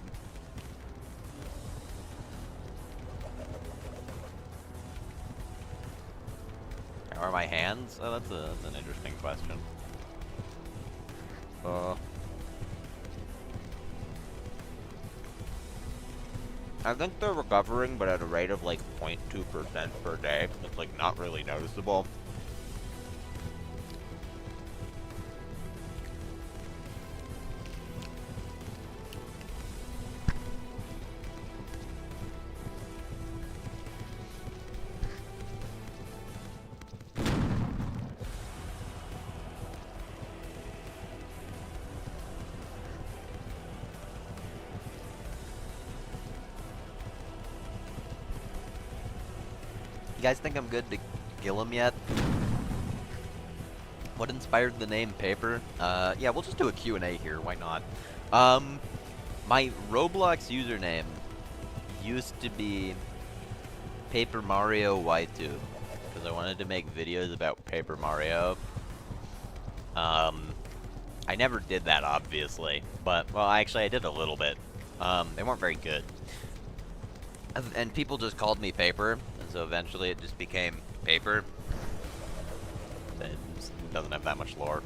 How are my hands? Oh, that's an interesting question. I think they're recovering, but at a rate of like 0.2% per day. It's like not really noticeable. You guys think I'm good to kill him yet? What inspired the name Paper? Yeah, we'll just do a Q&A here, why not? My Roblox username used to be Paper Mario Y2, because I wanted to make videos about Paper Mario. I never did that, obviously, but, well, actually I did a little bit. They weren't very good. And people just called me Paper, and so eventually it just became Paper. It just doesn't have that much lore.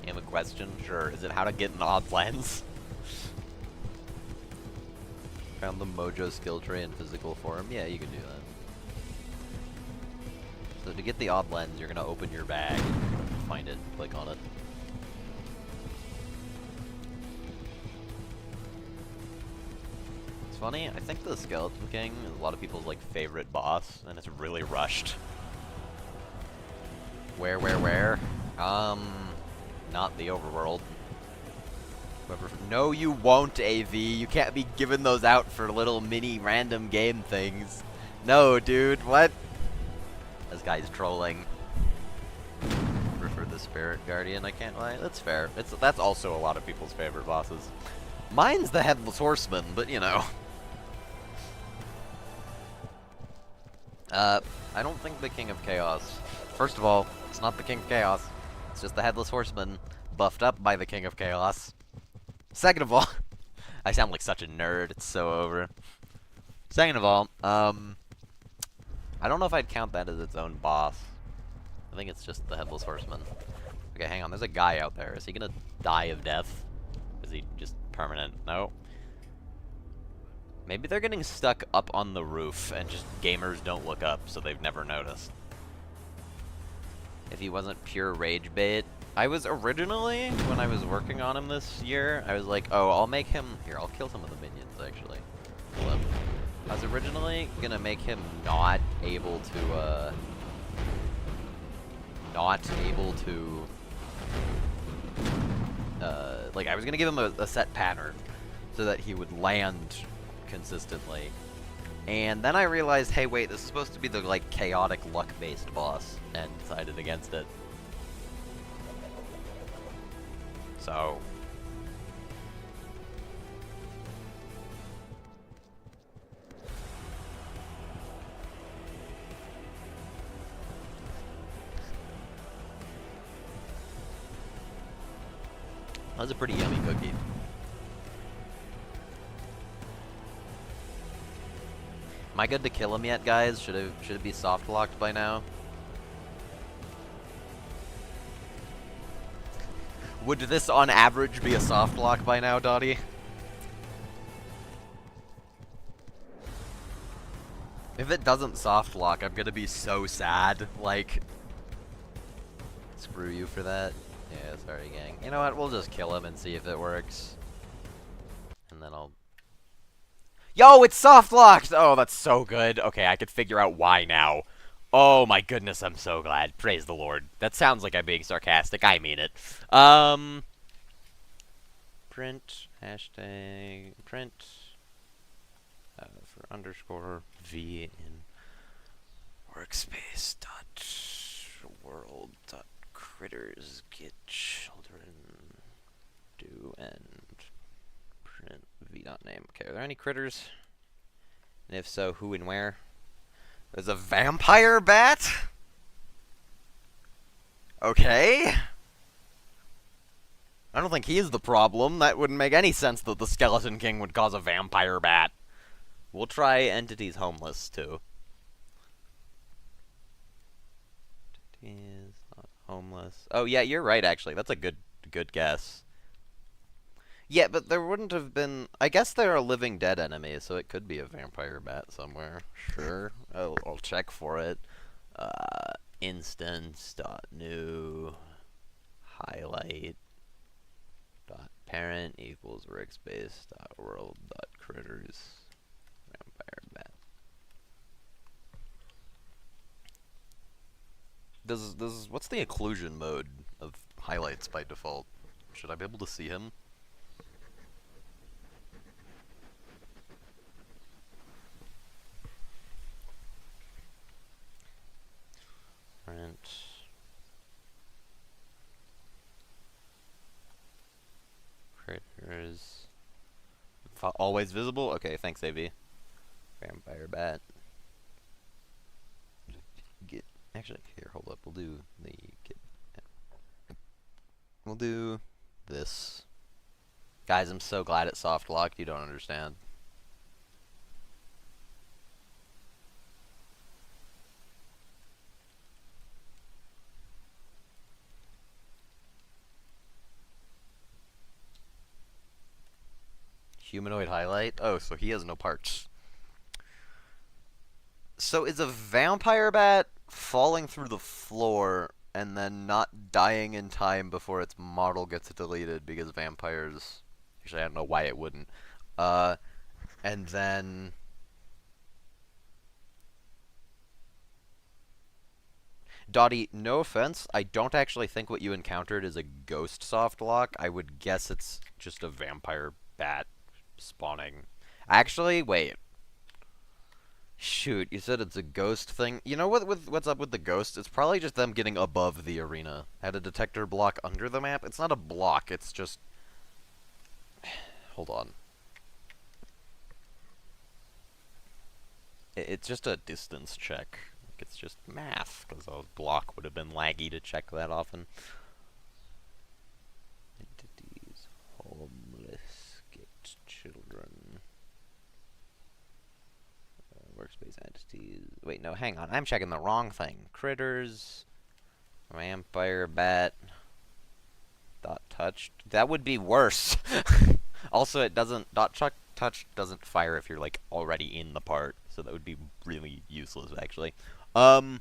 You have a question? Sure. Is it how to get an odd lens? Found the Mojo skill tree in physical form? Yeah, you can do that. So to get the odd lens, you're gonna open your bag and you're gonna find it, click on it. Funny, I think the Skeleton King is a lot of people's like favorite boss, and it's really rushed. Where? Not the overworld. Whoever, no, you won't, AV. You can't be giving those out for little mini random game things. No, dude, what? This guy's trolling. Prefer the Spirit Guardian, I can't lie. That's fair. That's also a lot of people's favorite bosses. Mine's the Headless Horseman, but you know. I don't think the King of Chaos... First of all, it's not the King of Chaos. It's just the Headless Horseman, buffed up by the King of Chaos. Second of all... I sound like such a nerd, it's so over. Second of all, I don't know if I'd count that as its own boss. I think it's just the Headless Horseman. Okay, hang on, there's a guy out there. Is he gonna die of death? Is he just permanent? No. Maybe they're getting stuck up on the roof and just gamers don't look up, so they've never noticed. If he wasn't pure rage bait. I was originally, when I was working on him this year, I was like, oh, I'll make him... Here, I'll kill some of the minions, actually. Hold up. I was originally gonna make him not able to, like, I was gonna give him a set pattern so that he would land consistently. And then I realized, hey, wait, this is supposed to be the, like, chaotic luck-based boss, and decided against it. So... That was a pretty yummy cookie. Am I good to kill him yet, guys? Should it be soft locked by now? Would this, on average, be a soft lock by now, Dottie? If it doesn't soft lock, I'm gonna be so sad. Like, screw you for that. Yeah, sorry, gang. You know what? We'll just kill him and see if it works. And then I'll... Yo, it's soft locked! Oh, that's so good. Okay, I could figure out why now. Oh my goodness, I'm so glad. Praise the Lord. That sounds like I'm being sarcastic. I mean it. Print, hashtag, print, for underscore v in workspace dot world dot critters get children do and print v dot name. Okay, are there any critters? And if so, who and where? There's a vampire bat? Okay. I don't think he's the problem. That wouldn't make any sense that the Skeleton King would cause a vampire bat. We'll try entities homeless, too. Entities not homeless. Oh, yeah, you're right, actually. That's a good guess. Yeah, but there wouldn't have been... I guess they're a living dead enemy, so it could be a vampire bat somewhere. Sure. I'll check for it. Instance.new highlight dot parent equals workspace dot world dot critters vampire bat. What's the occlusion mode of highlights by default? Should I be able to see him? Print. Critters. Always visible? Okay, thanks, AV. Vampire bat. Get. Actually, here, hold up. We'll do the get. We'll do this. Guys, I'm so glad it's soft locked. You don't understand. Humanoid highlight? Oh, so he has no parts. So is a vampire bat falling through the floor and then not dying in time before its model gets deleted because vampires... Actually, I don't know why it wouldn't. And then... Dottie, no offense, I don't actually think what you encountered is a ghost soft lock. I would guess it's just a vampire bat spawning. Actually, wait. Shoot, you said it's a ghost thing. You know what's up with the ghost? It's probably just them getting above the arena. Had a detector block under the map. It's not a block, it's just... Hold on. It's just a distance check. It's just math, because a block would have been laggy to check that often. Entities, homeless, get children. Workspace entities. Wait, no, hang on. I'm checking the wrong thing. Critters, vampire bat, dot touched. That would be worse. Also, it doesn't, dot touch doesn't fire if you're, like, already in the part. So that would be really useless, actually. Something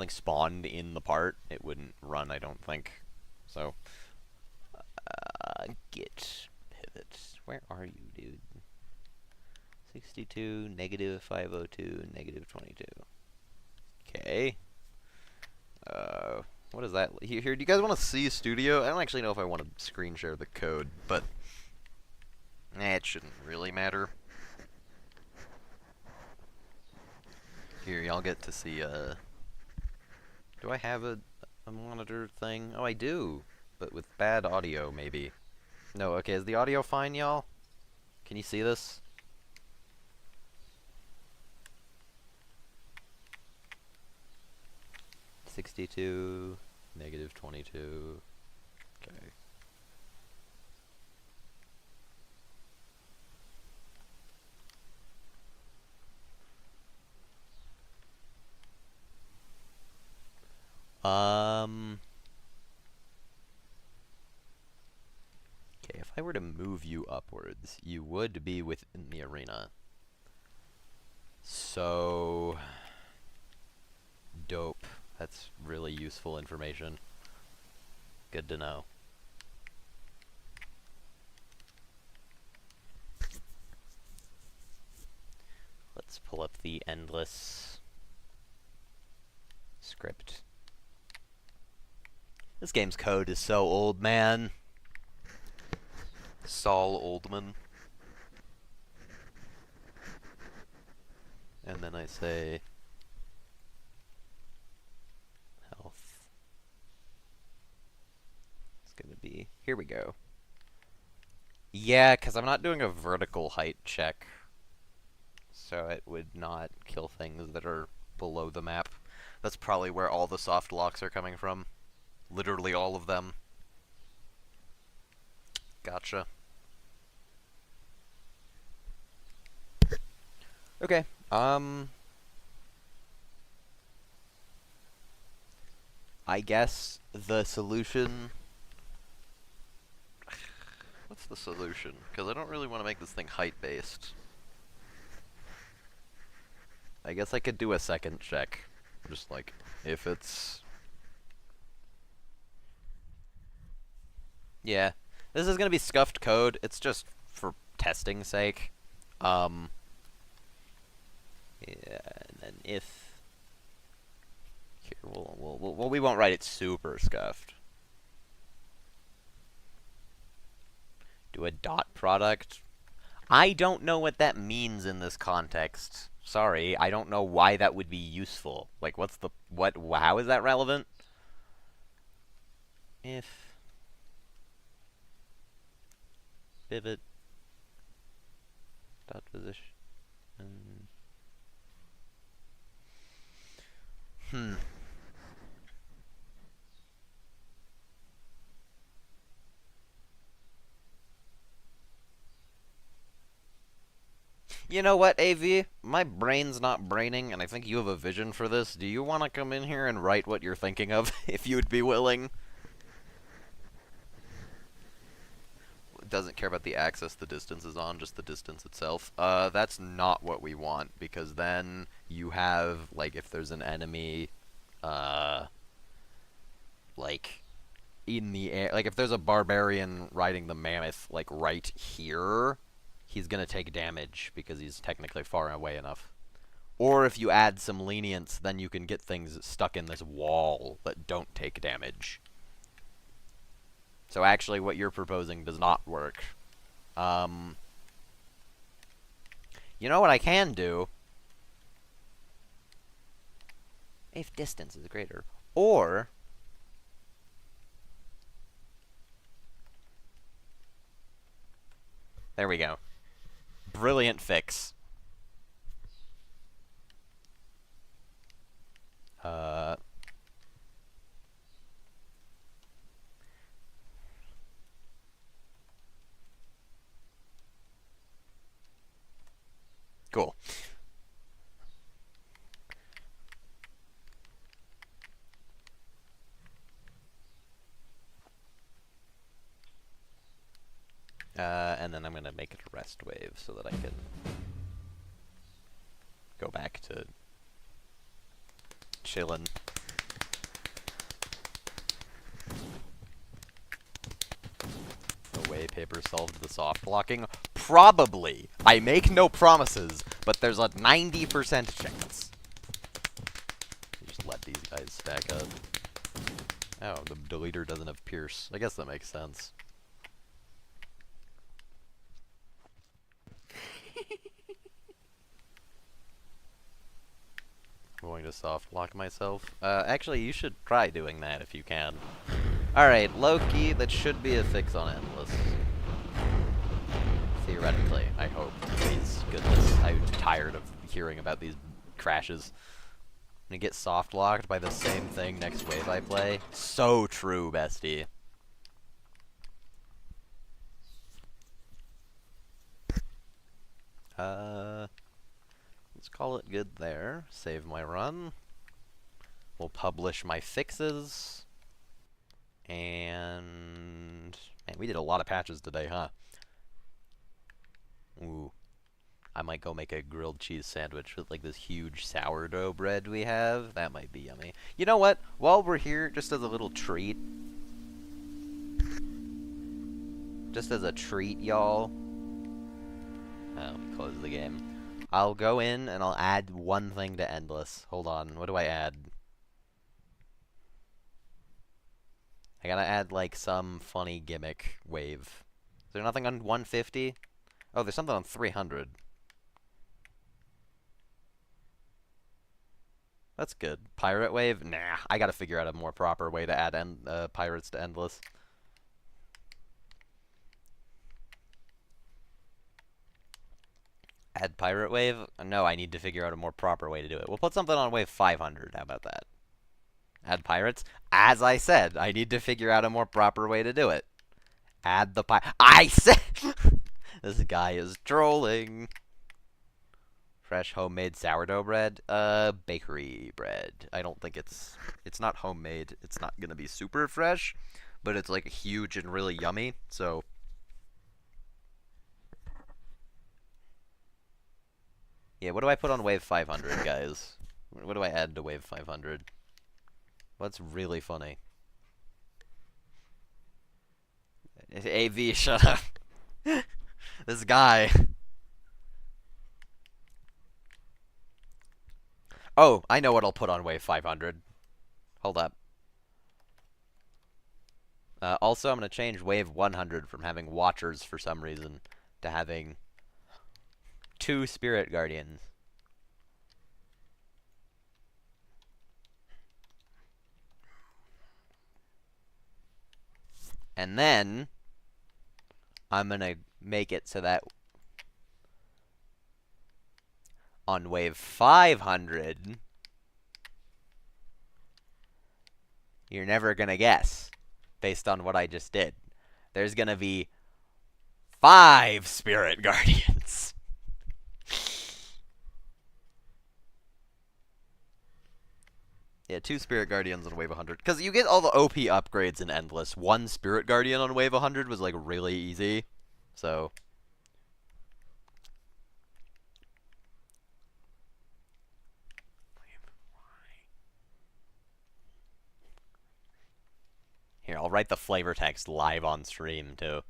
spawned in the part, it wouldn't run, I don't think. So, git pivot. Where are you, dude? 62, negative 502, negative 22. Okay. What is that? Here, do you guys want to see Studio? I don't actually know if I want to screen share the code, but it shouldn't really matter. Here, y'all get to see, do I have a monitor thing? Oh, I do, but with bad audio, maybe. No, okay, is the audio fine, y'all? Can you see this? -62, -22. Okay. Okay, if I were to move you upwards, you would be within the arena. So... dope. That's really useful information. Good to know. Let's pull up the endless script. This game's code is so old, man. Saul Oldman. And then I say health. It's gonna be, here we go. Yeah, because I'm not doing a vertical height check. So it would not kill things that are below the map. That's probably where all the soft locks are coming from. Literally all of them. Gotcha. Okay, I guess the solution... What's the solution? Because I don't really want to make this thing height-based. I guess I could do a second check. Just like, if it's... Yeah. This is gonna be scuffed code. It's just for testing sake. Yeah, and then if... Here, we won't write it super scuffed. Do a dot product. I don't know what that means in this context. Sorry, I don't know why that would be useful. Like, what's the... how is that relevant? If... pivot... dot position... You know what, AV? My brain's not braining, and I think you have a vision for this. Do you want to come in here and write what you're thinking of, if you would be willing? Doesn't care about the axis the distance is on, just the distance itself. That's not what we want, because then you have, like, if there's an enemy, like, in the air, like, if there's a barbarian riding the mammoth, like, right here, he's gonna take damage, because he's technically far away enough. Or if you add some lenience, then you can get things stuck in this wall that don't take damage. So actually, what you're proposing does not work. You know what I can do? If distance is greater. Or... there we go. Brilliant fix. Cool. And then I'm going to make it a rest wave so that I can go back to chillin'. The way paper solved the soft blocking? Probably. I make no promises, but there's a 90% chance. Just let these guys stack up. Oh, the deleter doesn't have pierce. I guess that makes sense. I'm going to soft lock myself. Actually, you should try doing that if you can. Alright, Loki, that should be a fix on Endless. Theoretically, I hope. Please, goodness, I'm tired of hearing about these crashes. I'm gonna get soft locked by the same thing next wave I play. So true, bestie. Let's call it good there. Save my run. We'll publish my fixes. And man, we did a lot of patches today, huh? Ooh. I might go make a grilled cheese sandwich with like this huge sourdough bread we have. That might be yummy. You know what? While we're here, just as a little treat. Just as a treat, y'all. Let me close the game. I'll go in and I'll add one thing to Endless. Hold on. What do I add? I gotta add like some funny gimmick wave. Is there nothing on 150? Oh, there's something on 300. That's good. Pirate wave? Nah, I gotta figure out a more proper way to add pirates to Endless. Add pirate wave? No, I need to figure out a more proper way to do it. We'll put something on wave 500. How about that? Add pirates? As I said, I need to figure out a more proper way to do it. Add the I said! This guy is trolling. Fresh homemade sourdough bread? Bakery bread. I don't think it's not homemade. It's not gonna be super fresh, but it's like huge and really yummy, so. Yeah, what do I put on wave 500, guys? What do I add to wave 500? What's really funny? AV, shut up. This guy. Oh, I know what I'll put on wave 500. Hold up. Also, I'm going to change wave 100 from having Watchers for some reason to having 2 Spirit Guardians. And then I'm going to make it so that on wave 500, you're never going to guess, based on what I just did. There's going to be 5 Spirit Guardians. Yeah, 2 Spirit Guardians on wave 100. Because you get all the OP upgrades in Endless. 1 Spirit Guardian on wave 100 was, like, really easy. So. Here, I'll write the flavor text live on stream, too.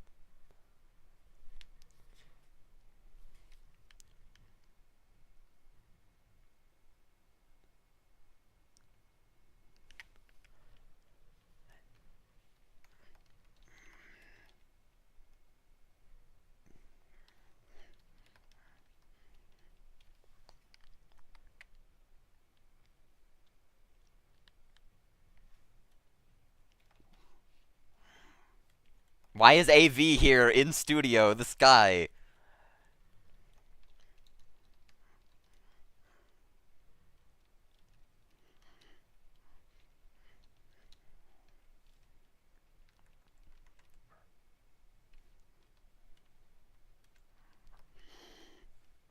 Why is AV here in studio? This guy.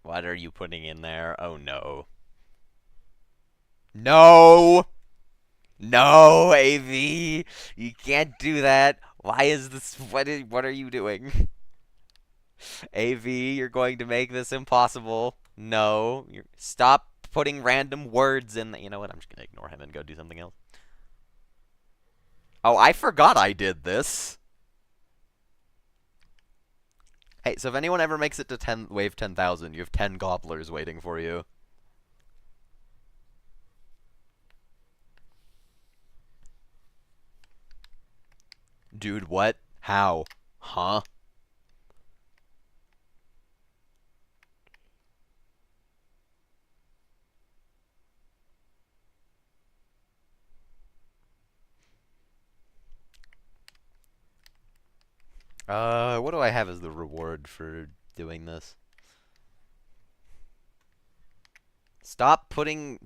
What are you putting in there? Oh no. No! No, AV! You can't do that. Why is this? What are you doing? AV, you're going to make this impossible. No. Stop putting random words in the, you know what? I'm just going to ignore him and go do something else. Oh, I forgot I did this. Hey, so if anyone ever makes it to wave 10,000, you have 10 gobblers waiting for you. Dude, what? How? Huh? What do I have as the reward for doing this? Stop putting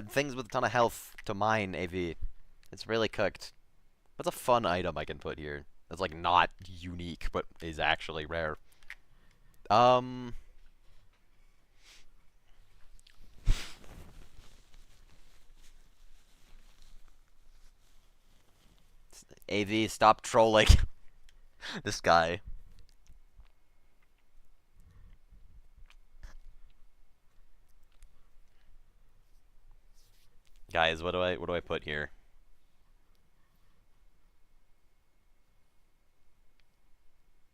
things with a ton of health to mine, AV. It's really cooked. What's a fun item I can put here? That's like not unique, but is actually rare. AV, stop trolling this guy. Guys, what do I put here?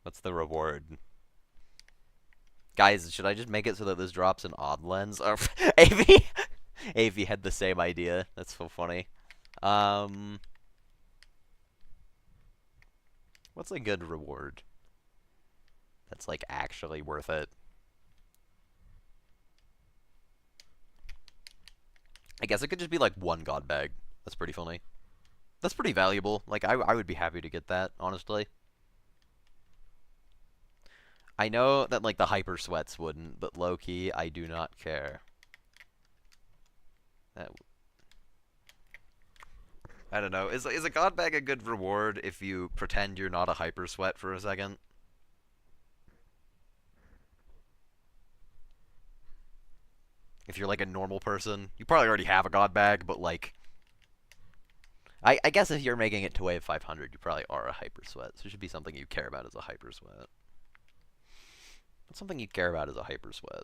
What's the reward? Guys, should I just make it so that this drops an odd lens? Or AV AV had the same idea. That's so funny. What's a good reward? That's like actually worth it. I guess it could just be like one god bag. That's pretty funny. That's pretty valuable. Like I would be happy to get that, honestly. I know that like the hyper sweats wouldn't, but low key I do not care. That I don't know. Is a god bag a good reward if you pretend you're not a hyper sweat for a second? If you're like a normal person, you probably already have a god bag, but like I guess if you're making it to wave 500, you probably are a hyper sweat. So it should be something you care about as a hyper sweat. What's something you care about as a hyper sweat?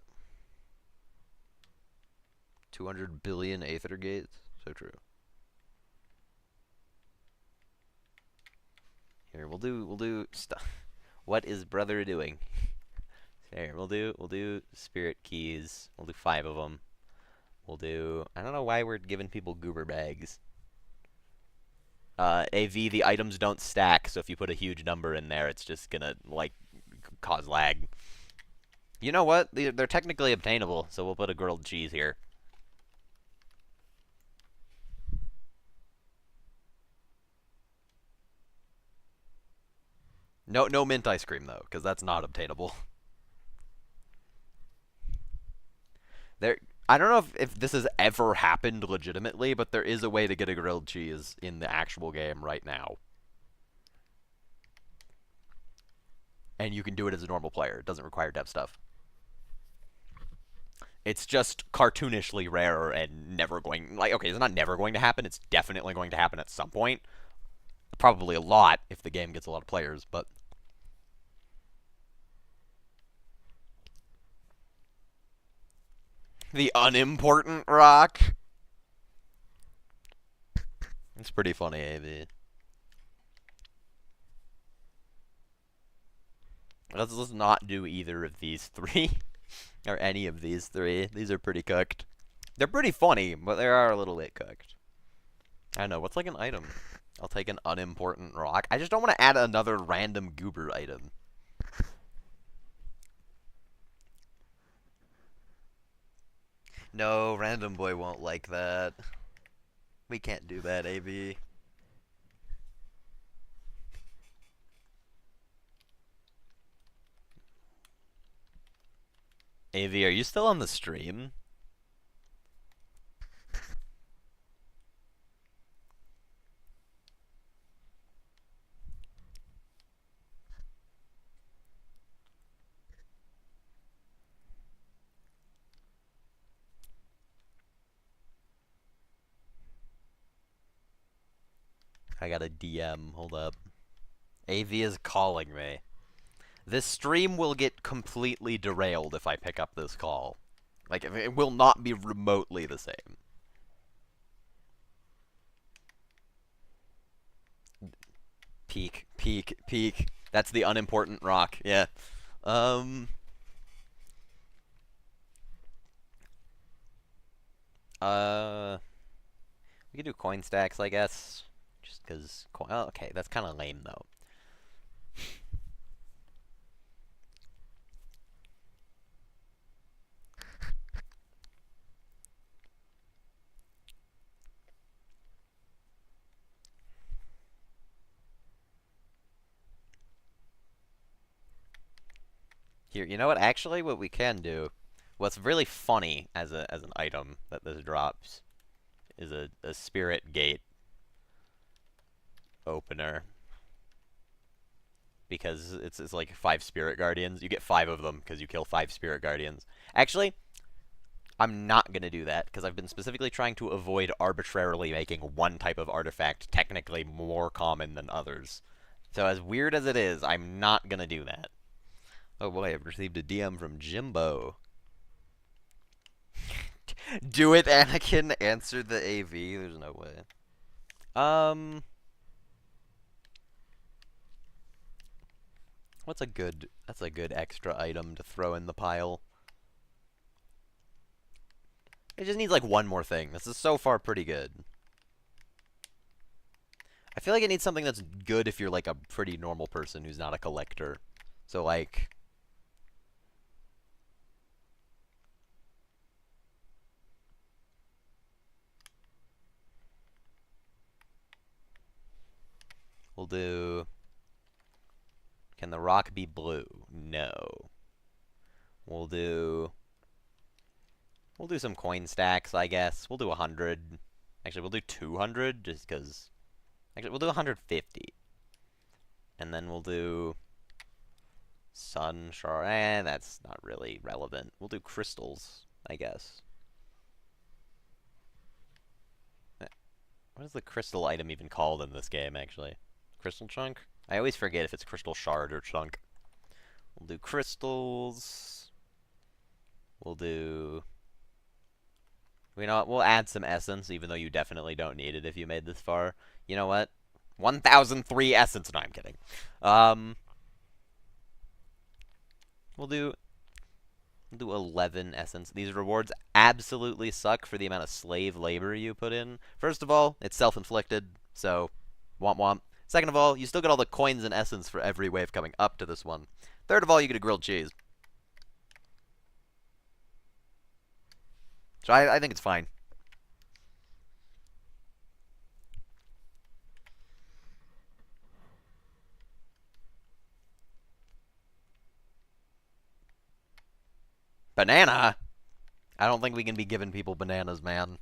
200 billion Aether gates? So true. Here, we'll do stuff. What is brother doing? Here, we'll do spirit keys. We'll do 5 of them. We'll do, I don't know why we're giving people goober bags. AV, the items don't stack, so if you put a huge number in there, it's just gonna, like, cause lag. You know what? They're technically obtainable, so we'll put a grilled cheese here. No mint ice cream, though, because that's not obtainable. I don't know if this has ever happened legitimately, but there is a way to get a grilled cheese in the actual game right now. And you can do it as a normal player. It doesn't require dev stuff. It's just cartoonishly rare and never going... Like, okay, it's not never going to happen. It's definitely going to happen at some point. Probably a lot if the game gets a lot of players, but... The unimportant rock. It's pretty funny, AV. Let's not do either of these 3. Or any of these 3. These are pretty cooked. They're pretty funny, but they are a little bit cooked. I don't know, what's like an item? I'll take an unimportant rock. I just don't want to add another random goober item. No, Random Boy won't like that. We can't do that, AB. AV, are you still on the stream? I got a DM, hold up. AV is calling me. This stream will get completely derailed if I pick up this call. Like, it will not be remotely the same. Peak, peak, peak. That's the unimportant rock, yeah. We could do coin stacks, I guess. Just because, oh, okay, that's kind of lame, though. Here, you know what? Actually, what we can do, what's really funny as an item that this drops, is a spirit gate opener. Because it's like 5 spirit guardians. You get 5 of them because you kill 5 spirit guardians. Actually, I'm not going to do that, because I've been specifically trying to avoid arbitrarily making one type of artifact technically more common than others. So as weird as it is, I'm not going to do that. Oh boy, I've received a DM from Jimbo. Do it, Anakin. Answer the AV. There's no way. That's a good extra item to throw in the pile. It just needs like one more thing. This is so far pretty good. I feel like it needs something that's good if you're like a pretty normal person who's not a collector. So like, we'll do... Can the rock be blue? No. We'll do some coin stacks, I guess. We'll do 100. Actually, we'll do 200 just because... Actually, we'll do 150. And then we'll do sun shard. That's not really relevant. We'll do crystals, I guess. What is the crystal item even called in this game, actually? Crystal chunk? I always forget if it's crystal shard or chunk. We'll do crystals. We'll do... You know what? We'll add some essence, even though you definitely don't need it if you made this far. You know what? 1,003 essence. No, I'm kidding. We'll do 11 essence. These rewards absolutely suck for the amount of slave labor you put in. First of all, it's self-inflicted, so womp womp. Second of all, you still get all the coins and essence for every wave coming up to this one. Third of all, you get a grilled cheese. So I think it's fine. Banana? I don't think we can be giving people bananas, man.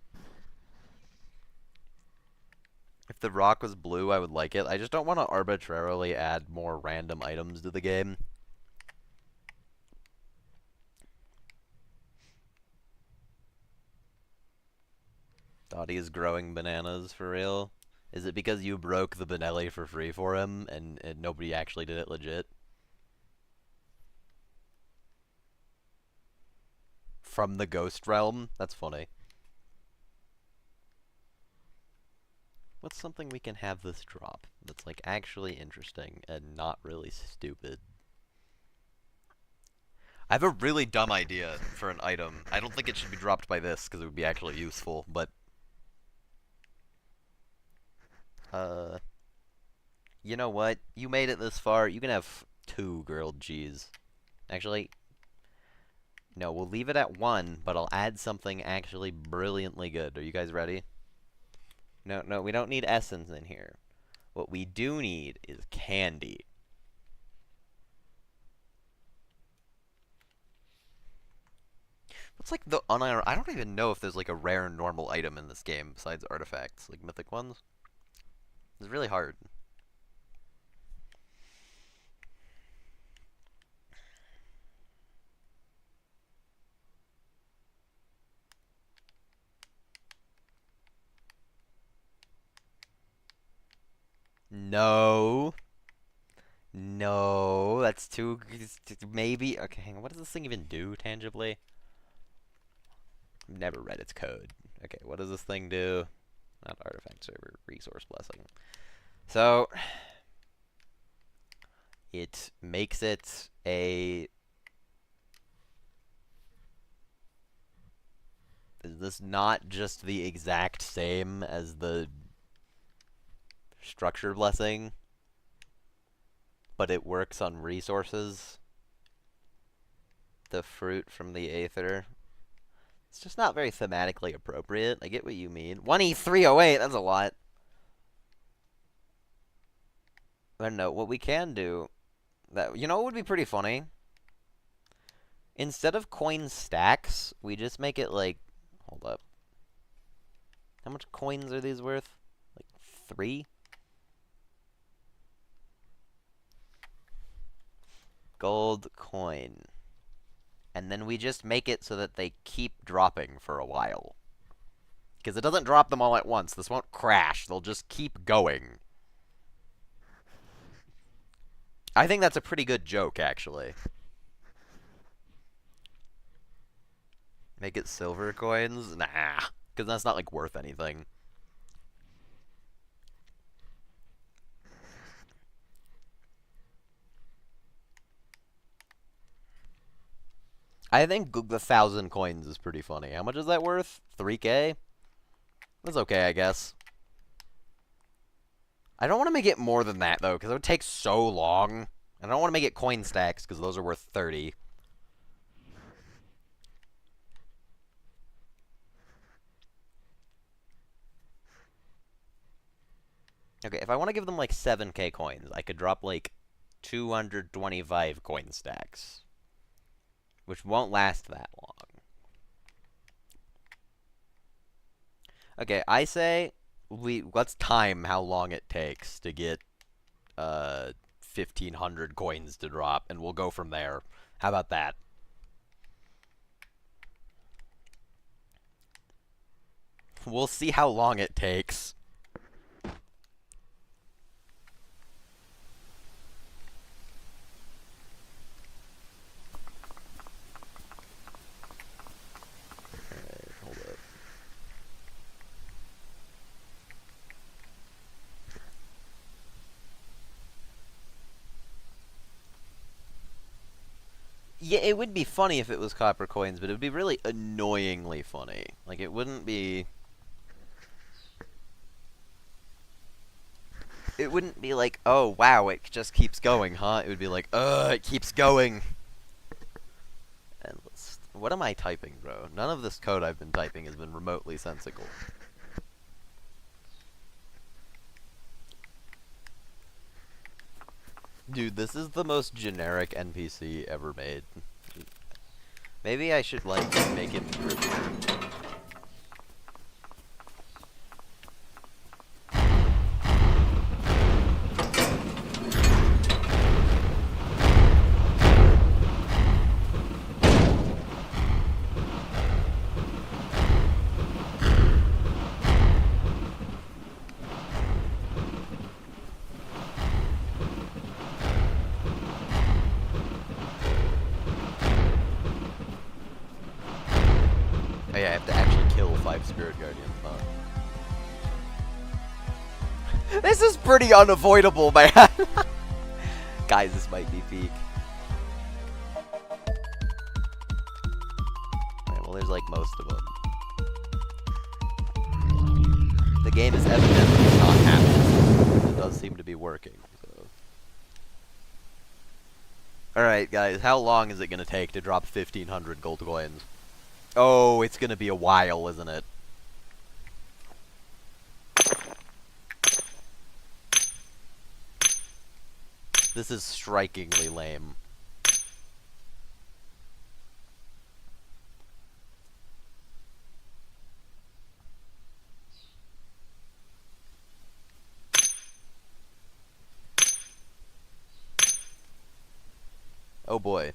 If the rock was blue, I would like it. I just don't want to arbitrarily add more random items to the game. Dottie is growing bananas for real. Is it because you broke the Benelli for free for him and nobody actually did it legit? From the Ghost Realm? That's funny. What's something we can have this drop that's like actually interesting and not really stupid? I have a really dumb idea for an item. I don't think it should be dropped by this because it would be actually useful, but you know what? You made it this far. You can have 2 grilled cheese. Actually, no, we'll leave it at 1, but I'll add something actually brilliantly good. Are you guys ready? No, we don't need essence in here. What we do need is candy. What's like the I don't even know if there's like a rare normal item in this game besides artifacts, like mythic ones. It's really hard. No. No, that's too... Maybe... Okay, hang on. What does this thing even do, tangibly? I've never read its code. Okay, what does this thing do? Not artifact server, resource blessing. So... It makes it a... Is this not just the exact same as the structure blessing? But it works on resources. The fruit from the aether. It's just not very thematically appropriate. I get what you mean. 1E308, that's a lot. I don't know. What we can do... You know what would be pretty funny? Instead of coin stacks, we just make it like... Hold up. How much coins are these worth? Like 3? Gold coin. and then we just make it so that they keep dropping for a while. Because it doesn't drop them all at once. This won't crash. They'll just keep going. I think that's a pretty good joke, actually. Make it silver coins? Nah. Because that's not, like, worth anything. I think the 1,000 coins is pretty funny. How much is that worth? 3K? That's okay, I guess. I don't want to make it more than that, though, because it would take so long. And I don't want to make it coin stacks, because those are worth 30. Okay, if I want to give them, like, 7K coins, I could drop, like, 225 coin stacks. Which won't last that long. Okay, I say let's time how long it takes to get 1,500 coins to drop, and we'll go from there. How about that? We'll see how long it takes. Yeah, it would be funny if it was copper coins, but it would be really annoyingly funny. Like, it wouldn't be... It wouldn't be like, oh, wow, it just keeps going, huh? It would be like, it keeps going. And what am I typing, bro? None of this code I've been typing has been remotely sensical. Dude, this is the most generic NPC ever made. Maybe I should, like, make him trivia. Oh yeah, I have to actually kill 5 Spirit Guardians, huh? This is pretty unavoidable, man! Guys, this might be peak. Alright, well there's like most of them. The game is evidently not happening. It does seem to be working, so... Alright guys, how long is it gonna take to drop 1,500 gold coins? Oh, it's gonna be a while, isn't it? This is strikingly lame. Oh boy.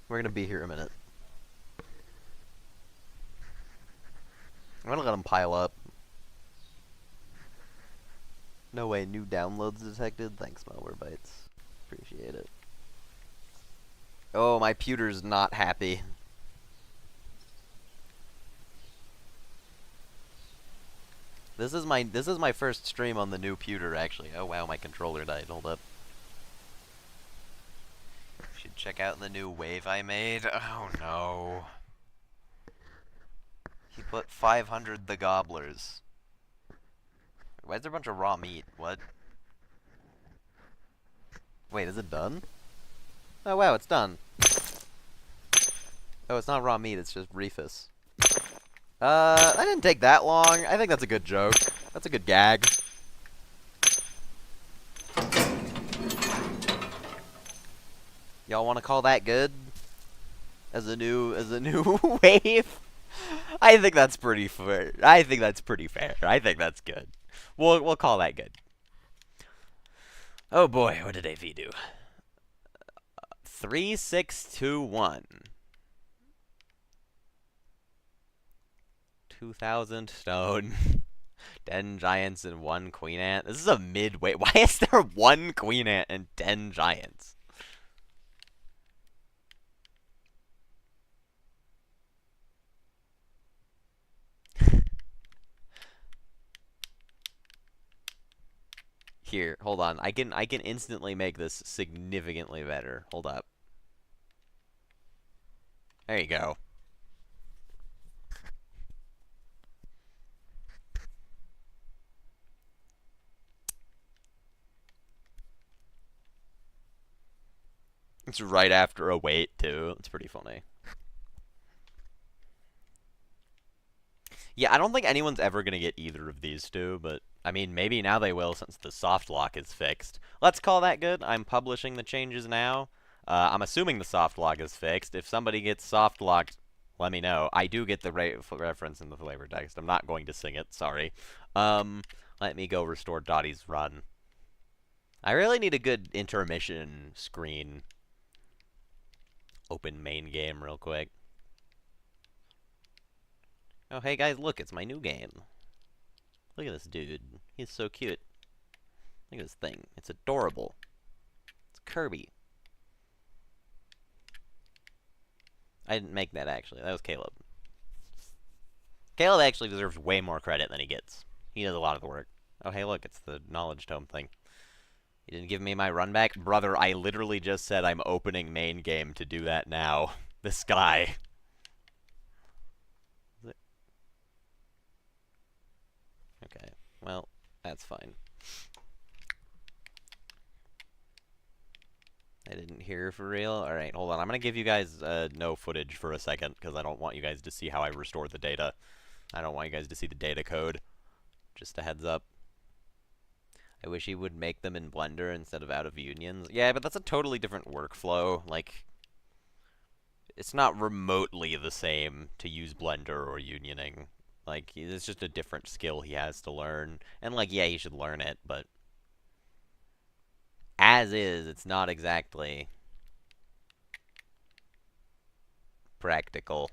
We're gonna be here a minute. I'm gonna let them pile up. No way, new downloads detected? Thanks, Malwarebytes. Appreciate it. Oh, my pewter's not happy. This is my first stream on the new pewter, actually. Oh wow, my controller died. Hold up. Should check out the new wave I made. Oh no. He put 500 the gobblers. Why is there a bunch of raw meat? What? Wait, is it done? Oh wow, it's done. Oh, it's not raw meat, it's just Reefus. I didn't take that long. I think that's a good joke. That's a good gag. Y'all want to call that good? As a new wave? I think that's pretty fair. I think that's pretty fair. I think that's good. We'll call that good. Oh boy, what did AV do? 3, 6, 2, 1. 2,000 stone. 10 giants and 1 queen ant. This is a midway. Why is there 1 queen ant and 10 giants? Here, hold on. I can instantly make this significantly better. Hold up. There you go. It's right after a wait, too. It's pretty funny. Yeah, I don't think anyone's ever going to get either of these two, but, I mean, maybe now they will since the soft lock is fixed. Let's call that good. I'm publishing the changes now. I'm assuming the soft lock is fixed. If somebody gets soft locked, let me know. I do get the reference in the flavor text. I'm not going to sing it, sorry. Let me go restore Dottie's run. I really need a good intermission screen. Open main game real quick. Oh, hey guys, look, it's my new game. Look at this dude. He's so cute. Look at this thing. It's adorable. It's Kirby. I didn't make that, actually. That was Caleb. Caleb actually deserves way more credit than he gets. He does a lot of the work. Oh, hey, look, it's the knowledge tome thing. You didn't give me my run back? Brother, I literally just said I'm opening main game to do that now. This guy. Okay, well, that's fine. I didn't hear for real. Alright, hold on. I'm going to give you guys no footage for a second, because I don't want you guys to see how I restore the data. I don't want you guys to see the data code. Just a heads up. I wish he would make them in Blender instead of out of unions. Yeah, but that's a totally different workflow. Like, it's not remotely the same to use Blender or unioning. Like, it's just a different skill he has to learn. And, like, yeah, he should learn it, but as is, it's not exactly practical.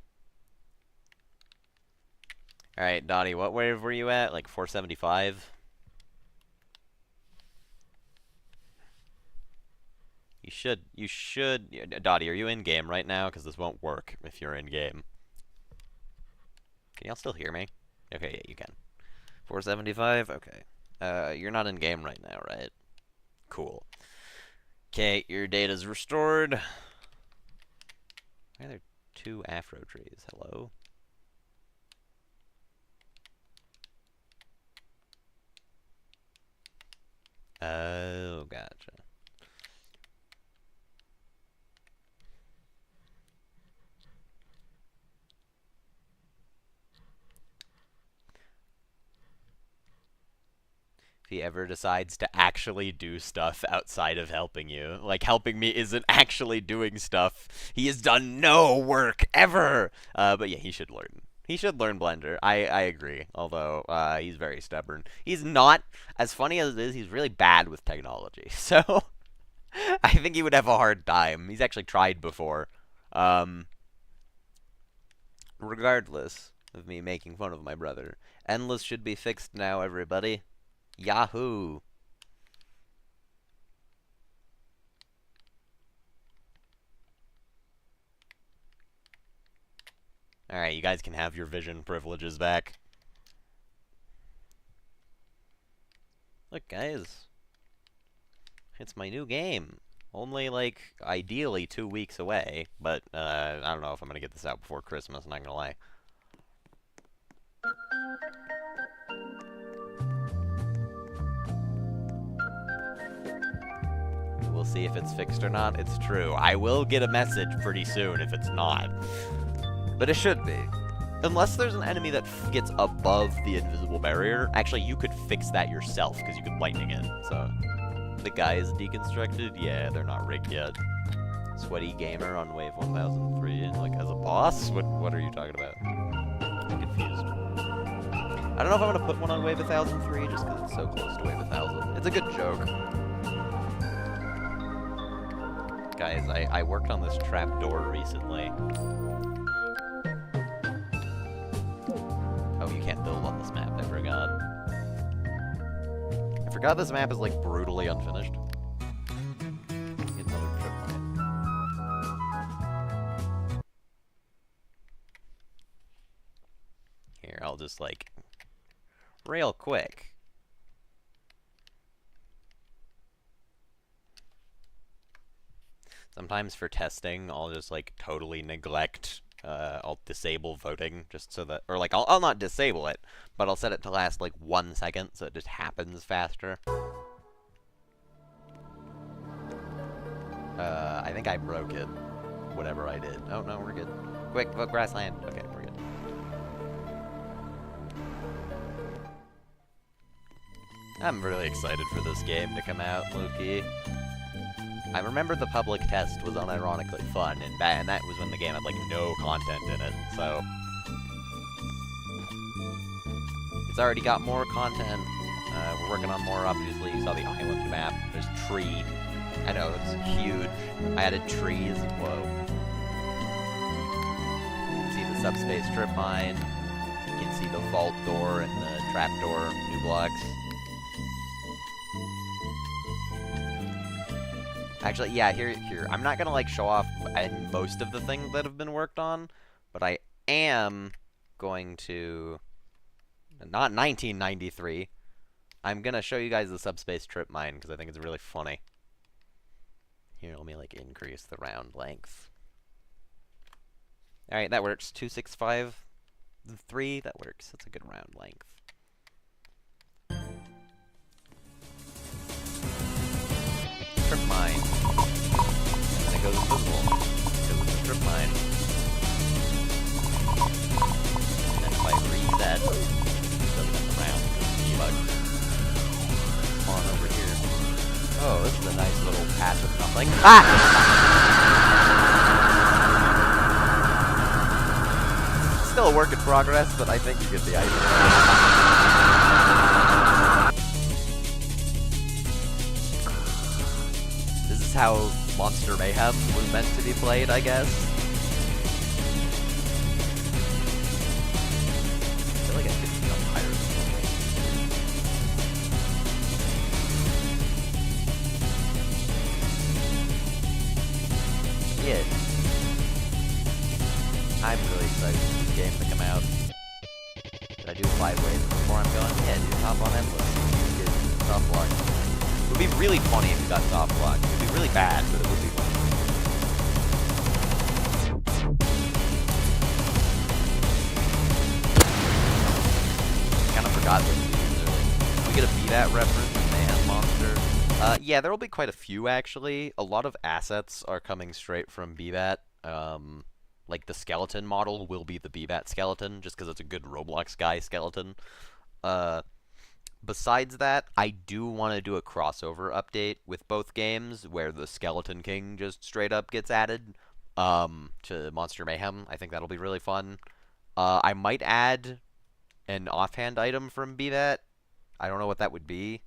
Alright, Dottie, what wave were you at? Like 475? You should, Dottie, are you in-game right now? Because this won't work if you're in-game. Can y'all still hear me? Okay, yeah, you can. 475? Okay. You're not in-game right now, right? Cool. Okay, your data's restored. Why are there 2 afro trees? Hello? Oh, gotcha. If he ever decides to actually do stuff outside of helping you. Like, helping me isn't actually doing stuff. He has done no work ever! But yeah, he should learn. He should learn Blender. I agree. Although, he's very stubborn. He's not, as funny as it is, he's really bad with technology. So, I think he would have a hard time. He's actually tried before. Regardless of me making fun of my brother. Endless should be fixed now, everybody. Yahoo! Alright, you guys can have your vision privileges back. Look, guys. It's my new game. Only, like, ideally 2 weeks away. But, I don't know if I'm gonna get this out before Christmas, not gonna lie. We'll see if it's fixed or not. It's true. I will get a message pretty soon if it's not. But it should be. Unless there's an enemy that gets above the invisible barrier. Actually, you could fix that yourself, because you could lightning it. So, the guy is deconstructed? Yeah, they're not rigged yet. Sweaty gamer on wave 1003, like, as a boss? What are you talking about? I'm confused. I don't know if I'm gonna put one on wave 1003, just because it's so close to wave 1000. It's a good joke. Guys, I worked on this trapdoor recently. Oh, build on this map, I forgot. I forgot this map is, like, brutally unfinished. Get another trip mine. Here, I'll just, like, real quick. Sometimes for testing, I'll just, like, totally neglect, I'll disable voting, just so that, or, like, I'll not disable it, but I'll set it to last, like, 1 second, so it just happens faster. I think I broke it, whatever I did. Oh, no, we're good. Quick, vote grassland. Okay, we're good. I'm really excited for this game to come out, low-key. I remember the public test was unironically fun, and that was when the game had, like, no content in it, so... It's already got more content. We're working on more, obviously. You saw the island map. There's tree. I know, it's huge. I added trees. Whoa. You can see the subspace trip mine. You can see the vault door and the trapdoor new blocks. Actually, yeah, here. I'm not gonna, like, show off most of the things that have been worked on, but I am going to... Not 1993. I'm gonna show you guys the subspace trip mine, because I think it's really funny. Here, let me, like, increase the round length. Alright, that works. 265.3, that works. That's a good round length. Trip mine. And then it goes invisible. Because it's a trip mine. And then if I reset, it doesn't come around because the debug. Spawn over here. Oh, this is a nice little patch of nothing. Ah! Still a work in progress, but I think you get the idea. This is how Monster Mayhem was meant to be played, I guess. I feel like I could jump higher than normal. Yeah. I'm really excited for this game to come out. Did I do 5 waves before I'm going? Yeah, do top on endless. You get soft block. It would be really funny if you got soft block. It would be really bad, but it would be funny. Kind of forgot those things earlier. We get a BDAT reference in Mayhem Monster. Yeah, there will be quite a few, actually. A lot of assets are coming straight from BBAT. Like, the skeleton model will be the BBAT skeleton, just because it's a good Roblox guy skeleton. Besides that, I do want to do a crossover update with both games, where the Skeleton King just straight up gets added to Monster Mayhem. I think that'll be really fun. I might add an offhand item from BBAT. I don't know what that would be,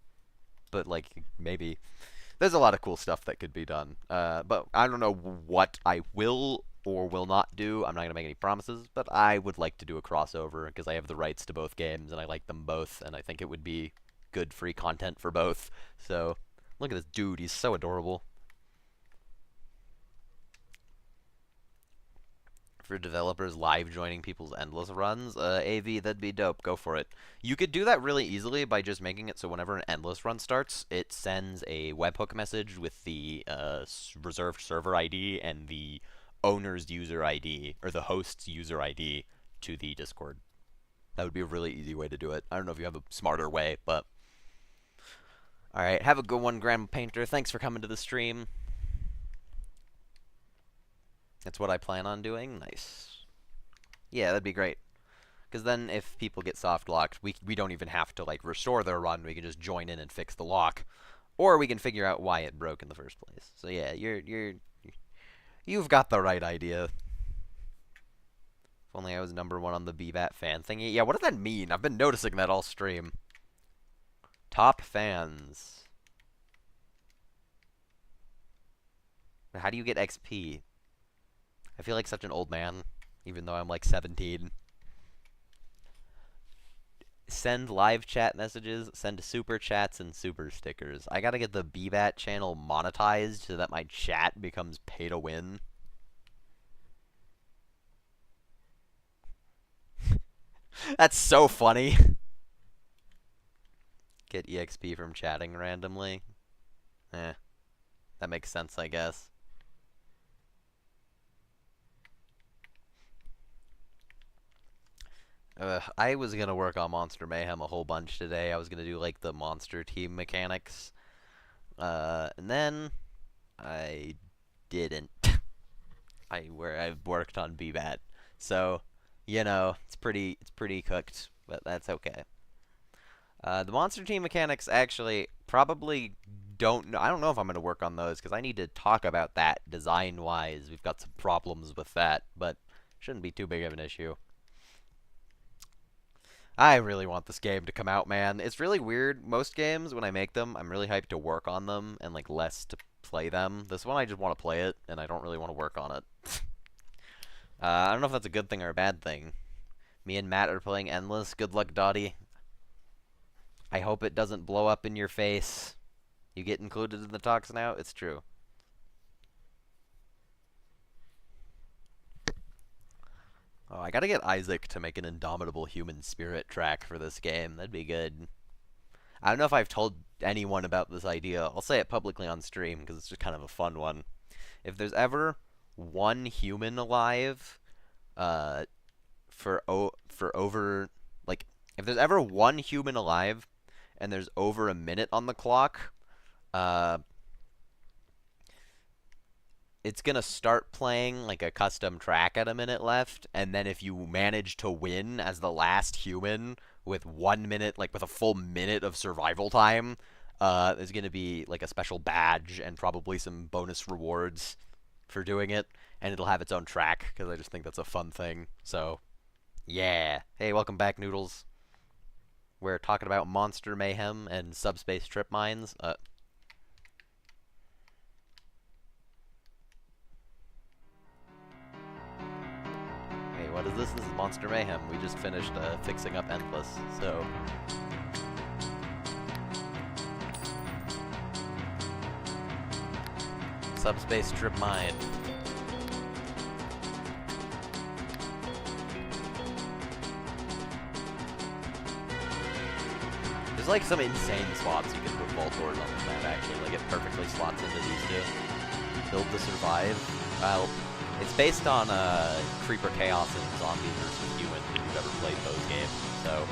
but, like, maybe. There's a lot of cool stuff that could be done. But I don't know what I will or will not do. I'm not going to make any promises, but I would like to do a crossover because I have the rights to both games and I like them both, and I think it would be good free content for both. So, look at this dude. He's so adorable. For developers live joining people's endless runs, AV, that'd be dope. Go for it. You could do that really easily by just making it so whenever an endless run starts, it sends a webhook message with the reserved server ID and the owner's user ID, or the host's user ID, to the Discord. That would be a really easy way to do it. I don't know if you have a smarter way, but... Alright, have a good one, Grandma Painter. Thanks for coming to the stream. That's what I plan on doing. Nice. Yeah, that'd be great. Because then if people get soft locked, we don't even have to, like, restore their run. We can just join in and fix the lock. Or we can figure out why it broke in the first place. So yeah, you've got the right idea. If only I was #1 on the BBAT fan thingy. Yeah, what does that mean? I've been noticing that all stream. Top fans. How do you get XP? I feel like such an old man, even though I'm like 17. send live chat messages, send super chats, and super stickers. I gotta get the BBAT channel monetized so that my chat becomes pay to win. That's so funny. Get EXP from chatting randomly. That makes sense, I guess. I was gonna work on Monster Mayhem a whole bunch today. I was gonna do, like, the monster team mechanics. And then I didn't. I've worked on BBAT. So, you know, it's pretty cooked, but that's okay. The monster team mechanics actually probably don't know. I don't know if I'm going to work on those because I need to talk about that design-wise. We've got some problems with that, but shouldn't be too big of an issue. I really want this game to come out, man. It's really weird. Most games, when I make them, I'm really hyped to work on them and, like, less to play them. This one, I just want to play it, and I don't really want to work on it. I don't know if that's a good thing or a bad thing. Me and Matt are playing Endless. Good luck, Dottie. I hope it doesn't blow up in your face. You get included in the talks now? It's true. Oh, I gotta get Isaac to make an Indomitable Human Spirit track for this game. That'd be good. I don't know if I've told anyone about this idea. I'll say it publicly on stream, because it's just kind of a fun one. If there's ever one human alive, for over, like, if there's ever one human alive, and there's over a minute on the clock, it's gonna start playing like a custom track at a minute left, and then if you manage to win as the last human with 1 minute, like with a full minute of survival time, there's gonna be like a special badge and probably some bonus rewards for doing it, and it'll have its own track, because I just think that's a fun thing. So, yeah. Hey, welcome back, Noodles. We're talking about Monster Mayhem and Subspace Trip Mines. Hey, what is this? This is Monster Mayhem. We just finished fixing up Endless, so... Subspace Trip Mine. There's like some insane slots you can put vault doors on this map, actually. Like, it perfectly slots into these two. Build to survive. Well, it's based on Creeper Chaos and Zombie vs. Human, if you've ever played those games. So,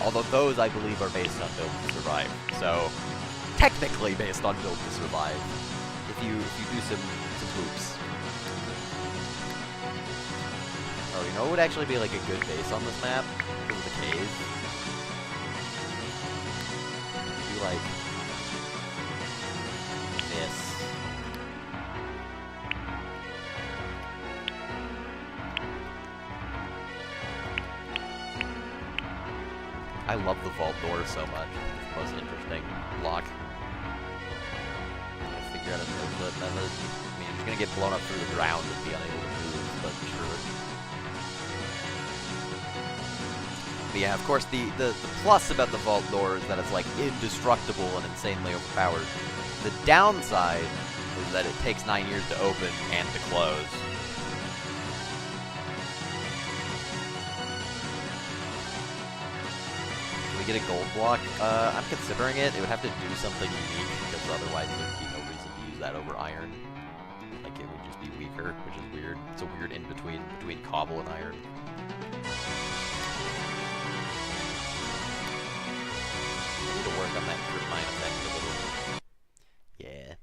although those, I believe, are based on Build to Survive. So, technically based on Build to Survive. If you do some hoops. Oh, you know what would actually be like a good base on this map? Because of the cave. Like this. I love the vault door so much. It's the most interesting block. I'm gonna figure out a no-clip method. I mean, you're gonna get blown up through the ground and be unable to move, but sure. But yeah, of course, the plus about the vault door is that it's, like, indestructible and insanely overpowered. The downside is that it takes 9 years to open and to close. Can we get a gold block? I'm considering it. It would have to do something unique, because otherwise there'd be no reason to use that over iron. Like, it would just be weaker, which is weird. It's a weird in-between between cobble and iron. To work on that trip mine effect a little. Yeah.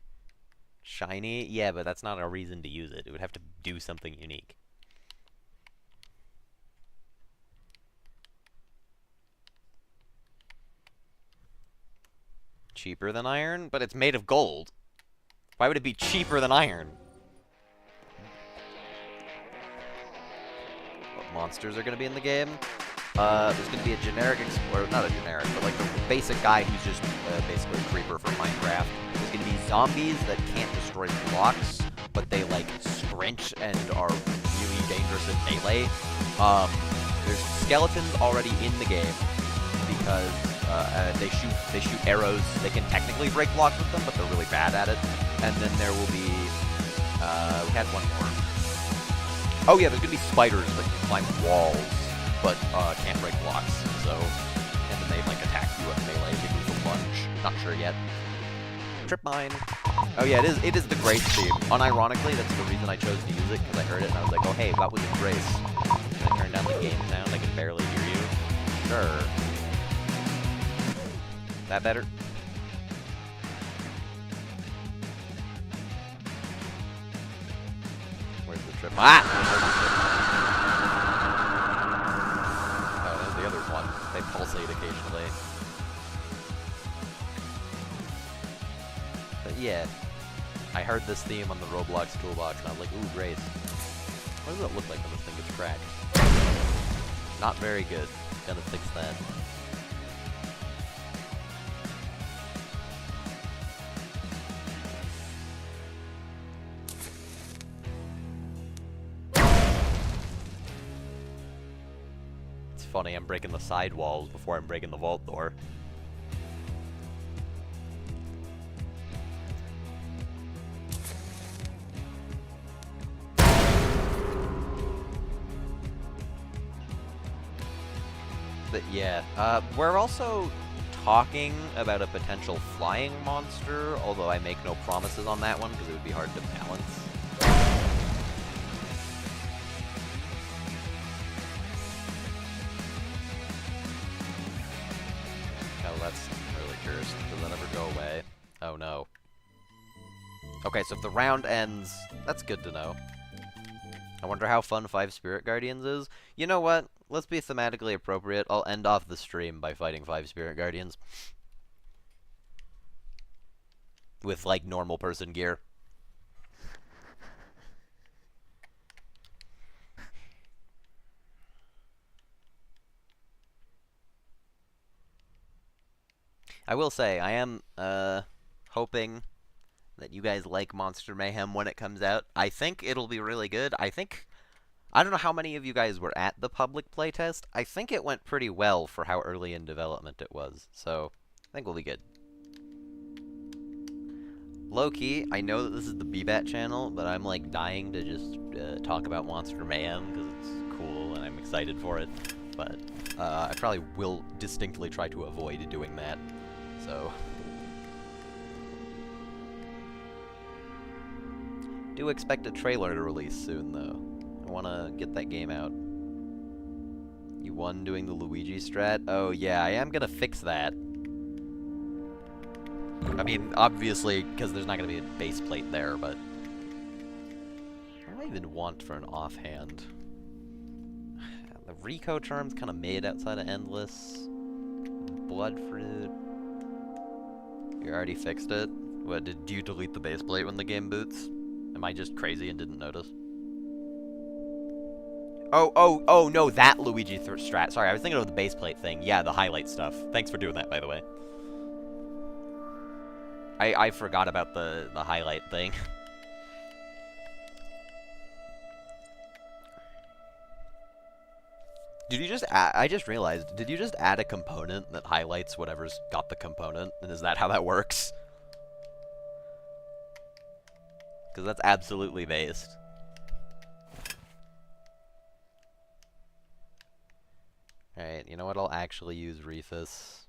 Shiny? Yeah, but that's not a reason to use it. It would have to do something unique. Cheaper than iron? But it's made of gold. Why would it be cheaper than iron? What monsters are going to be in the game? There's going to be a generic explorer, not a generic, but like the basic guy who's just basically a creeper from Minecraft. There's going to be zombies that can't destroy blocks, but they like sprint and are really dangerous in melee. There's skeletons already in the game because they shoot arrows. They can technically break blocks with them, but they're really bad at it. And then there will be we had one more. Oh yeah, there's gonna be spiders that can climb walls, but can't break blocks. So and then they like attack you at melee. They use a lunge. Not sure yet. Trip mine. Oh yeah, it is the Grace theme. Unironically, that's the reason I chose to use it, because I heard it and I was like, oh hey, that was a Grace. And I turned down the game sound, I can barely hear you. Sure. That better? Where's the trip? Ah! Oh, there's the other one. They pulsate occasionally. But yeah, I heard this theme on the Roblox toolbox, and I was like, ooh, Grace. What does it look like when this thing gets cracked? Not very good. Gotta fix that. It's funny, I'm breaking the side walls before I'm breaking the vault door. But yeah, we're also talking about a potential flying monster, although I make no promises on that one because it would be hard to balance. Oh, that's really cursed. Does that ever go away? Oh no. Okay, so if the round ends, that's good to know. I wonder how fun 5 Spirit Guardians is. You know what? Let's be thematically appropriate. I'll end off the stream by fighting 5 Spirit Guardians. With, like, normal person gear. I will say, I am, hoping that you guys like Monster Mayhem when it comes out. I think it'll be really good. I don't know how many of you guys were at the public playtest. I think it went pretty well for how early in development it was, so I think we'll be good. Low-key, I know that this is the BBAT channel, but I'm like dying to just talk about Monster Mayhem because it's cool and I'm excited for it. But I probably will distinctly try to avoid doing that, so... Do expect a trailer to release soon, though. I want to get that game out. You won doing the Luigi strat? Oh, yeah, I am going to fix that. I mean, obviously, because there's not going to be a base plate there, but... What do I even want for an offhand? The Rico charm's kind of made outside of Endless. Blood Fruit. You already fixed it? What, did you delete the base plate when the game boots? Am I just crazy and didn't notice? Oh, no, that Luigi strat. Sorry, I was thinking of the base plate thing. Yeah, the highlight stuff. Thanks for doing that, by the way. I forgot about the highlight thing. Did you just add, I just realized, did you just add a component that highlights whatever's got the component? And is that how that works? Because that's absolutely based. Alright, you know what? I'll actually use Refus.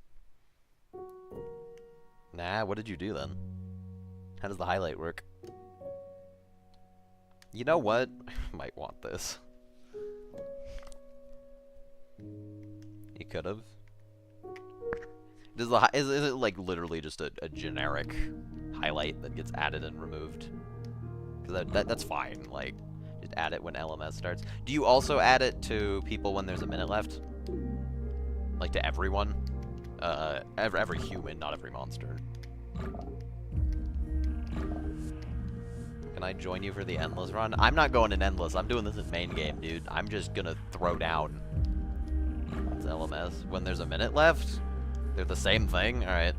Nah, what did you do then? How does the highlight work? You know what? I might want this. You could've. Is it like literally just a generic highlight that gets added and removed? Because that's fine, like, just add it when LMS starts. Do you also add it to people when there's a minute left? Like to everyone? Every human, not every monster. Can I join you for the Endless run? I'm not going in Endless, I'm doing this in main game, dude. I'm just gonna throw down. It's LMS. When there's a minute left? They're the same thing? Alright.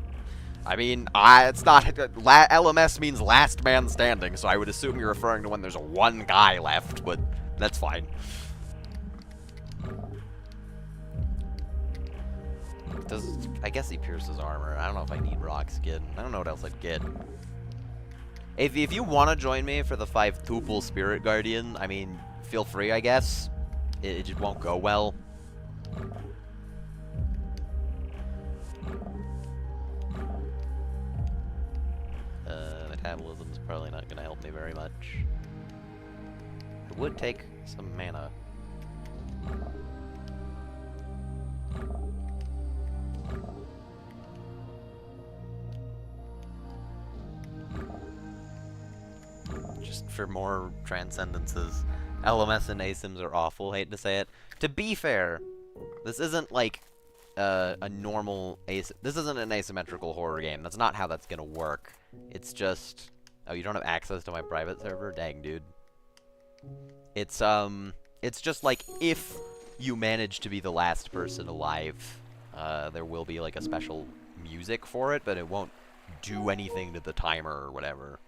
I mean, it's not... LMS means last man standing, so I would assume you're referring to when there's one guy left, but that's fine. I guess he pierces armor. I don't know if I need rock skin. I don't know what else I'd get. If you want to join me for the 5 tuple spirit guardian, I mean, feel free, I guess. It just won't go well. Metabolism's probably not going to help me very much. It would take some mana. Just for more transcendences. LMS and ASIMs are awful, hate to say it. To be fair, this isn't like a normal this isn't an asymmetrical horror game. That's not how that's gonna work. It's just... Oh, you don't have access to my private server? Dang, dude. It's just like, if you manage to be the last person alive, there will be like a special music for it, but it won't do anything to the timer or whatever.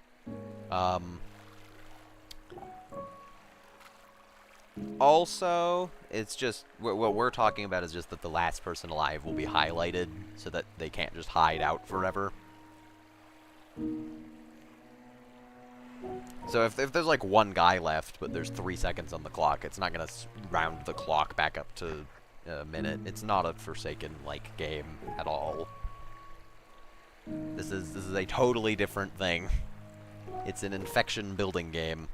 Also, it's just, what we're talking about is just that the last person alive will be highlighted so that they can't just hide out forever. So if there's like one guy left, but there's 3 seconds on the clock, it's not gonna round the clock back up to a minute. It's not a Forsaken-like game at all. This is a totally different thing. It's an infection building game.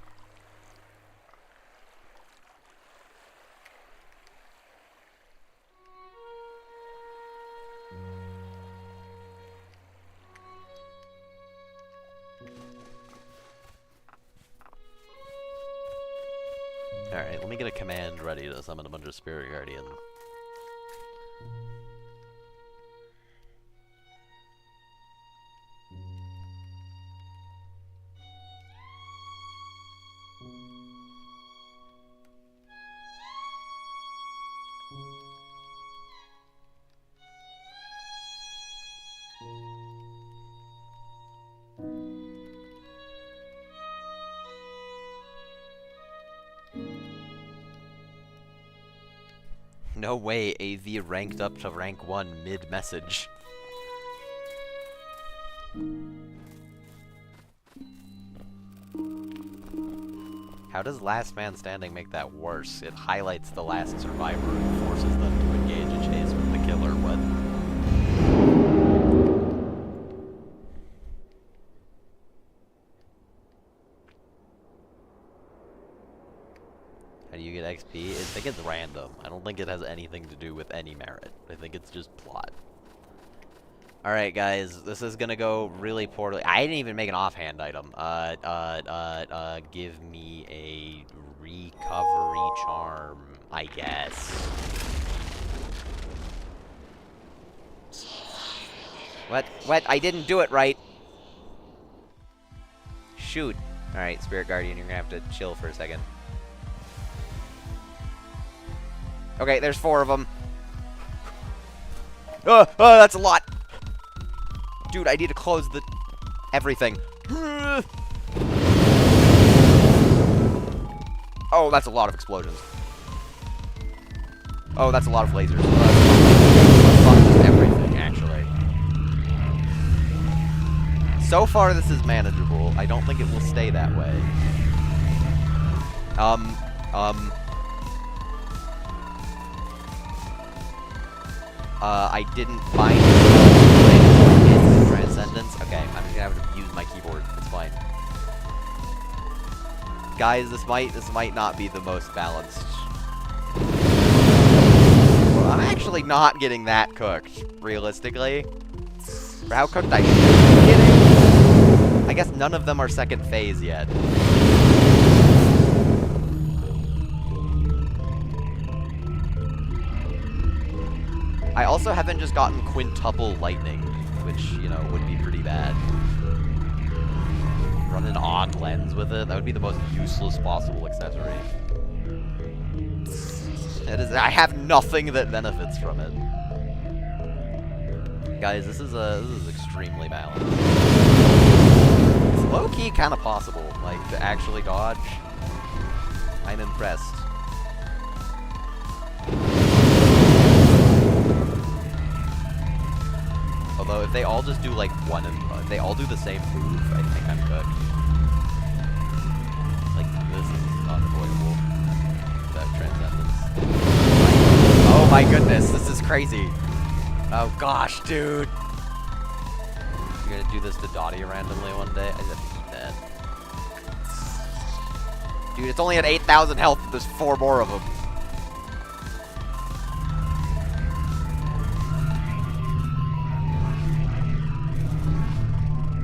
Alright, let me get a command ready to summon a bunch of Spirit Guardians. No way AV ranked up to rank 1 mid-message. How does Last Man Standing make that worse? It highlights the last survivor and forces them to engage a chase with the killer. What? How do you get XP? I think it's random. I don't think it has anything to do with any merit. I think it's just plot. Alright, guys, this is gonna go really poorly. I didn't even make an offhand item. Give me a recovery charm, I guess. What? What? I didn't do it right! Shoot. Alright, Spirit Guardian, you're gonna have to chill for a second. Okay, there's 4 of them. Oh, that's a lot! Dude, I need to close the... everything. Oh, that's a lot of explosions. Oh, that's a lot of lasers. Everything, actually. So far, this is manageable. I don't think it will stay that way. I didn't find Transcendence. Okay, I'm just gonna have to use my keyboard. It's fine. Guys, this might not be the most balanced. Well, I'm actually not getting that cooked, realistically. For how cooked I should be getting. I guess none of them are second phase yet. I also haven't just gotten quintuple lightning, which, you know, would be pretty bad. Run an odd lens with it, that would be the most useless possible accessory. I have nothing that benefits from it. Guys, this is extremely balanced. It's low-key kind of possible, like, to actually dodge. I'm impressed. Although if they all just do like one and if they all do the same move, I think I'm good. Like this is unavoidable without transcendence. Oh my goodness, this is crazy. Oh gosh, dude. You're gonna do this to Dottie randomly one day? I just have to eat that. Dude, it's only at 8,000 health. There's 4 more of them.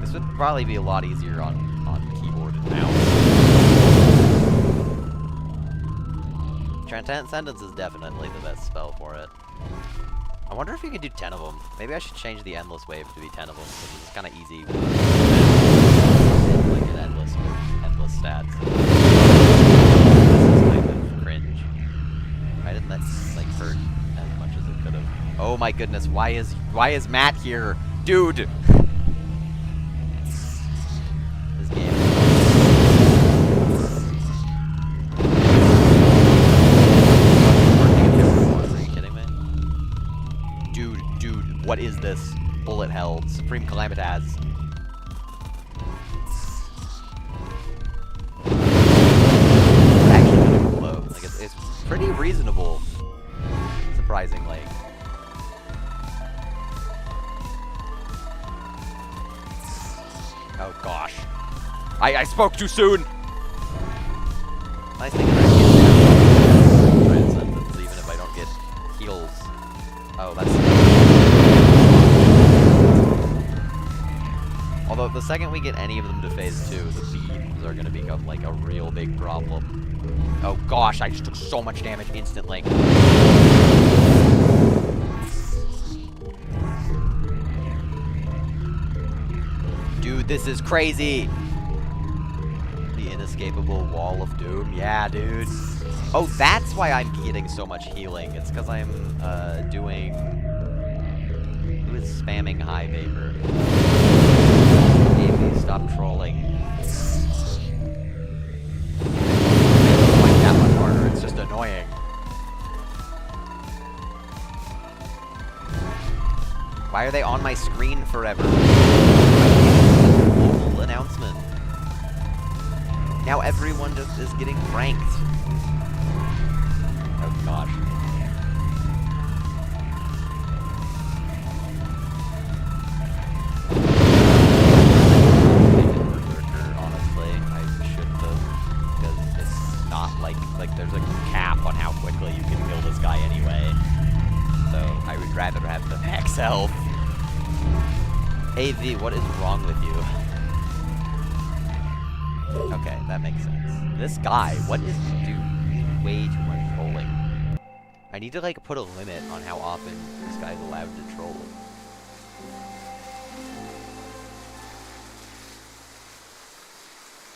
This would probably be a lot easier on keyboard and mouse. Transcendence is definitely the best spell for it. I wonder if you could do 10 of them. Maybe I should change the endless wave to be 10 of them, because it's kind of easy. Like an endless stats. This is kind of cringe. Why didn't that like hurt as much as it could have? Oh my goodness! Why is Matt here, dude? This game. Dude, what is this? Bullet hell, Supreme Calamitas. It's actually really cool though. Like it's pretty reasonable, surprisingly. Oh gosh, I spoke too soon. Nice thing about transcendence, even if I don't get heals. Oh, that's. Although, the second we get any of them to phase 2, the beams are gonna become, like, a real big problem. Oh gosh, I just took so much damage instantly. Dude, this is crazy! The inescapable wall of doom? Yeah, dude. Oh, that's why I'm getting so much healing. It's because I'm, doing... Who is spamming high vapor? Maybe stop trolling. It's like that much harder, it's just annoying. Why are they on my screen forever? Global announcement. Now everyone just is getting pranked. Oh gosh. There's a cap on how quickly you can kill this guy anyway. So I would rather have the max health. AV, what is wrong with you? Okay, that makes sense. This guy, what is dude? Way too much trolling. I need to like put a limit on how often this guy's allowed to troll.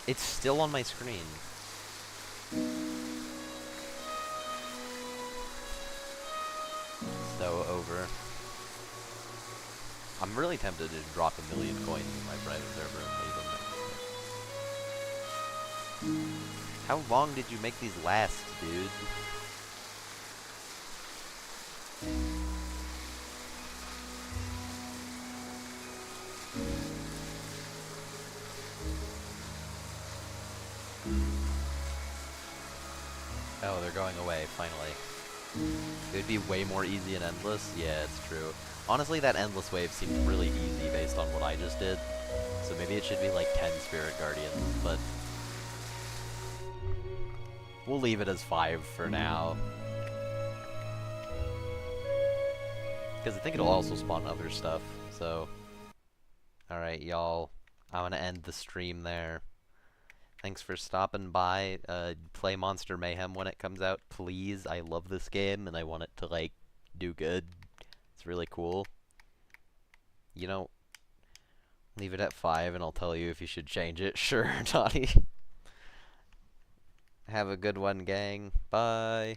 It's still on my screen. So over. I'm really tempted to drop 1,000,000 coins in my private server and leave them. How long did you make these last, dude? Oh, they're going away, finally. It would be way more easy and endless? Yeah, it's true. Honestly, that endless wave seemed really easy based on what I just did. So maybe it should be like 10 Spirit Guardians, but... we'll leave it as 5 for now. Because I think it'll also spawn other stuff, so... Alright, y'all. I'm gonna end the stream there. Thanks for stopping by. Play Monster Mayhem when it comes out, please. I love this game, and I want it to, like, do good. It's really cool. You know, leave it at 5, and I'll tell you if you should change it. Sure, Donnie. Have a good one, gang. Bye.